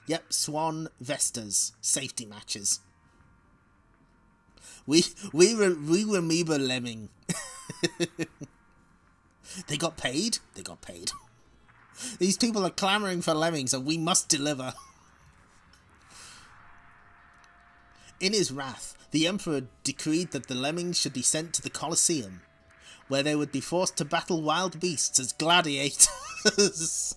Yep, swan vestas, safety matches. We remember lemming. They got paid? They got paid. These people are clamouring for lemmings and we must deliver. In his wrath, the Emperor decreed that the lemmings should be sent to the Colosseum, where they would be forced to battle wild beasts as gladiators.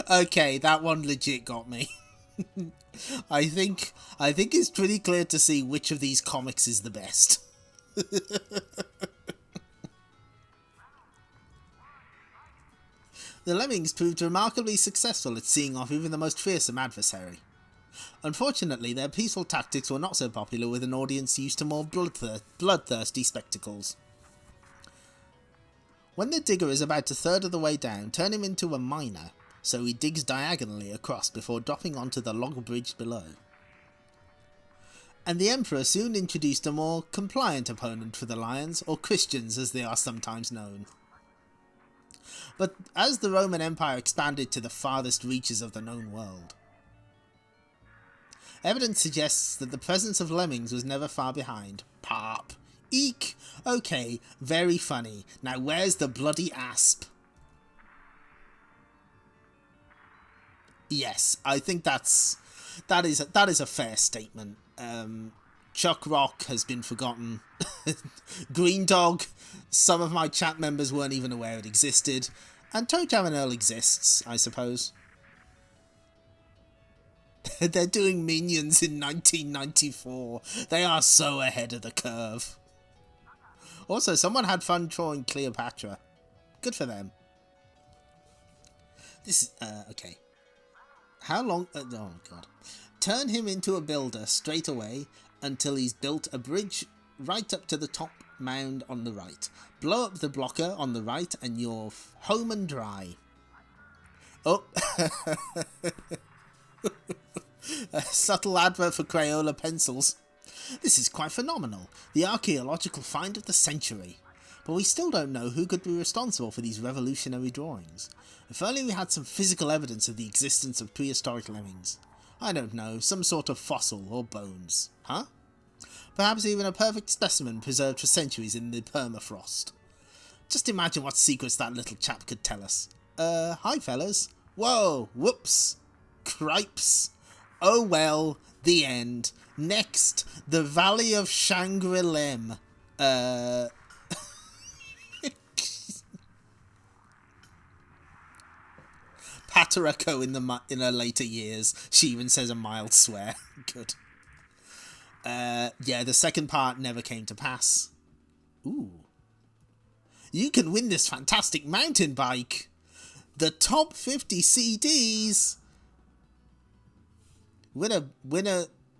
Okay, that one legit got me. I think it's pretty clear to see which of these comics is the best. The Lemmings proved remarkably successful at seeing off even the most fearsome adversary. Unfortunately, their peaceful tactics were not so popular with an audience used to more bloodthirsty spectacles. When the digger is about a third of the way down, turn him into a miner, so he digs diagonally across before dropping onto the log bridge below. And the Emperor soon introduced a more compliant opponent for the Lions, or Christians as they are sometimes known. But as the Roman Empire expanded to the farthest reaches of the known world, evidence suggests that the presence of lemmings was never far behind. Pop. Eek. Okay, very funny. Now where's the bloody asp? Yes, I think that is a fair statement. Chuck Rock has been forgotten. Greendog, some of my chat members weren't even aware it existed. And ToeJam and Earl exists, I suppose. They're doing Minions in 1994. They are so ahead of the curve. Also, someone had fun drawing Cleopatra. Good for them. This is, okay. How long, oh god. Turn him into a builder straight away until he's built a bridge right up to the top mound on the right. Blow up the blocker on the right and you're home and dry. Oh. A subtle advert for Crayola pencils. This is quite phenomenal. The archaeological find of the century. But we still don't know who could be responsible for these revolutionary drawings. If only we had some physical evidence of the existence of prehistoric lemmings. I don't know, some sort of fossil or bones. Huh? Perhaps even a perfect specimen preserved for centuries in the permafrost. Just imagine what secrets that little chap could tell us. Hi fellas. Whoa, whoops. Cripes. Oh well, the end. Next, the Valley of Shangri-Lem. Patarako in her later years. She even says a mild swear. Good. Yeah, the second part never came to pass. Ooh. You can win this fantastic mountain bike. The top 50 CDs. Win an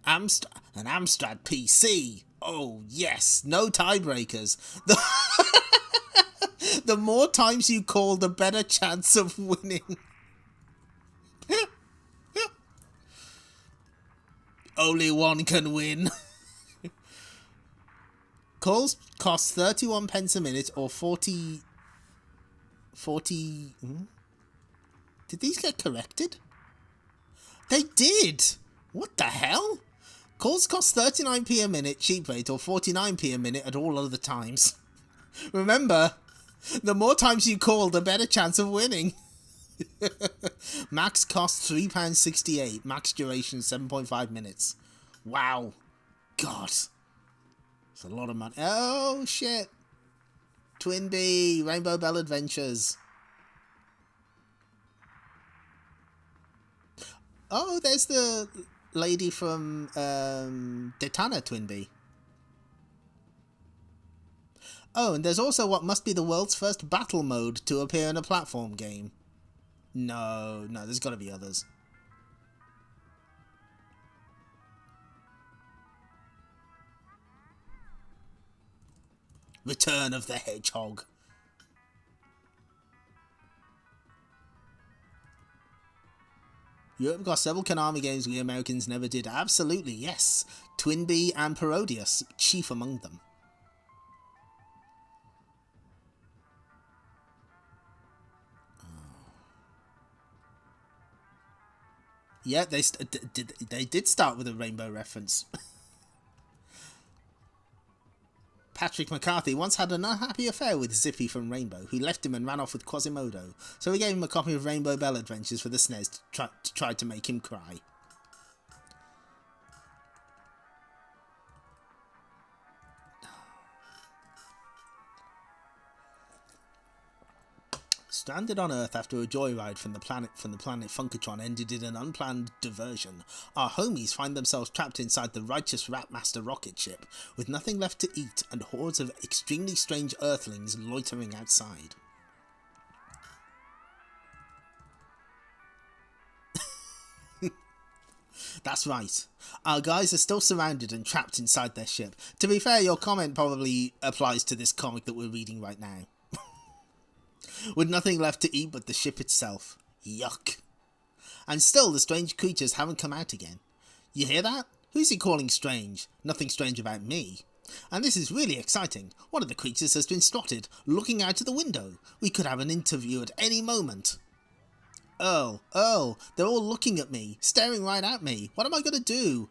Amstrad PC. Oh, yes. No tiebreakers. The more times you call, the better chance of winning. Only one can win. Calls cost 31 pence a minute or 40... Did these get corrected? They did! What the hell? Calls cost 39p a minute, cheap rate, or 49p a minute at all other times. Remember, the more times you call, the better chance of winning. Max cost £3.68. Max duration 7.5 minutes. Wow. God. It's a lot of money. Oh, shit. Twin Bee. Rainbow Bell Adventures. Oh, there's the lady from Detana Twin Bee. Oh, and there's also what must be the world's first battle mode to appear in a platform game. No, there's got to be others. Return of the Hedgehog. Europe got several Konami games we Americans never did. Absolutely, yes. Twin Bee and Parodius, chief among them. Yeah, they did start with a Rainbow reference. Patrick McCarthy once had an unhappy affair with Zippy from Rainbow, who left him and ran off with Quasimodo, so he gave him a copy of Rainbow Bell Adventures for the SNES to try to make him cry. Stranded on Earth after a joyride from the planet Funkatron ended in an unplanned diversion, our homies find themselves trapped inside the righteous Ratmaster rocket ship, with nothing left to eat and hordes of extremely strange Earthlings loitering outside. That's right. Our guys are still surrounded and trapped inside their ship. To be fair, your comment probably applies to this comic that we're reading right now. With nothing left to eat but the ship itself. Yuck. And still, the strange creatures haven't come out again. You hear that? Who's he calling strange? Nothing strange about me. And this is really exciting. One of the creatures has been spotted, looking out of the window. We could have an interview at any moment. Earl, they're all looking at me, staring right at me. What am I going to do?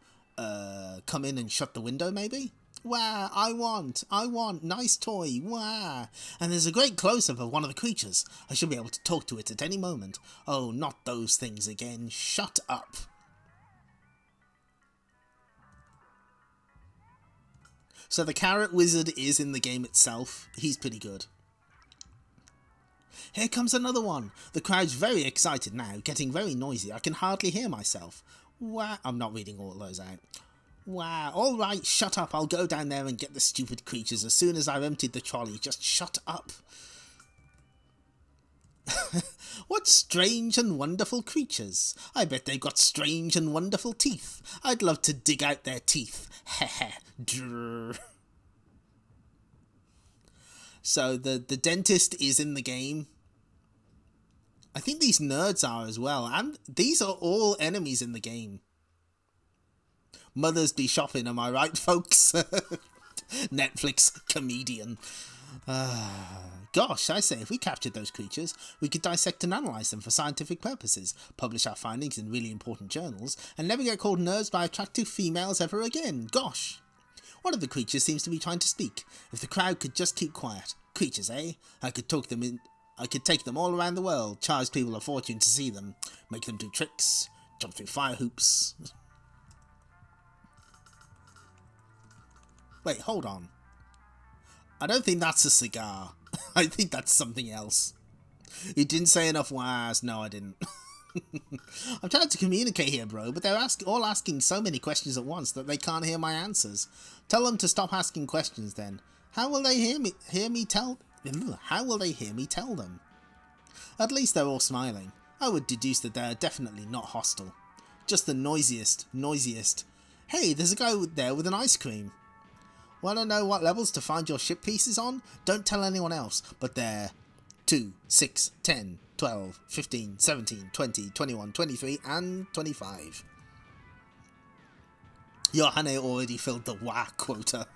Come in and shut the window, maybe? Wow, I want, nice toy, wow. And there's a great close-up of one of the creatures. I should be able to talk to it at any moment. Oh, not those things again. Shut up. So the Carrot Wizard is in the game itself. He's pretty good. Here comes another one. The crowd's very excited now, getting very noisy. I can hardly hear myself. Wow, I'm not reading all those out. Wow, alright, shut up. I'll go down there and get the stupid creatures as soon as I've emptied the trolley. Just shut up. What strange and wonderful creatures. I bet they've got strange and wonderful teeth. I'd love to dig out their teeth. Heh heh. So the dentist is in the game. I think these nerds are as well. And these are all enemies in the game. Mothers be shopping, am I right, folks? Netflix comedian. Gosh, I say, if we captured those creatures, we could dissect and analyse them for scientific purposes, publish our findings in really important journals, and never get called nerds by attractive females ever again. Gosh! One of the creatures seems to be trying to speak. If the crowd could just keep quiet. Creatures, eh? I could take them all around the world, charge people a fortune to see them, make them do tricks, jump through fire hoops. Wait, hold on. I don't think that's a cigar. I think that's something else. You didn't say enough whys. No, I didn't. I'm trying to communicate here, bro, but they're all asking so many questions at once that they can't hear my answers. Tell them to stop asking questions then. How will they hear me tell them? At least they're all smiling. I would deduce that they're definitely not hostile. Just the noisiest. Hey, there's a guy there with an ice cream. Want to know what levels to find your ship pieces on? Don't tell anyone else, but they're 2, 6, 10, 12, 15, 17, 20, 21, 23, and 25. Johanne already filled the wah quota.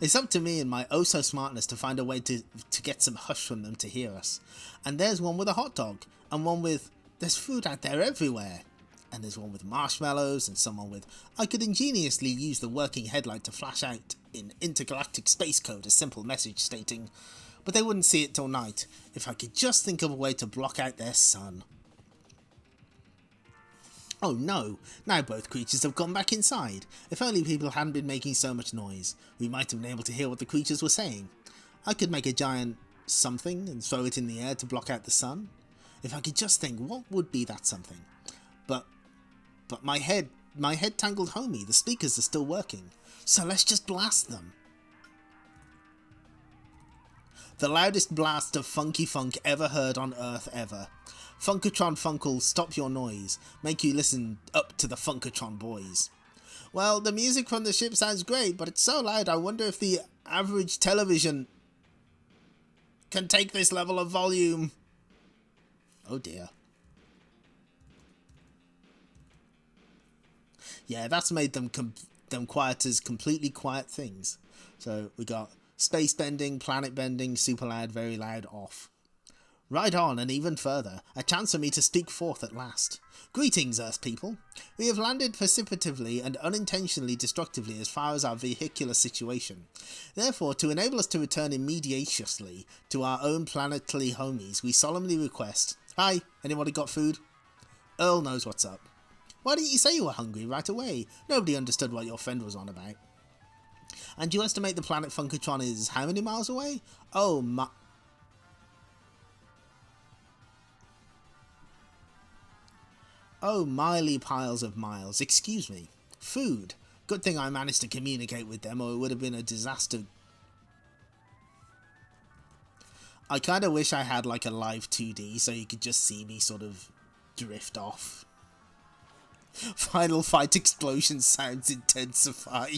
It's up to me and my oh-so-smartness to find a way to get some hush from them to hear us. And there's one with a hot dog, and one with, there's food out there everywhere. And there's one with marshmallows, and someone with, I could ingeniously use the working headlight to flash out in intergalactic space code a simple message stating, but they wouldn't see it till night, if I could just think of a way to block out their sun. Oh no, now both creatures have gone back inside. If only people hadn't been making so much noise, we might have been able to hear what the creatures were saying. I could make a giant something and throw it in the air to block out the sun. If I could just think, what would be that something? But my head tangled homie, the speakers are still working, so let's just blast them. The loudest blast of funky funk ever heard on Earth ever. Funkatron Funkle, stop your noise, make you listen up to the Funkatron boys. Well, the music from the ship sounds great, but it's so loud I wonder if the average television can take this level of volume. Oh dear. Yeah, that's made them quiet as completely quiet things. So we got space bending, planet bending, super loud, very loud, off. Right on, and even further, a chance for me to speak forth at last. Greetings, Earth people. We have landed precipitately and unintentionally destructively as far as our vehicular situation. Therefore, to enable us to return immediately to our own planetary homies, we solemnly request... Hi, anybody got food? Earl knows what's up. Why didn't you say you were hungry right away? Nobody understood what your friend was on about. And you estimate the planet Funkatron is how many miles away? Oh my... Oh, miley piles of miles. Excuse me. Food. Good thing I managed to communicate with them, or it would have been a disaster. I kind of wish I had like a live 2D so you could just see me sort of drift off. Final fight explosion sounds intensify.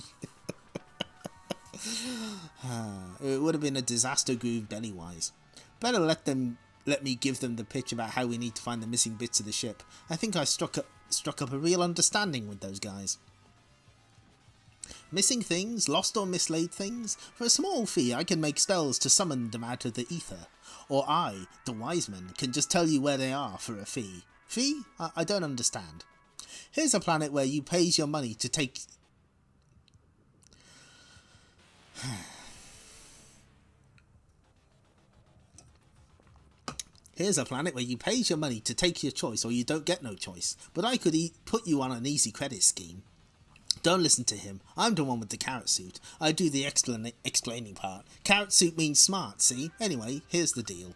It would have been a disaster groove belly-wise. Better let me give them the pitch about how we need to find the missing bits of the ship. I think I struck up a real understanding with those guys. Missing things, lost or mislaid things? For a small fee I can make spells to summon them out of the ether. Or I, the wise man, can just tell you where they are for a fee. Fee? I don't understand. Here's a planet where you pays your money to take... Here's a planet where you pays your money to take your choice or you don't get no choice. But I could put you on an easy credit scheme. Don't listen to him. I'm the one with the carrot suit. I do the explaining part. Carrot suit means smart, see? Anyway, here's the deal.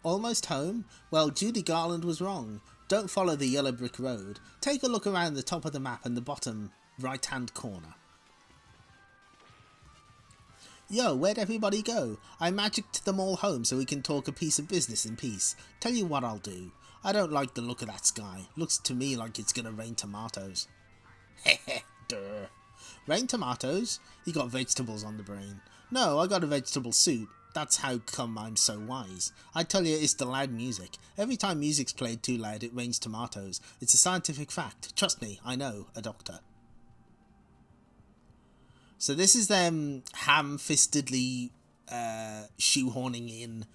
Almost home? Well, Judy Garland was wrong. Don't follow the yellow brick road. Take a look around the top of the map in the bottom right-hand corner. Yo, where'd everybody go? I magicked them all home so we can talk a piece of business in peace. Tell you what I'll do. I don't like the look of that sky. Looks to me like it's gonna rain tomatoes. Heh duh. Rain tomatoes? You got vegetables on the brain. No, I got a vegetable suit. That's how come I'm so wise. I tell you, it's the loud music. Every time music's played too loud, it rains tomatoes. It's a scientific fact. Trust me, I know, a doctor. So this is them ham-fistedly shoehorning in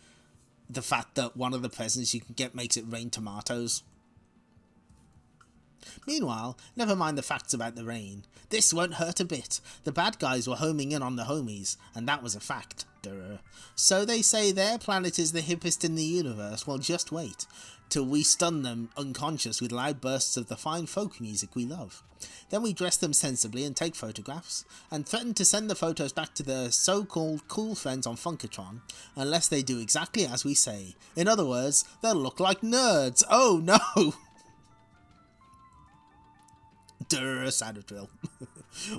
the fact that one of the presents you can get makes it rain tomatoes. Meanwhile, never mind the facts about the rain. This won't hurt a bit. The bad guys were homing in on the homies, and that was a fact. Durr. So they say their planet is the hippest in the universe. Well, just wait till we stun them unconscious with loud bursts of the fine folk music we love. Then we dress them sensibly and take photographs, and threaten to send the photos back to their so-called cool friends on Funkatron, unless they do exactly as we say. In other words, they'll look like nerds. Oh no! Durr, sound drill.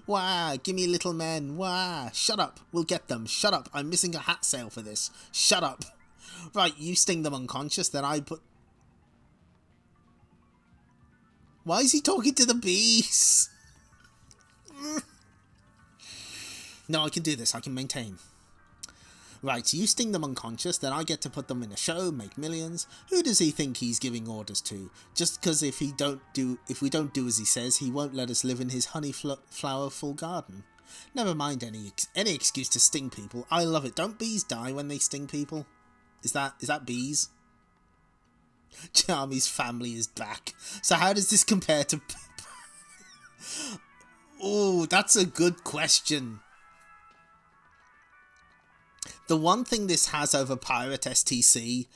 Wah, gimme little men. Wah, shut up. We'll get them. Shut up. I'm missing a hat sale for this. Shut up. Right, you sting them unconscious, then I put... Why is he talking to the bees? No, I can do this. I can maintain. Right, you sting them unconscious, then I get to put them in a show, make millions. Who does he think he's giving orders to? Just because if we don't do as he says, he won't let us live in his flower-full garden. Never mind any excuse to sting people. I love it. Don't bees die when they sting people? Is that bees? Charmy's family is back. So how does this compare to... Oh, that's a good question. The one thing this has over Pirate STC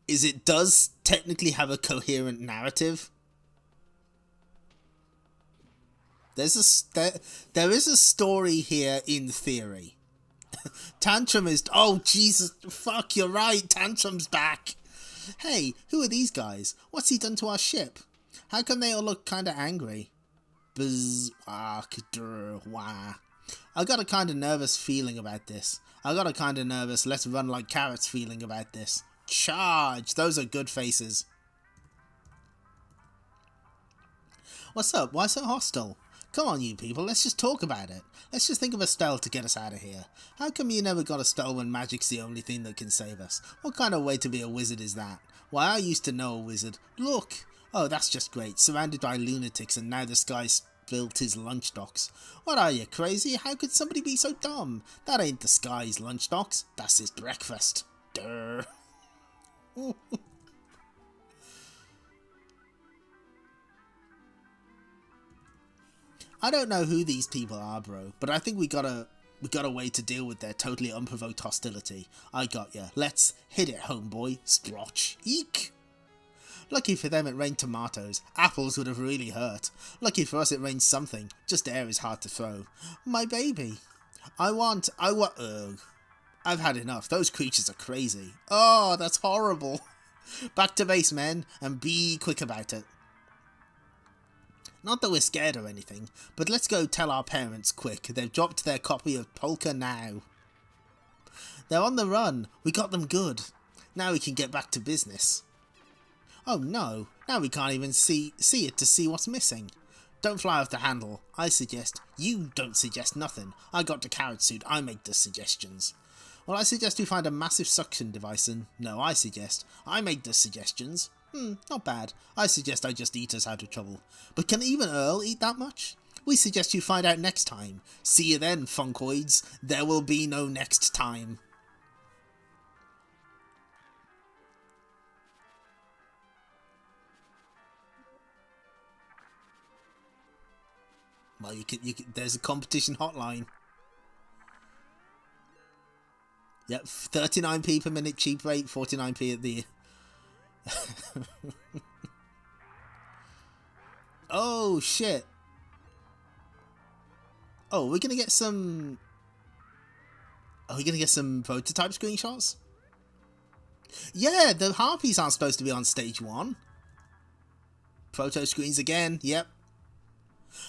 is it does technically have a coherent narrative. There is a story here in theory. Tantrum is... Oh, Jesus. Fuck, you're right. Tantrum's back. Hey, who are these guys? What's he done to our ship? How come they all look kind of angry? Buzz, wah, wah. I got a kind of nervous feeling about this. I got a kind of nervous let's run like carrots feeling about this. Charge! Those are good faces. What's up? Why so hostile? Come on, you people, let's just talk about it. Let's just think of a spell to get us out of here. How come you never got a spell when magic's the only thing that can save us? What kind of way to be a wizard is that? Why, I used to know a wizard. Look! Oh, that's just great. Surrounded by lunatics and now the sky's built his lunch docks. What are you, crazy? How could somebody be so dumb? That ain't the sky's lunch docks. That's his breakfast. Durr. I don't know who these people are, bro, but I think we got a way to deal with their totally unprovoked hostility. I got ya. Let's hit it, homeboy. Splotch. Eek! Lucky for them it rained tomatoes. Apples would have really hurt. Lucky for us it rained something. Just air is hard to throw. My baby. Ugh. I've had enough. Those creatures are crazy. Oh, that's horrible. Back to base, men, and be quick about it. Not that we're scared or anything, but let's go tell our parents quick. They've dropped their copy of Polka Now. They're on the run. We got them good. Now we can get back to business. Oh no, now we can't even see it to see what's missing. Don't fly off the handle. I suggest. You don't suggest nothing. I got the carrot suit. I make the suggestions. Well, I suggest we find a massive suction device and... No, I suggest. I make the suggestions. Not bad. I suggest I just eat us out of trouble. But can even Earl eat that much? We suggest you find out next time. See you then, funkoids. There will be no next time. Well, you can, there's a competition hotline. Yep, 39p per minute cheap rate, 49p at the... Oh, shit. Oh, we're gonna get some... Are we gonna get some prototype screenshots? Yeah, the harpies aren't supposed to be on stage 1. Proto screens again, yep.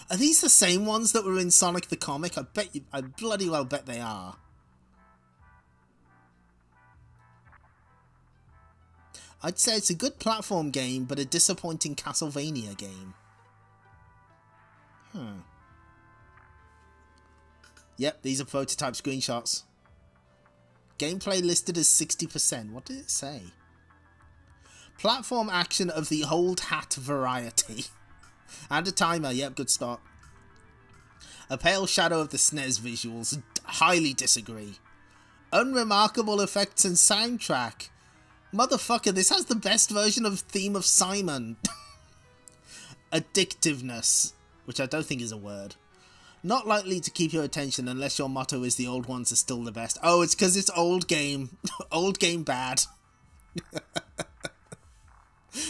Are these the same ones that were in Sonic the Comic? I bloody well bet they are. I'd say it's a good platform game, but a disappointing Castlevania game. Yep, these are prototype screenshots. Gameplay listed as 60%. What did it say? Platform action of the old hat variety. And a timer. Yep, good start. A pale shadow of the SNES visuals. Highly disagree. Unremarkable effects and soundtrack. Motherfucker, this has the best version of Theme of Simon. Addictiveness, which I don't think is a word. Not likely to keep your attention unless your motto is the old ones are still the best. Oh, it's because it's old game. Old game bad.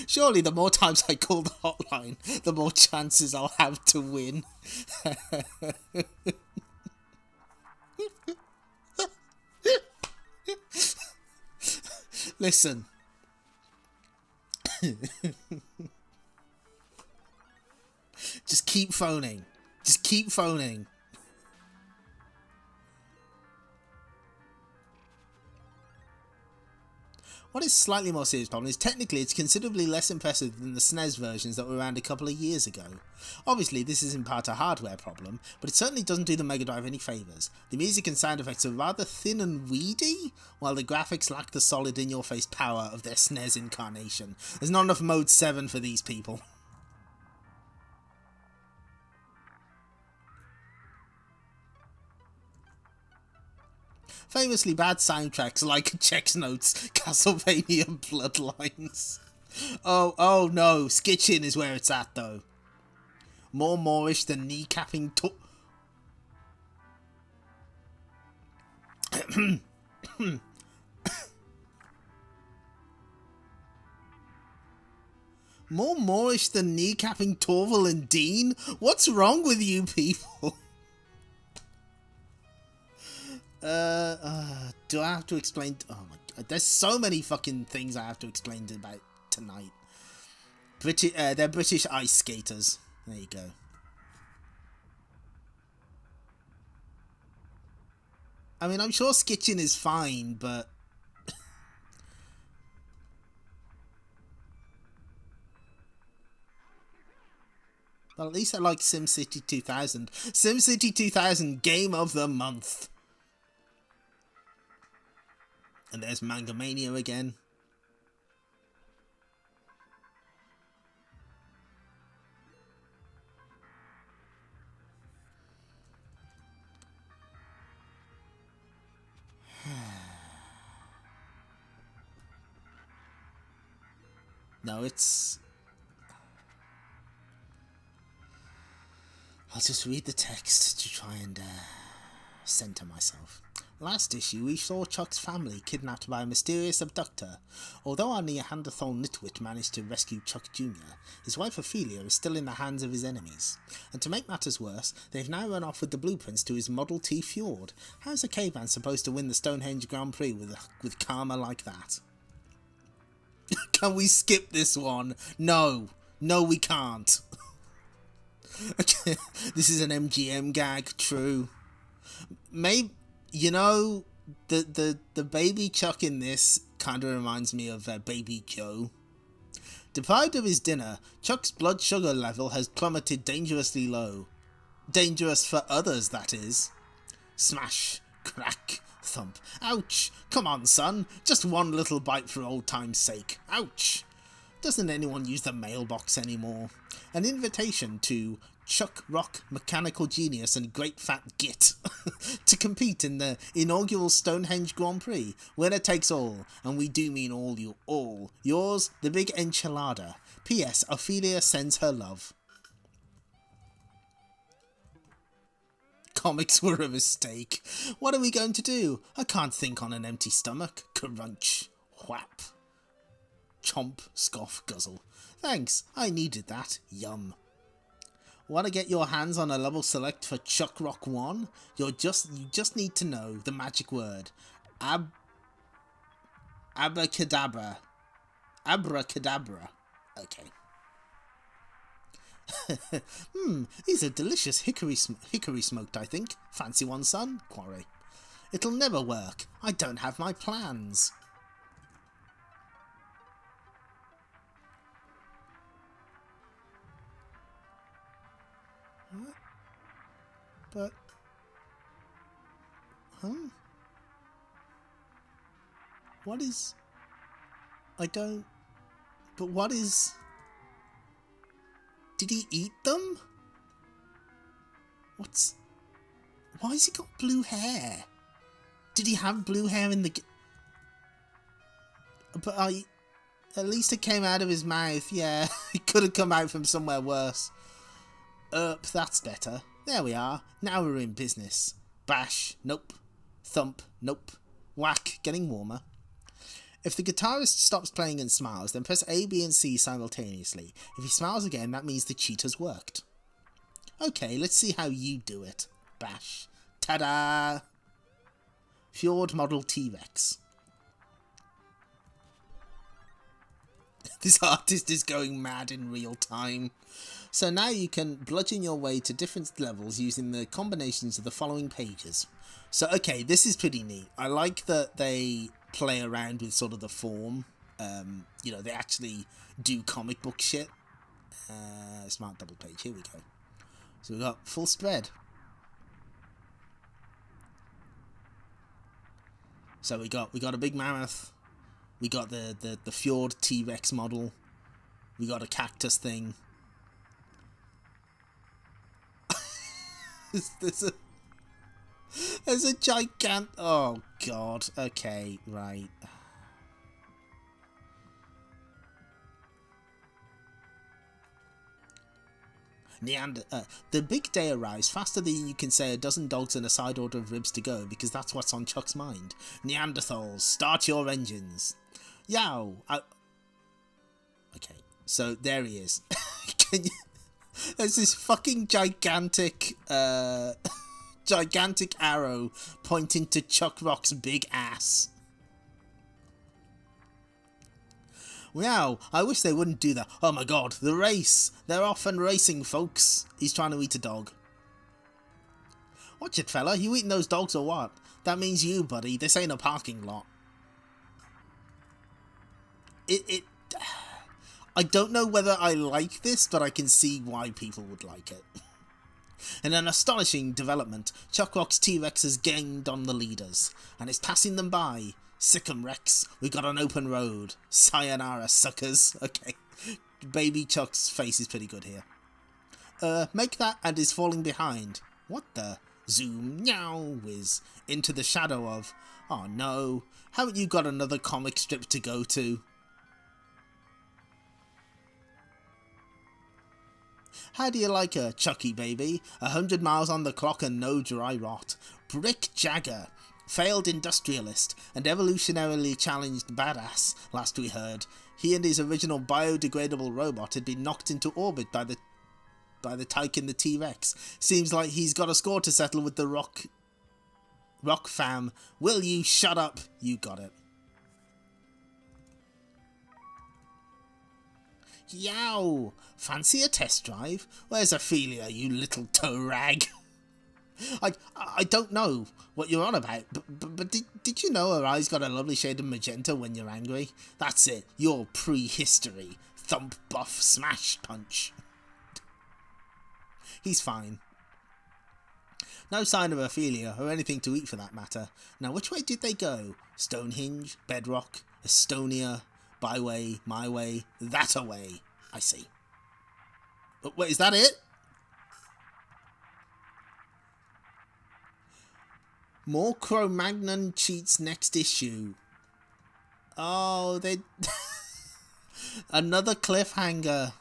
Surely the more times I call the hotline, the more chances I'll have to win. Listen. Just keep phoning. Just keep phoning. What is slightly more serious problem is technically it's considerably less impressive than the SNES versions that were around a couple of years ago. Obviously this is in part a hardware problem, but it certainly doesn't do the Mega Drive any favours. The music and sound effects are rather thin and weedy, while the graphics lack the solid in-your-face power of their SNES incarnation. There's not enough Mode 7 for these people. Famously bad soundtracks like Chex Notes, Castlevania Bloodlines. Oh no, Skitchin is where it's at though. More Moorish than kneecapping More Moorish than kneecapping Torval and Dean? What's wrong with you people? Do I have to explain? Oh my god, there's so many fucking things I have to explain about tonight. They're British ice skaters. There you go. I mean, I'm sure Skitchin is fine, but... well, at least I like SimCity 2000. SimCity 2000, Game of the Month. And there's Manga Mania again. No, it's... I'll just read the text to try and center myself. Last issue, we saw Chuck's family kidnapped by a mysterious abductor. Although our Neanderthal nitwit managed to rescue Chuck Jr., his wife Ophelia is still in the hands of his enemies. And to make matters worse, they've now run off with the blueprints to his Model T Fjord. How's a caveman supposed to win the Stonehenge Grand Prix with karma like that? Can we skip this one? No. No, we can't. This is an MGM gag, true. Maybe... You know, the baby Chuck in this kind of reminds me of Baby Joe. Deprived of his dinner, Chuck's blood sugar level has plummeted dangerously low. Dangerous for others, that is. Smash, crack, thump. Ouch! Come on, son. Just one little bite for old time's sake. Ouch! Doesn't anyone use the mailbox anymore? An invitation to Chuck Rock, Mechanical Genius and Great Fat Git to compete in the inaugural Stonehenge Grand Prix. Winner takes all, and we do mean all you all. Yours, the Big Enchilada. P.S. Ophelia sends her love. Comics were a mistake. What are we going to do? I can't think on an empty stomach. Crunch. Whap. Chomp, scoff, guzzle. Thanks, I needed that. Yum. Want to get your hands on a level select for Chuck Rock 1? You just need to know the magic word. Abracadabra. Abracadabra. Okay. These are delicious hickory smoked, I think. Fancy one, son? Quarry. It'll never work. I don't have my plans. What? But... Huh? What is... I don't... But what is... Did he eat them? Why has he got blue hair? Did he have blue hair in the... But at least it came out of his mouth. Yeah, it could have come out from somewhere worse. That's better. There we are. Now we're in business. Bash. Nope. Thump. Nope. Whack. Getting warmer. If the guitarist stops playing and smiles, then press A, B and C simultaneously. If he smiles again, that means the cheat has worked. Okay, let's see how you do it. Bash. Ta-da! Fjord Model T-Rex. This artist is going mad in real time. So now you can bludgeon your way to different levels using the combinations of the following pages. So okay, this is pretty neat. I like that they play around with sort of the form. You know, they actually do comic book shit. Smart double page, here we go. So we've got full spread. So we got a big mammoth. We got the Fjord T-Rex model. We got a cactus thing. There's a gigant... Oh, God. Okay, right. The big day arrives faster than you can say a dozen dogs and a side order of ribs to go, because that's what's on Chuck's mind. Neanderthals, start your engines. Yow! Okay, so there he is. There's this fucking gigantic arrow pointing to Chuck Rock's big ass. Wow, I wish they wouldn't do that. Oh my god, the race! They're off and racing, folks. He's trying to eat a dog. Watch it, fella. You eating those dogs or what? That means you, buddy. This ain't a parking lot. I don't know whether I like this, but I can see why people would like it. In an astonishing development, Chuck Rock's T-Rex has gained on the leaders, and is passing them by. Sick 'em, Rex. We got an open road. Sayonara, suckers. Okay. Baby Chuck's face is pretty good here. Make that and is falling behind. What the? Zoom, meow, whiz. Into the shadow of... Oh no. Haven't you got another comic strip to go to? How do you like her, Chucky baby? 100 miles on the clock and no dry rot. Brick Jagger. Failed industrialist and evolutionarily challenged badass, last we heard. He and his original biodegradable robot had been knocked into orbit by the tyke in the T-Rex. Seems like he's got a score to settle with the Rock fam. Will you shut up? You got it. Yow! Fancy a test drive? Where's Ophelia, you little toe rag? I don't know what you're on about, but did you know her eyes got a lovely shade of magenta when you're angry? That's it, you're prehistory. Thump, buff, smash, punch. He's fine. No sign of Ophelia, or anything to eat for that matter. Now, which way did they go? Stonehenge, Bedrock, Estonia, Byway, My Way, That-a-way. I see. But wait, is that it? More Cro-Magnon cheats next issue. Oh, they... Another cliffhanger.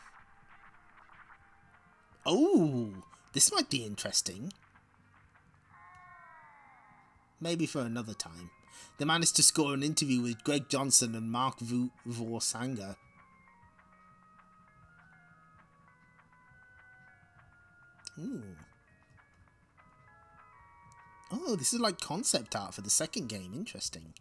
Oh, this might be interesting. Maybe for another time. They managed to score an interview with Greg Johnson and Mark Vorsanger. Ooh. Oh, this is like concept art for the second game. Interesting.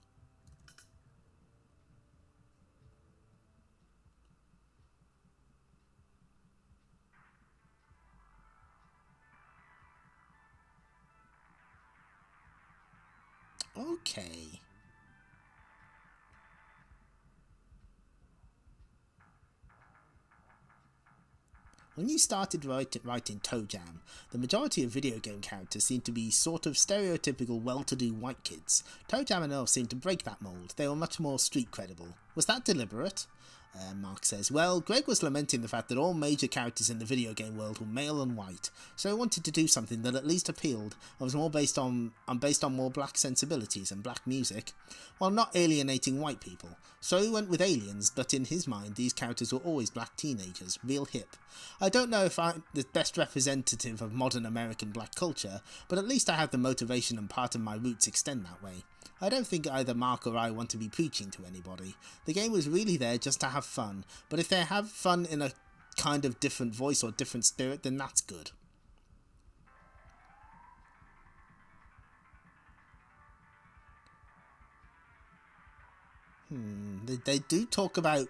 Okay. When you started writing ToeJam, the majority of video game characters seemed to be sort of stereotypical well-to-do white kids. ToeJam and Earl seemed to break that mould. They were much more street credible. Was that deliberate? Mark says, well, Greg was lamenting the fact that all major characters in the video game world were male and white, so he wanted to do something that at least appealed and was more based on more black sensibilities and black music, while not alienating white people. So he went with aliens, but in his mind these characters were always black teenagers, real hip. I don't know if I'm the best representative of modern American black culture, but at least I have the motivation and part of my roots extend that way. I don't think either Mark or I want to be preaching to anybody. The game was really there just to have fun, but if they have fun in a kind of different voice or different spirit, then that's good. They do talk about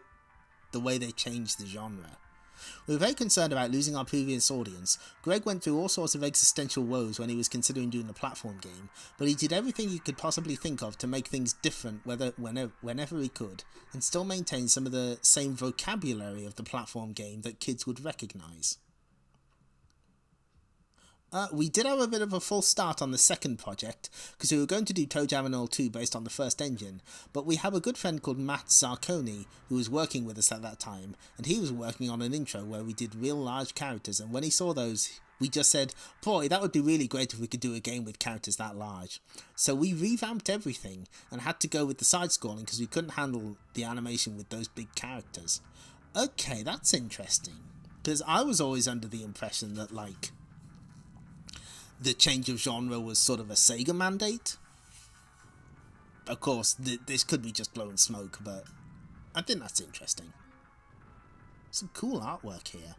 the way they changed the genre. We were very concerned about losing our previous audience. Greg went through all sorts of existential woes when he was considering doing a platform game, but he did everything he could possibly think of to make things different whenever he could, and still maintain some of the same vocabulary of the platform game that kids would recognise. We did have a bit of a false start on the second project, because we were going to do ToeJam and Earl 2 based on the first engine, but we have a good friend called Matt Zarconi who was working with us at that time, and he was working on an intro where we did real large characters, and when he saw those, we just said, boy, that would be really great if we could do a game with characters that large. So we revamped everything, and had to go with the side-scrolling because we couldn't handle the animation with those big characters. Okay, that's interesting, because I was always under the impression that, like, the change of genre was sort of a Sega mandate. Of course, this could be just blowing smoke, but I think that's interesting. Some cool artwork here.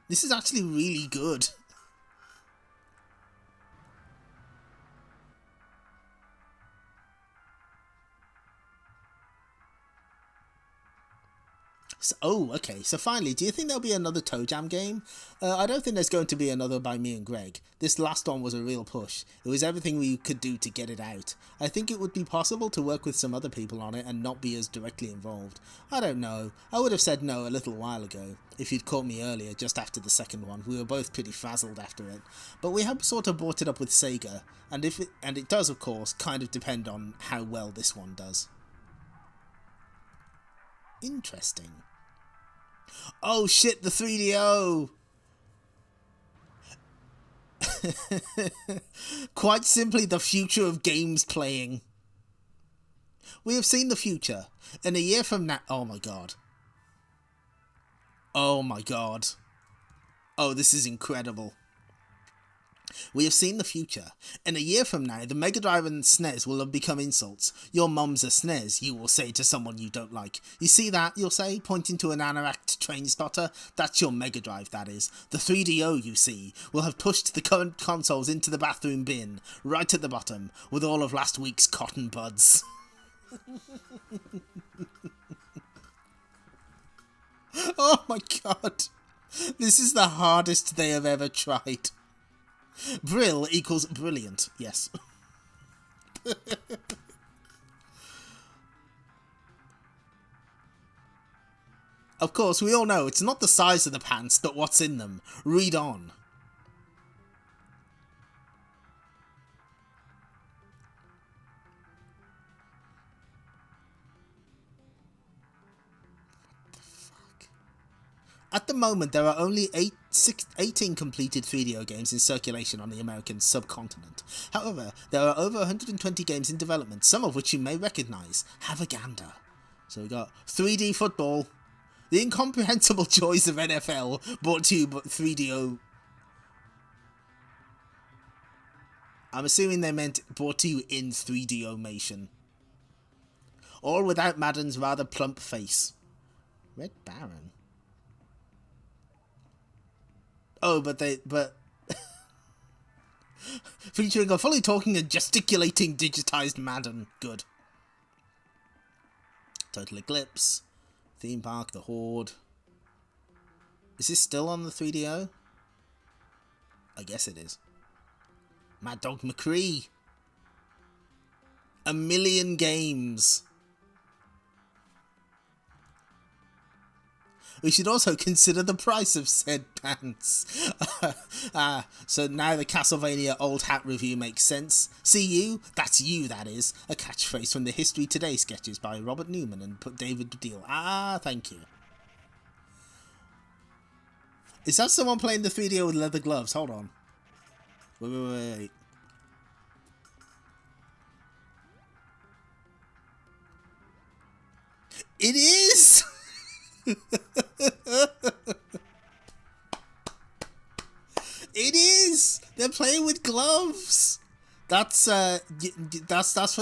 This is actually really good. So, okay. So finally, do you think there'll be another ToeJam game? I don't think there's going to be another by me and Greg. This last one was a real push. It was everything we could do to get it out. I think it would be possible to work with some other people on it and not be as directly involved. I don't know. I would have said no a little while ago, if you'd caught me earlier, just after the second one. We were both pretty frazzled after it. But we have sort of brought it up with Sega, and it does, of course, kind of depend on how well this one does. Interesting. Oh shit, the 3DO! Quite simply, the future of games playing. We have seen the future. In a year from now... Oh my god. Oh my god. Oh, this is incredible. We have seen the future. In a year from now, the Mega Drive and SNES will have become insults. Your mum's a SNES, you will say to someone you don't like. You see that, you'll say, pointing to an anorak train spotter? That's your Mega Drive, that is. The 3DO, you see, will have pushed the current consoles into the bathroom bin, right at the bottom, with all of last week's cotton buds. Oh my god. This is the hardest they have ever tried. Brill equals brilliant, yes. Of course, we all know it's not the size of the pants, but what's in them. Read on. At the moment, there are only 18 completed 3DO games in circulation on the American subcontinent. However, there are over 120 games in development, some of which you may recognise. Have a gander. So we got 3D football, the incomprehensible joys of NFL, brought to you by 3DO. I'm assuming they meant brought to you in 3DO-mation. All without Madden's rather plump face. Red Baron. Oh, but featuring a fully talking and gesticulating digitized Madden. Good. Total Eclipse. Theme Park, The Horde. Is this still on the 3DO? I guess it is. Mad Dog McCree. A million games. We should also consider the price of said pants. So now the Castlevania Old Hat review makes sense. See you? That's you, that is. A catchphrase from the History Today sketches by Robert Newman and David Deal. Thank you. Is that someone playing the 3DO with leather gloves? Hold on. Wait. It is! It is! They're playing with gloves! That's for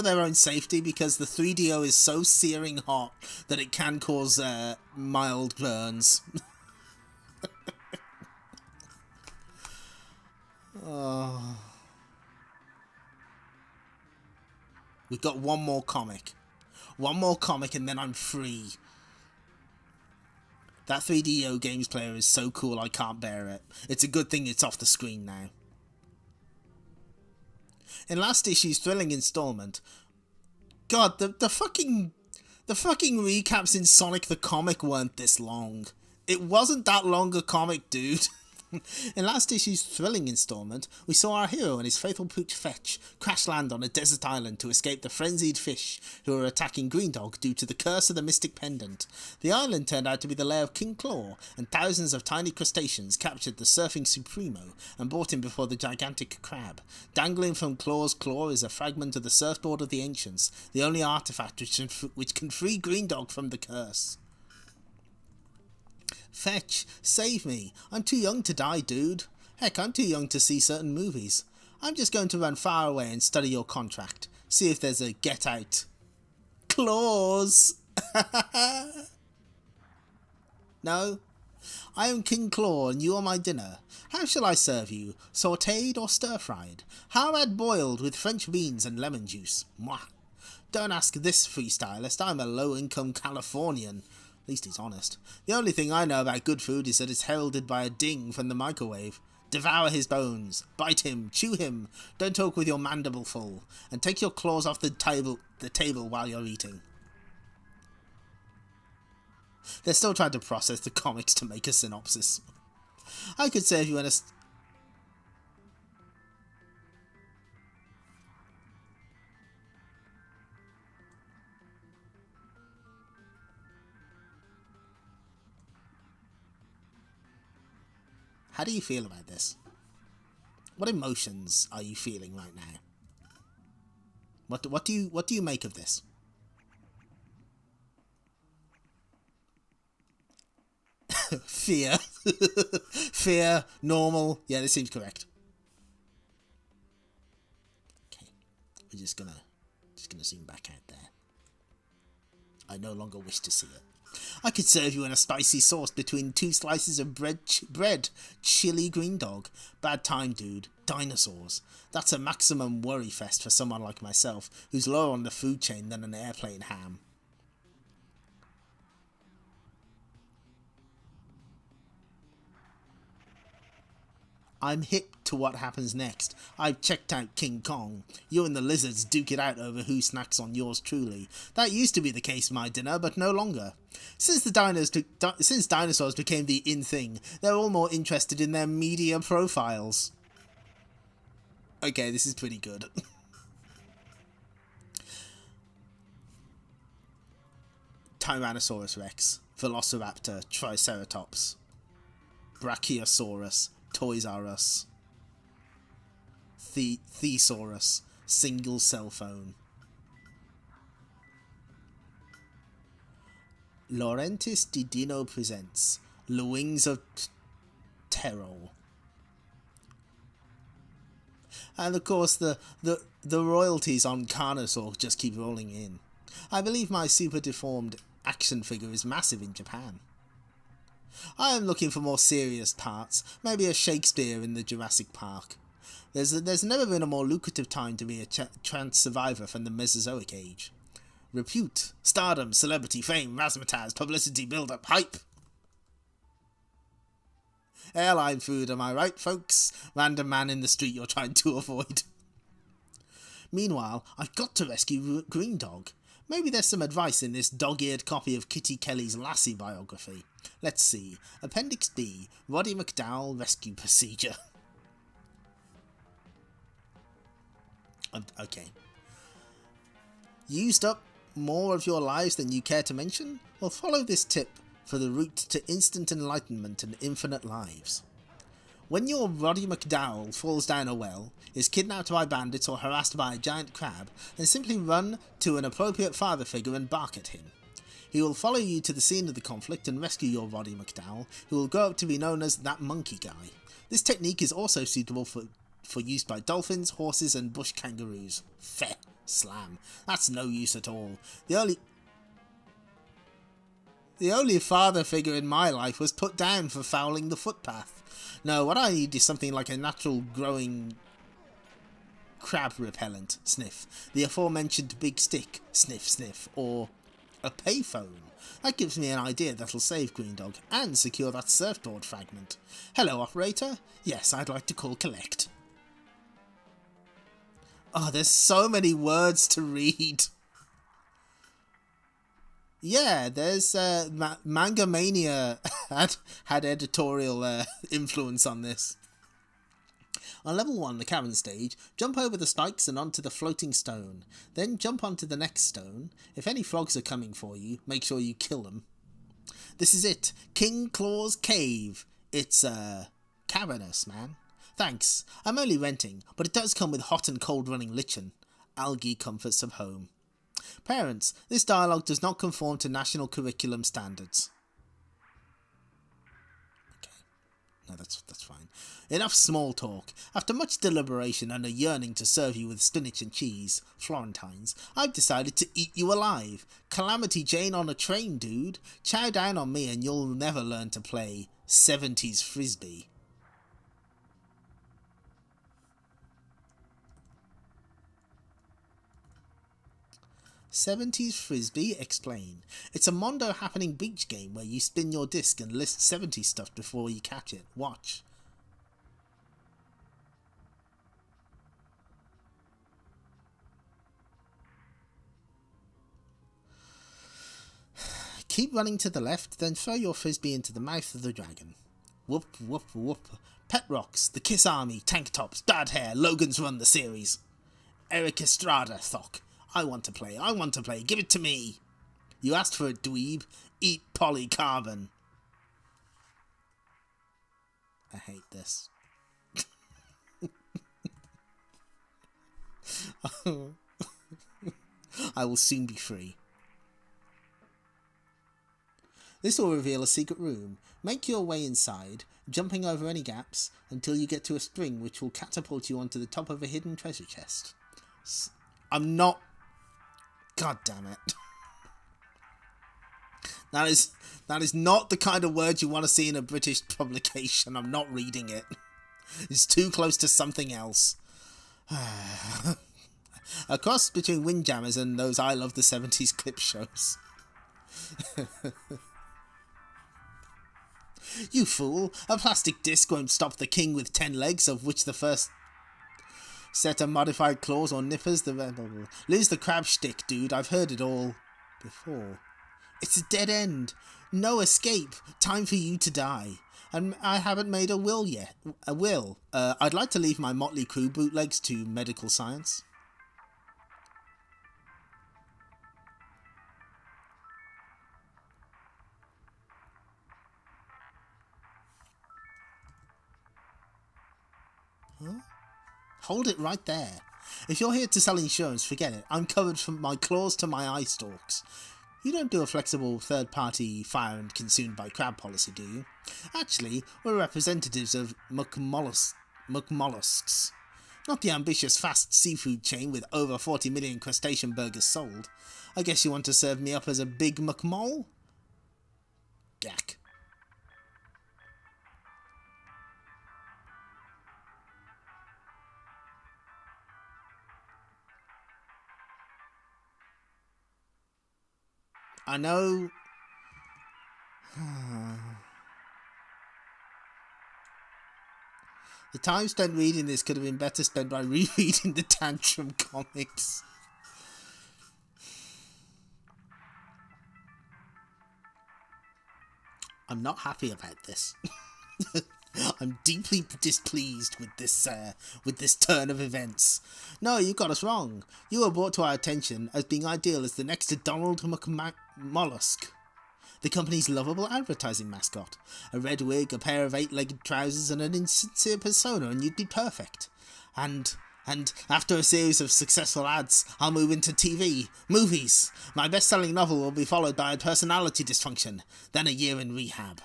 their own safety, because the 3DO is so searing hot that it can cause mild burns. Oh. We've got one more comic. One more comic and then I'm free. That 3DO games player is so cool I can't bear it. It's a good thing it's off the screen now. In last issue's thrilling installment, God, the fucking recaps in Sonic the Comic weren't this long. It wasn't that long a comic, dude. In last issue's thrilling installment, we saw our hero and his faithful pooch Fetch crash land on a desert island to escape the frenzied fish who were attacking Greendog due to the curse of the Mystic Pendant. The island turned out to be the lair of King Claw, and thousands of tiny crustaceans captured the surfing Supremo and brought him before the gigantic crab. Dangling from Claw's claw is a fragment of the surfboard of the ancients, the only artifact which can free Greendog from the curse. Fetch, save me. I'm too young to die, dude. Heck, I'm too young to see certain movies. I'm just going to run far away and study your contract. See if there's a get out clause. No? I am King Claw and you are my dinner. How shall I serve you? Sautéed or stir-fried? How about boiled with French beans and lemon juice? Mwah. Don't ask this freestylist. I'm a low-income Californian. At least he's honest. The only thing I know about good food is that it's heralded by a ding from the microwave. Devour his bones. Bite him. Chew him. Don't talk with your mandible full. And take your claws off the table while you're eating. They're still trying to process the comics to make a synopsis. I could say if you want to... How do you feel about this? What emotions are you feeling right now? What do you make of this? Fear. Fear, normal. Yeah, this seems correct. Okay. We're just gonna zoom back out there. I no longer wish to see it. I could serve you in a spicy sauce between 2 slices of bread, chili Greendog. Bad time, dude. Dinosaurs. That's a maximum worry fest for someone like myself, who's lower on the food chain than an airplane ham. I'm hip to what happens next. I've checked out King Kong. You and the lizards duke it out over who snacks on yours truly. That used to be the case, my dinner, but no longer. Since dinosaurs became the in thing, they're all more interested in their media profiles. Okay, this is pretty good. Tyrannosaurus Rex, Velociraptor, Triceratops, Brachiosaurus, Toys R Us, Thesaurus, Single Cell Phone, Laurentis Di Dino presents The Wings of Terror. And of course the royalties on Carnosaur just keep rolling in. I believe my super deformed action figure is massive in Japan. I am looking for more serious parts, maybe a Shakespeare in the Jurassic Park. There's never been a more lucrative time to be a trans survivor from the Mesozoic age. Repute, stardom, celebrity, fame, razzmatazz, publicity, build-up, hype. Airline food, am I right, folks? Random man in the street you're trying to avoid. Meanwhile, I've got to rescue Greendog. Maybe there's some advice in this dog-eared copy of Kitty Kelly's Lassie biography. Let's see. Appendix B, Roddy McDowell Rescue Procedure. Okay. Used up more of your lives than you care to mention? Well, follow this tip for the route to instant enlightenment and infinite lives. When your Roddy McDowell falls down a well, is kidnapped by bandits or harassed by a giant crab, then simply run to an appropriate father figure and bark at him. He will follow you to the scene of the conflict and rescue your Roddy McDowell, who will grow up to be known as that monkey guy. This technique is also suitable for use by dolphins, horses and bush kangaroos. Feh. Slam. That's no use at all. The only father figure in my life was put down for fouling the footpath. No, what I need is something like a natural growing crab repellent, sniff, the aforementioned big stick, sniff sniff, or a payphone. That gives me an idea that'll save Greendog and secure that surfboard fragment. Hello, operator? Yes, I'd like to call collect. Oh, there's so many words to read. Yeah, there's Manga Mania had editorial influence on this. On level 1, the cavern stage, jump over the spikes and onto the floating stone. Then jump onto the next stone. If any frogs are coming for you, make sure you kill them. This is it. King Claw's Cave. It's cavernous, man. Thanks. I'm only renting, but it does come with hot and cold running lichen. Algae comforts of home. Parents, this dialogue does not conform to national curriculum standards. Okay. No, that's fine. Enough small talk. After much deliberation and a yearning to serve you with spinach and cheese, Florentines, I've decided to eat you alive. Calamity Jane on a train, dude. Chow down on me and you'll never learn to play 70s Frisbee. '70s Frisbee? Explain. It's a Mondo happening beach game where you spin your disc and list 70s stuff before you catch it. Watch. Keep running to the left, then throw your Frisbee into the mouth of the dragon. Whoop, whoop, whoop. Pet Rocks, the Kiss Army, Tank Tops, Bad Hair, Logan's Run the series. Eric Estrada, Thock. I want to play, give it to me. You asked for it, dweeb. Eat polycarbon. I hate this. I will soon be free. This will reveal a secret room. Make your way inside, jumping over any gaps, until you get to a spring which will catapult you onto the top of a hidden treasure chest. I'm not... God damn it. That is not the kind of word you want to see in a British publication. I'm not reading it. It's too close to something else. A cross between Windjammers and those I Love the 70s clip shows. You fool! A plastic disc won't stop the king with 10 legs, of which the first set of modified claws or nippers. Lose the crab shtick, dude. I've heard it all before. It's a dead end. No escape. Time for you to die. And I haven't made a will yet. A will. I'd like to leave my Motley Crue bootlegs to medical science. Huh? Hold it right there. If you're here to sell insurance, forget it. I'm covered from my claws to my eye stalks. You don't do a flexible third-party fire and consumed by crab policy, do you? Actually, we're representatives of McMollusks. Not the ambitious fast seafood chain with over 40 million crustacean burgers sold. I guess you want to serve me up as a big McMoll? Gack. I know... The time spent reading this could have been better spent by rereading the Tantrum comics. I'm not happy about this. I'm deeply displeased with this turn of events. No, you got us wrong. You were brought to our attention as being ideal as the next Donald McMollusk, the company's lovable advertising mascot. A red wig, a pair of 8-legged trousers, and an insincere persona, and you'd be perfect. And after a series of successful ads, I'll move into TV, movies. My best-selling novel will be followed by a personality dysfunction, then a year in rehab.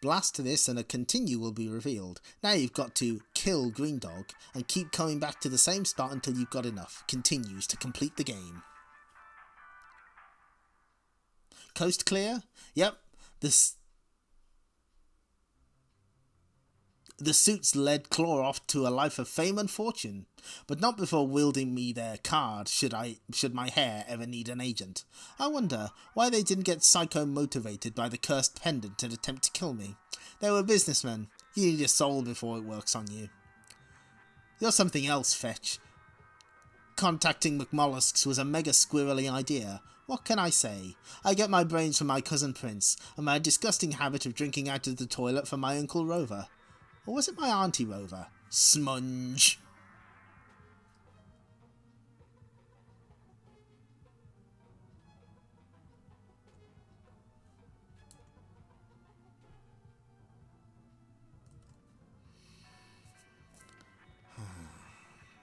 Blast this and a continue will be revealed. Now you've got to kill Greendog and keep coming back to the same spot until you've got enough. Continues to complete the game. Coast clear? Yep. The suits led Claw off to a life of fame and fortune, but not before wielding me their card should my hair ever need an agent. I wonder why they didn't get psycho-motivated by the cursed pendant and attempt to kill me. They were businessmen. You need a soul before it works on you. You're something else, Fetch. Contacting McMollusks was a mega squirrely idea. What can I say? I get my brains from my cousin Prince, and my disgusting habit of drinking out of the toilet from my Uncle Rover. Or was it my Auntie Rover? Smudge.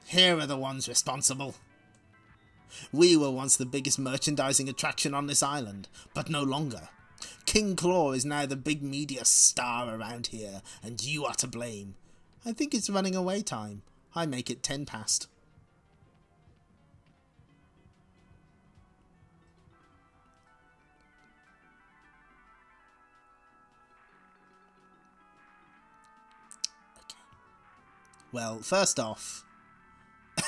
Here are the ones responsible. We were once the biggest merchandising attraction on this island, but no longer. King Claw is now the big media star around here, and you are to blame. I think it's running away time. I make it 10 past. Okay. Well, first off,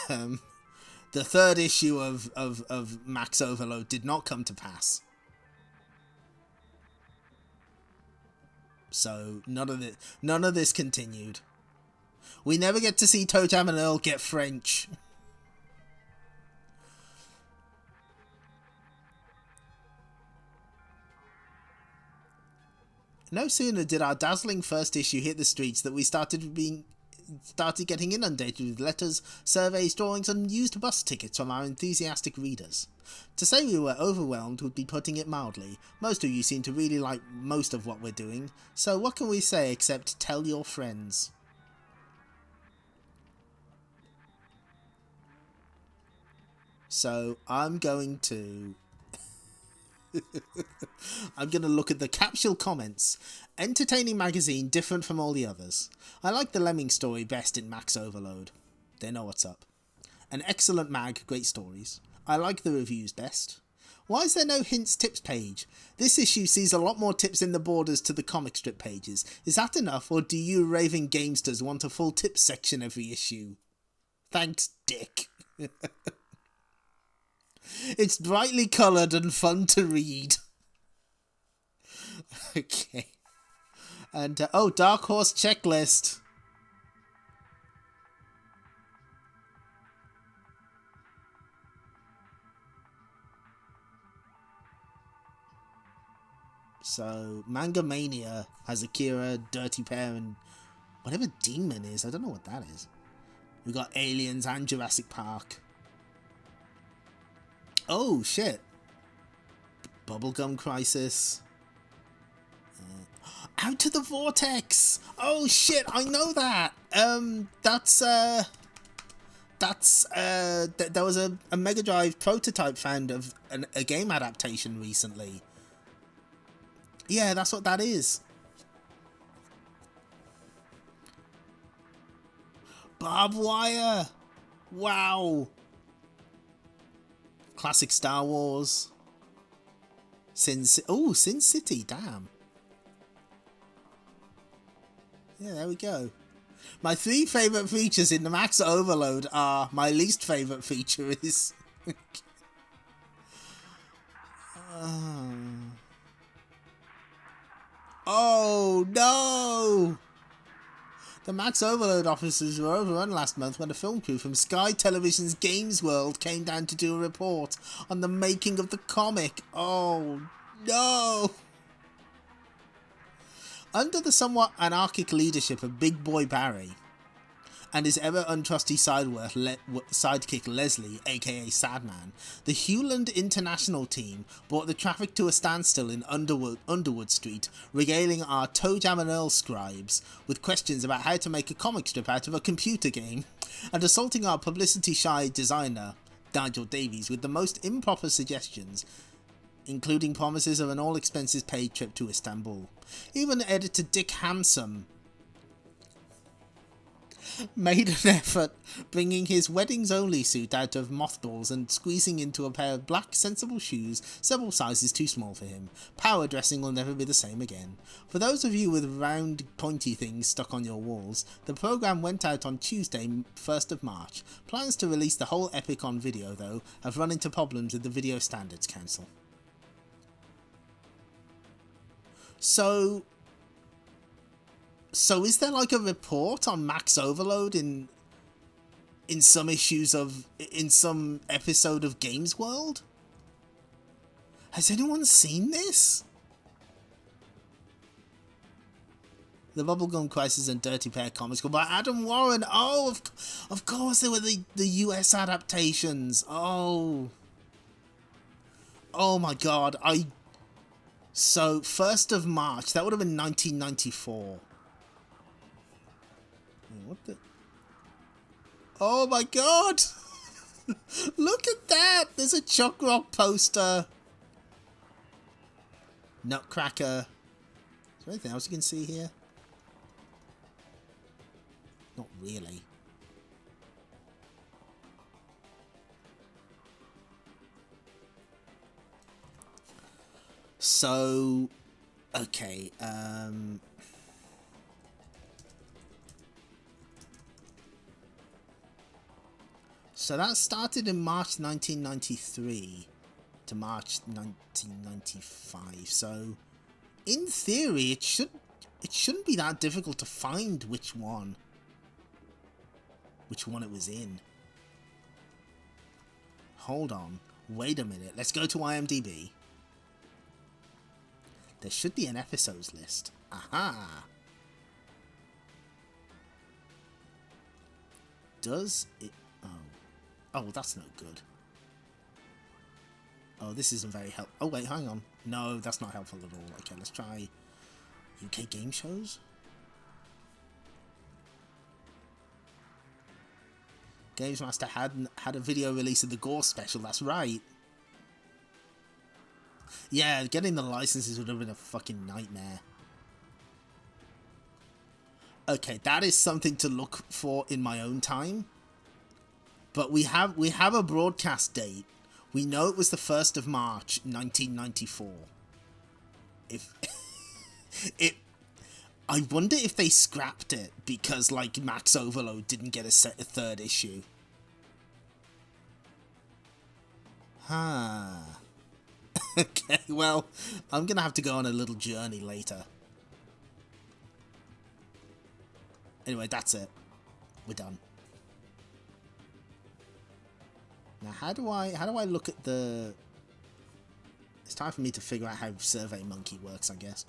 the third issue of Max Overload did not come to pass. So none of this continued. We never get to see ToeJam and Earl get French. No sooner did our dazzling first issue hit the streets that we started getting inundated with letters, surveys, drawings, and used bus tickets from our enthusiastic readers. To say we were overwhelmed would be putting it mildly. Most of you seem to really like most of what we're doing, so what can we say except tell your friends? So I'm going to look at the capsule comments. Entertaining magazine, different from all the others. I like the Lemmings story best in Max Overload. They know what's up. An excellent mag, great stories. I like the reviews best. Why is there no hints tips page? This issue sees a lot more tips in the borders to the comic strip pages. Is that enough, or do you raving gamesters want a full tips section every issue? Thanks, Dick. It's brightly coloured and fun to read. Okay. And, oh, Dark Horse checklist. So, Manga Mania has Akira, Dirty Pair, and whatever Demon is. I don't know what that is. We got Aliens and Jurassic Park. Oh, shit. Bubblegum Crisis. Out of the Vortex! Oh, shit, I know that! There was a Mega Drive prototype found of a game adaptation recently. Yeah, that's what that is. Barbed Wire! Wow! Classic Star Wars. Sin City, damn. Yeah, there we go. My 3 favourite features in the Max Overload are, my least favourite feature is... Oh, no! The Max Overload offices were overrun last month when a film crew from Sky Television's Games World came down to do a report on the making of the comic. Oh, no! Under the somewhat anarchic leadership of Big Boy Barry and his ever untrusty sidekick Leslie, aka Sadman, the Hewland International team brought the traffic to a standstill in Underwood Street, regaling our ToeJam and Earl scribes with questions about how to make a comic strip out of a computer game, and assaulting our publicity-shy designer, Nigel Davies, with the most improper suggestions, including promises of an all-expenses-paid trip to Istanbul. Even editor Dick Handsome made an effort, bringing his weddings-only suit out of mothballs and squeezing into a pair of black, sensible shoes several sizes too small for him. Power dressing will never be the same again. For those of you with round, pointy things stuck on your walls, the programme went out on Tuesday, 1st of March. Plans to release the whole epic on video, though, have run into problems with the Video Standards Council. So is there like a report on Max Overload in some episode of Games World? Has anyone seen this? The Bubblegum Crisis and Dirty Pair comics by Adam Warren. Oh, of course they were the US adaptations. Oh my god. So 1st of March, that would have been 1994. What the? Oh my god! Look at that! There's a Chuck Rock poster. Nutcracker. Is there anything else you can see here? Not really. So, okay, so that started in March 1993 to March 1995. So, in theory, it shouldn't be that difficult to find which one it was in. Hold on, wait a minute. Let's go to IMDb. There should be an episodes list. Aha! Does it... Oh, that's no good. Oh, this isn't very helpful. Oh, wait, hang on. No, that's not helpful at all. Okay, let's try UK game shows. Games Master had a video release of the Gore special, that's right. Yeah, getting the licenses would have been a fucking nightmare. Okay, that is something to look for in my own time. But we have a broadcast date. We know it was the 1st of March, 1994. I wonder if they scrapped it because, like, Max Overload didn't get a 3rd issue. Huh. Okay, well, I'm gonna have to go on a little journey later. Anyway, that's it. We're done. Now, how do I look at the... It's time for me to figure out how SurveyMonkey works, I guess.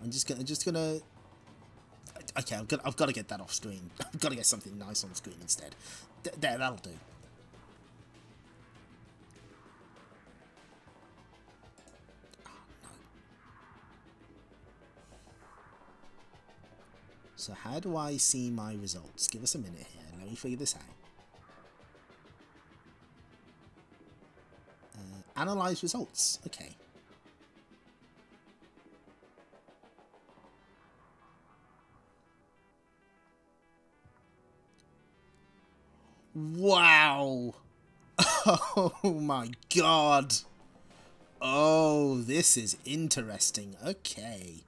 I'm just gonna... Okay, I've got to get that off screen. I've got to get something nice on screen instead. There, that'll do. Oh, no. So how do I see my results? Give us a minute here. Let me figure this out. Analyze results. Okay. Wow. Oh my god. Oh, this is interesting. Okay.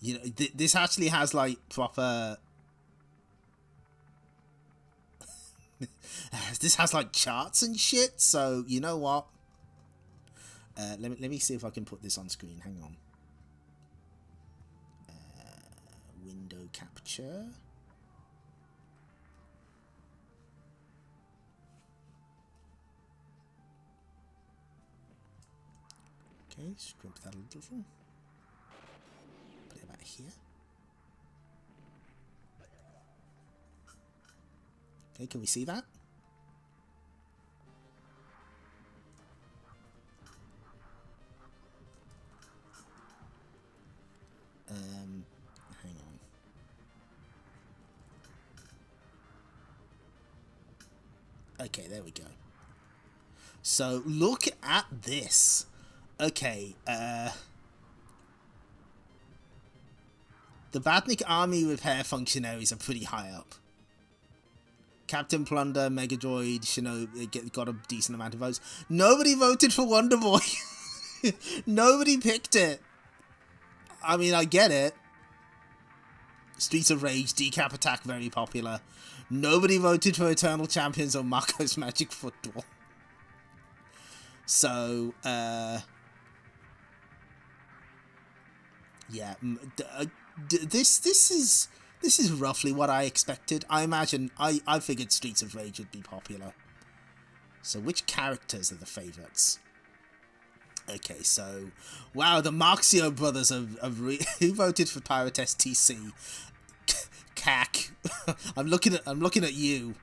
You know, this actually has like proper... this has like charts and shit, so you know what? Let me see if I can put this on screen. Hang on. Window capture. Okay, scrub that a little. Put it about here. Okay, can we see that? Hang on. Okay, there we go. So, look at this. Okay, the Robotnik army repair functionaries are pretty high up. Captain Plunder, Megadroid, Shinobi got a decent amount of votes. Nobody voted for Wonder Boy. Nobody picked it. I mean, I get it. Streets of Rage, Decap Attack, very popular. Nobody voted for Eternal Champions or Marco's Magic Football. So, yeah, this is roughly what I expected. I imagine I figured Streets of Rage would be popular. So, which characters are the favourites? Okay, so wow, the Marxio brothers who voted for Pirate STC. Cack. I'm looking at you.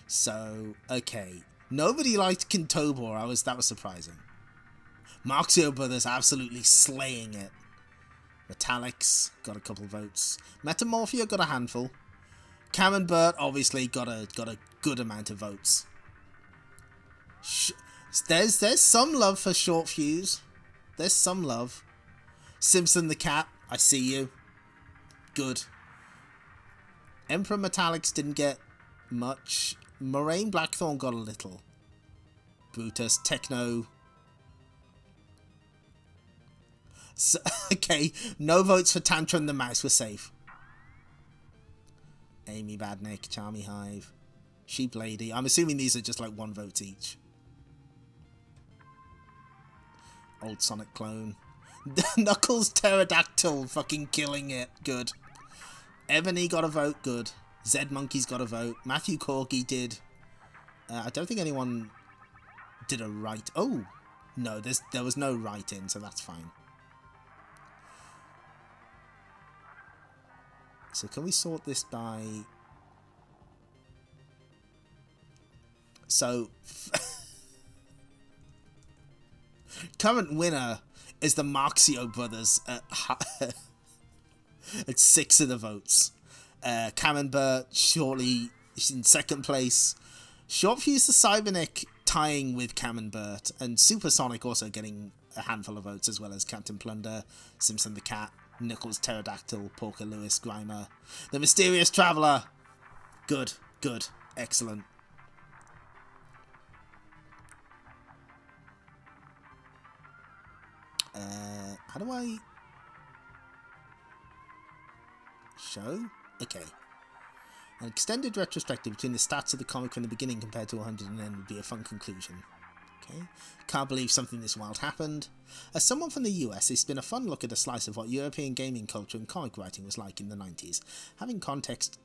So, okay. Nobody liked Kintobor. That was surprising. Marxio brothers absolutely slaying it. Metallics got a couple votes. Metamorphia got a handful. Cam and Bert obviously got a good amount of votes. There's some love for Short Fuse. There's some love. Simpson the Cat, I see you. Good. Emperor Metallics didn't get much. Moraine Blackthorn got a little. Brutus, Techno. So, okay, no votes for Tantrum the Mouse, we're safe. Amy Badnick, Charmy Hive, Sheep Lady. I'm assuming these are just like 1 vote each. Old Sonic Clone. Knuckles Pterodactyl fucking killing it. Good. Ebony got a vote. Good. Zed Monkey's got a vote. Matthew Corgi did. I don't think anyone did a write. Oh! No, there was no write-in, so that's fine. So can we sort this by... So... current winner is the Marxio brothers at 6 of the votes. Camembert shortly in 2nd place. Shortfuse the Cybernick tying with Camembert, and Supersonic also getting a handful of votes, as well as Captain Plunder, Simpson the Cat, Nichols Pterodactyl, Porker Lewis, Grimer, the Mysterious Traveller. Good, good, excellent. How do I show? Okay. An extended retrospective between the stats of the comic from the beginning compared to 100 and then would be a fun conclusion. Okay. Can't believe something this wild happened. As someone from the US, it's been a fun look at a slice of what European gaming culture and comic writing was like in the 90s. Having context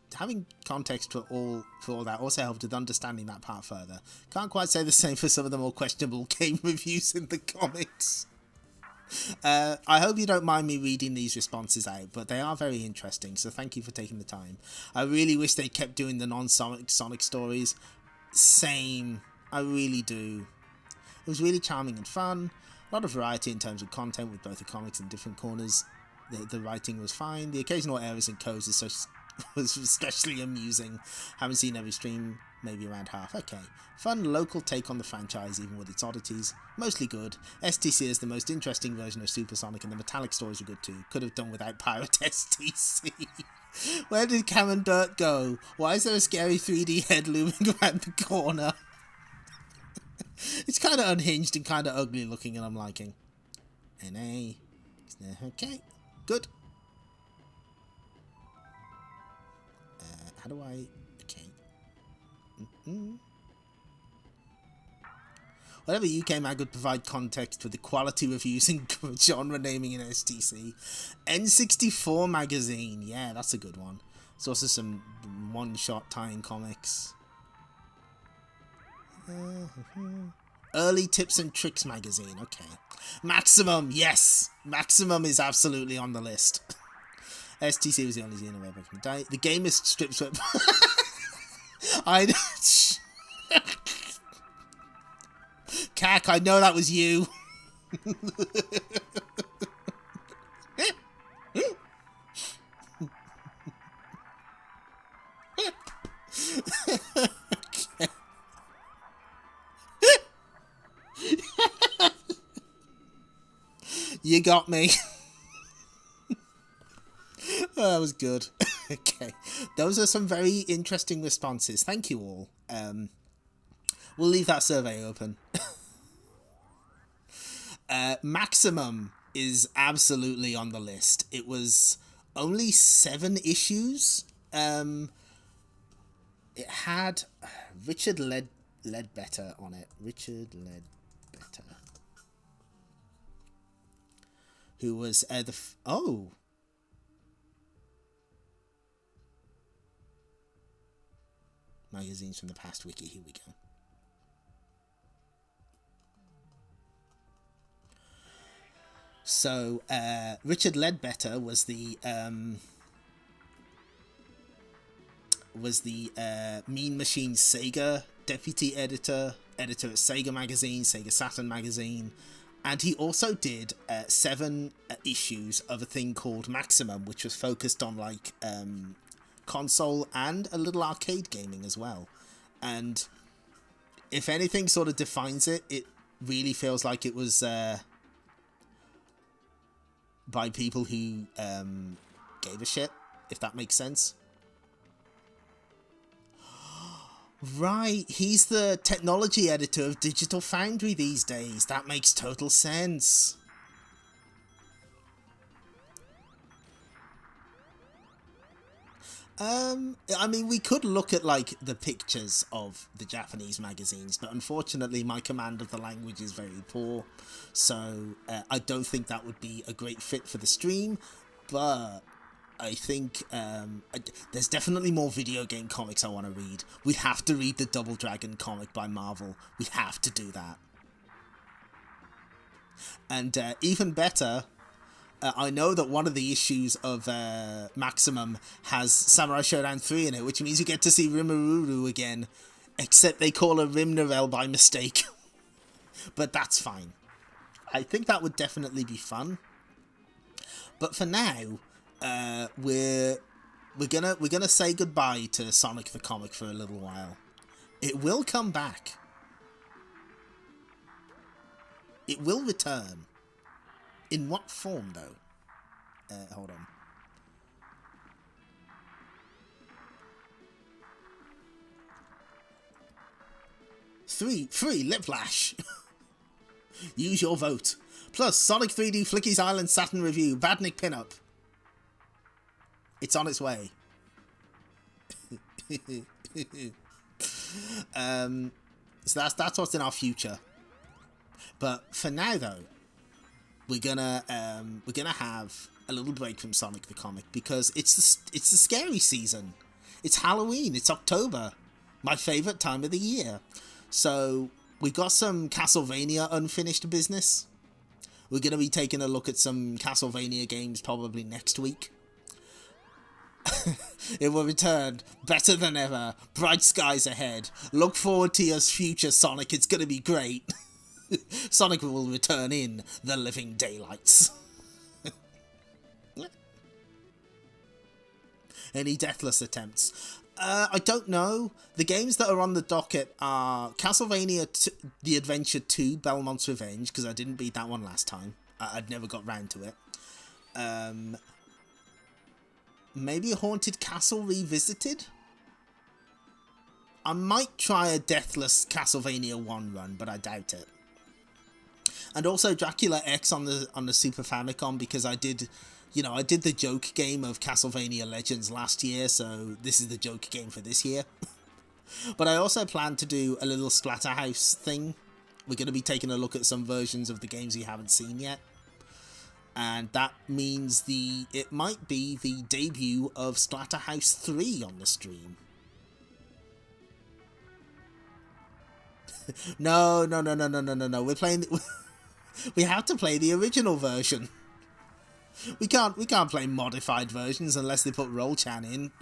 for all that also helped with understanding that part further. Can't quite say the same for some of the more questionable game reviews in the comics. I hope you don't mind me reading these responses out, but they are very interesting, so thank you for taking the time. I really wish they kept doing the non-Sonic stories. Same. I really do. It was really charming and fun. A lot of variety in terms of content with both the comics and different corners. The writing was fine. The occasional errors and codes was especially amusing. Haven't seen every stream, maybe around half. Okay. Fun local take on the franchise, even with its oddities. Mostly good. STC is the most interesting version of Supersonic, and the Metallic stories were good too. Could have done without Pirate STC. Where did Cam and Bert go? Why is there a scary 3D head looming around the corner? It's kind of unhinged and kind of ugly looking, and I'm liking. NA. Okay. Good. How do I... Okay. Whatever UK mag would provide context for the quality reviews and genre naming in STC. N64 magazine, yeah, that's a good one. There's also some one-shot tie-in comics. Early Tips and Tricks magazine, okay. Maximum, yes! Maximum is absolutely on the list. STC was the only zine back in the day. The game is strip strip. Cack, I know that was you. You got me. Oh, that was good. Okay, those are some very interesting responses. Thank you all. We'll leave that survey open. Maximum is absolutely on the list. It was only 7 issues. It had Richard Ledbetter on it. Richard Ledbetter. Who was magazines from the past wiki. Here we go. So Richard Ledbetter was the Mean Machine Sega deputy editor at Sega Magazine, Sega Saturn Magazine, and he also did 7 issues of a thing called Maximum, which was focused on like console and a little arcade gaming as well. And if anything sort of defines it, it really feels like it was by people who gave a shit, if that makes sense. Right, he's the technology editor of Digital Foundry these days. That makes total sense. I mean, we could look at, like, the pictures of the Japanese magazines, but unfortunately my command of the language is very poor, so I don't think that would be a great fit for the stream, but I think there's definitely more video game comics I want to read. We have to read the Double Dragon comic by Marvel. We have to do that. And even better, I know that one of the issues of Maximum has Samurai Showdown 3 in it, which means you get to see Rimururu again, except they call her Rimnorel by mistake. But that's fine. I think that would definitely be fun. But for now, we're gonna say goodbye to Sonic the Comic for a little while. It will come back. It will return. In what form, though? Hold on. Free Lip Flash. Use your vote. Plus, Sonic 3D Flicky's Island Saturn Review, Badnik Pinup. It's on its way. So that's what's in our future. But for now, though, we're gonna have a little break from Sonic the Comic because it's the scary season. It's Halloween. It's October, my favorite time of the year. So we got some Castlevania unfinished business. We're gonna be taking a look at some Castlevania games probably next week. It will return better than ever. Bright skies ahead. Look forward to your future, Sonic. It's gonna be great. Sonic will return in the living daylights. Any deathless attempts? I don't know. The games that are on the docket are Castlevania The Adventure 2, Belmont's Revenge, because I didn't beat that one last time. I'd never got round to it. Maybe a Haunted Castle Revisited? I might try a deathless Castlevania 1 run, but I doubt it. And also Dracula X on the Super Famicom, because I did the joke game of Castlevania Legends last year, so this is the joke game for this year. But I also plan to do a little Splatterhouse thing we're going to be taking a look at some versions of the games we haven't seen yet. And that means it might be the debut of Splatterhouse 3 on the stream. No. We're playing. We have to play the original version. We can't play modified versions unless they put Roll-Chan in.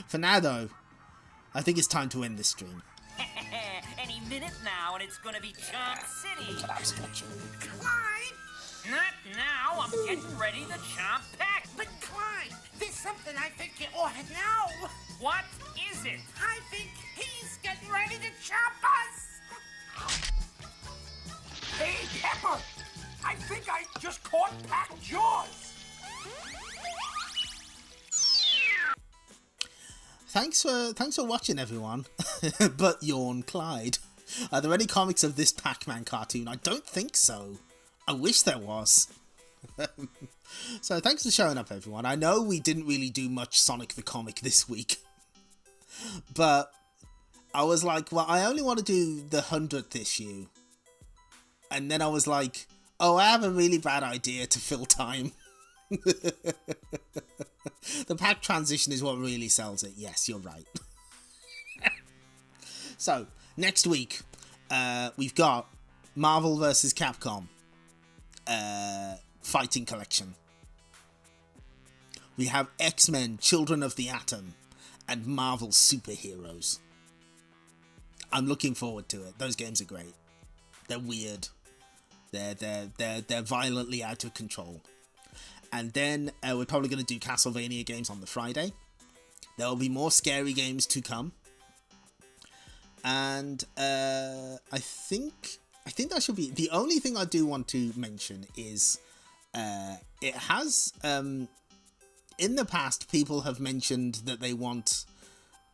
For now, though, I think it's time to end this stream. Any minute now, and it's gonna be Chomp City. Clyde! Not now. I'm getting ready to chomp pack. But Clyde, there's something I think you ought to know. What is it? I think he's getting ready to chop us. Hey, Pepper! I think I just caught Pack's jaws. Thanks for watching, everyone. But yawn, Clyde. Are there any comics of this Pac-Man cartoon? I don't think so. I wish there was. So thanks for showing up, everyone. I know we didn't really do much Sonic the Comic this week, but I was like, well, I only want to do the 100th issue. And then I was like, oh, I have a really bad idea to fill time. The pack transition is what really sells it. Yes, you're right. So, next week, we've got Marvel vs. Capcom Fighting Collection. We have X-Men Children of the Atom and Marvel Superheroes. I'm looking forward to it. Those games are great. They're weird. They're violently out of control. And then we're probably going to do Castlevania games on the Friday. There will be more scary games to come. And I think that should be... The only thing I do want to mention is it has... in the past, people have mentioned that they want...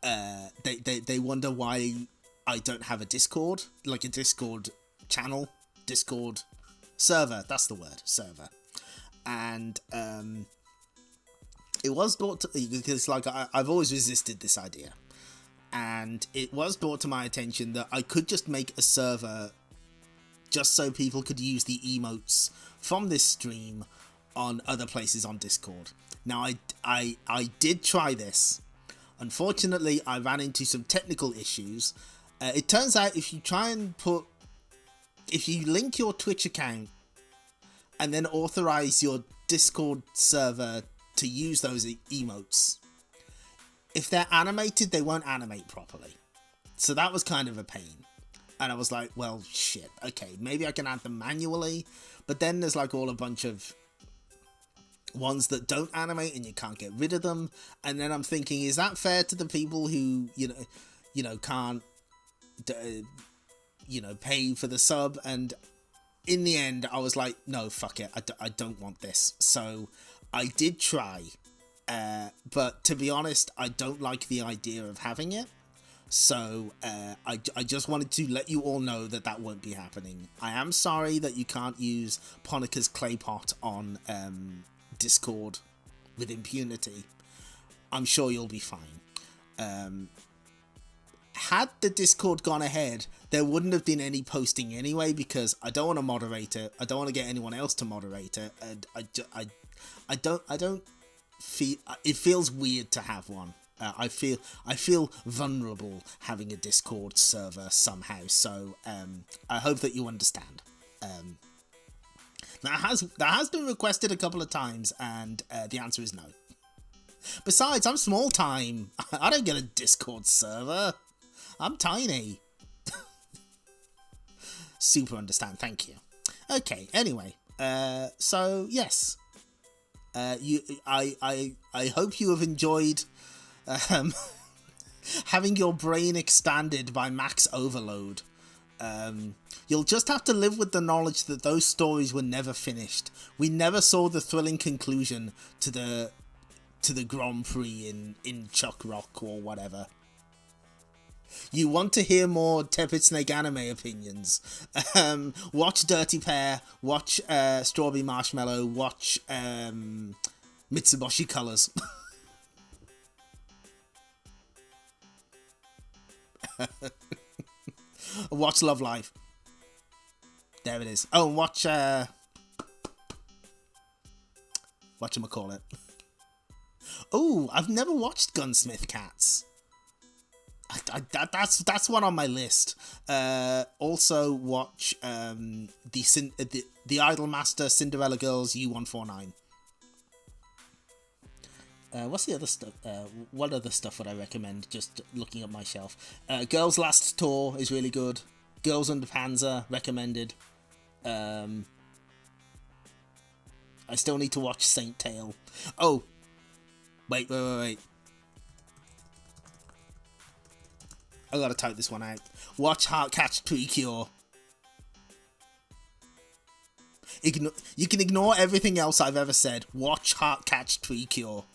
they wonder why I don't have a Discord. Like a Discord channel. Discord server. That's the word. Server. And it was brought to, because like I've always resisted this idea, and it was brought to my attention that I could just make a server just so people could use the emotes from this stream on other places on Discord. Now I did try this. Unfortunately, I ran into some technical issues. It turns out if you link your Twitch account and then authorize your Discord server to use those emotes, if they're animated, they won't animate properly. So that was kind of a pain. And I was like, well, shit, okay, maybe I can add them manually. But then there's like all a bunch of ones that don't animate and you can't get rid of them. And then I'm thinking, is that fair to the people who, you know, can't, pay for the sub? And in the end, I was like, no, fuck it. I don't want this. So I did try. But to be honest, I don't like the idea of having it. So I just wanted to let you all know that won't be happening. I am sorry that you can't use Ponika's Clay Pot on Discord with impunity. I'm sure you'll be fine. Had the Discord gone ahead, there wouldn't have been any posting anyway, because I don't want to moderate it. I don't want to get anyone else to moderate it, and I don't feel it feels weird to have one. I feel vulnerable having a Discord server somehow. So I hope that you understand. That has been requested a couple of times, and the answer is no. Besides, I'm small time. I don't get a Discord server. I'm tiny. Super understand. Thank you. Okay. Anyway, so yes, I hope you have enjoyed having your brain expanded by max overload. You'll just have to live with the knowledge that those stories were never finished. We never saw the thrilling conclusion to the Grand Prix in Chuck Rock or whatever. You want to hear more Tepid Snake anime opinions? Watch Dirty Pear, watch Strawberry Marshmallow, watch Mitsubishi Colors. Watch Love Live. There it is. Oh, watch whatchamacallit. Oh, I've never watched Gunsmith Cats. That's one on my list. Also watch the Idolmaster Cinderella Girls U149. What's the other stuff? What other stuff would I recommend? Just looking at my shelf. Girls Last Tour is really good. Girls Under Panzer recommended. I still need to watch Saint Tail. Oh, wait. I gotta type this one out. Watch Heartcatch Precure. You can ignore everything else I've ever said. Watch Heartcatch Precure.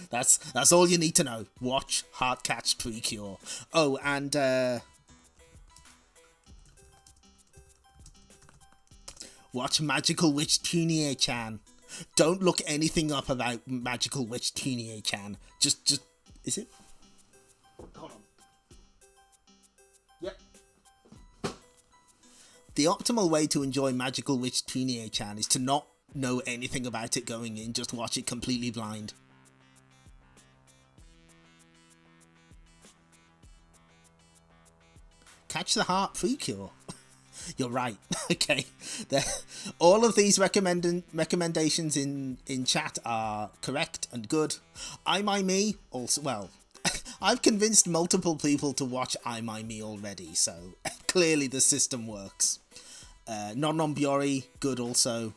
That's all you need to know. Watch Heartcatch Precure. Oh, and watch Magical Witch Tunie-chan. Don't look anything up about Magical Witch Tunie-chan. Just is it? Hold on. Yep. The optimal way to enjoy Magical Witch Tunie-chan is to not know anything about it going in. Just watch it completely blind. Catch the Heart Precure. You're right. Okay. All of these recommendations in chat are correct and good. I My Me also, well, I've convinced multiple people to watch I My Me already, so clearly the system works. Non Non Biori, good also.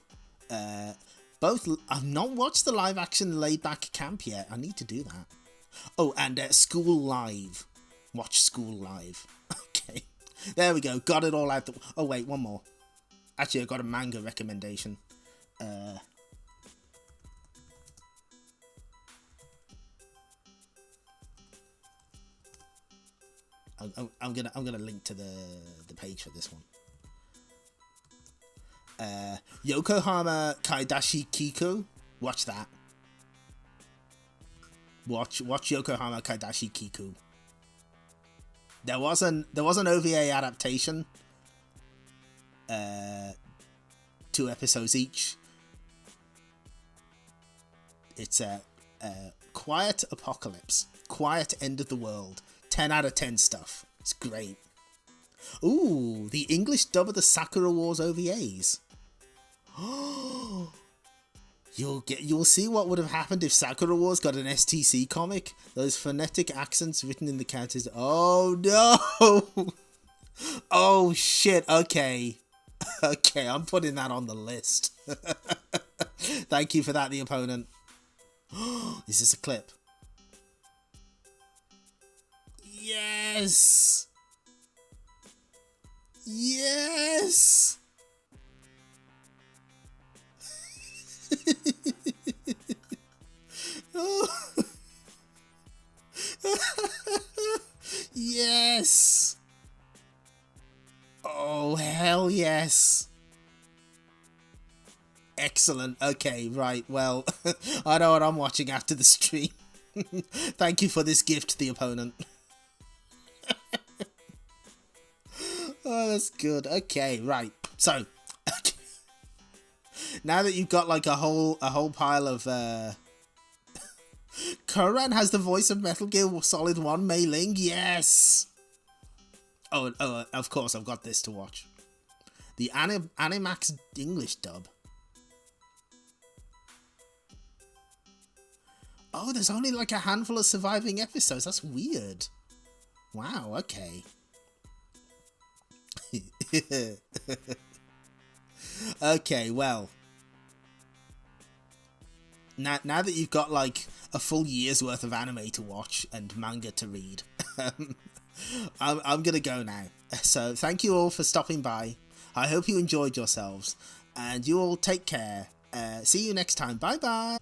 Both, I've not watched the live action Laid Back Camp yet. I need to do that. Oh, and School Live. Watch School Live. Okay. There we go. Got it all out. Oh, wait, one more. Actually, I got a manga recommendation. I'm gonna link to the page for this one. Yokohama Kaidashi Kiku. Watch that. Watch Yokohama Kaidashi Kiku. There was an OVA adaptation. 2 episodes each. It's a quiet apocalypse. Quiet end of the world. 10 out of 10 stuff. It's great. Ooh, the English dub of the Sakura Wars OVAs. You'll see what would have happened if Sakura Wars got an STC comic. Those phonetic accents written in the characters. Oh no! Oh shit, okay. Okay, I'm putting that on the list. Thank you for that, the opponent. Is this a clip? Yes! Yes! Yes! Oh, hell yes! Excellent. Okay, right. Well, I know what I'm watching after the stream. Thank you for this gift, the opponent. Oh, that's good. Okay, right. So, now that you've got like a whole pile of Kuran has the voice of Metal Gear Solid 1 Mei Ling. Yes. Oh, of course I've got this to watch. The Animax English dub. Oh, there's only like a handful of surviving episodes. That's weird. Wow, okay. Okay, well. Now that you've got like a full year's worth of anime to watch and manga to read, I'm gonna go now. So thank you all for stopping by. I hope you enjoyed yourselves, and you all take care. See you next time. Bye bye.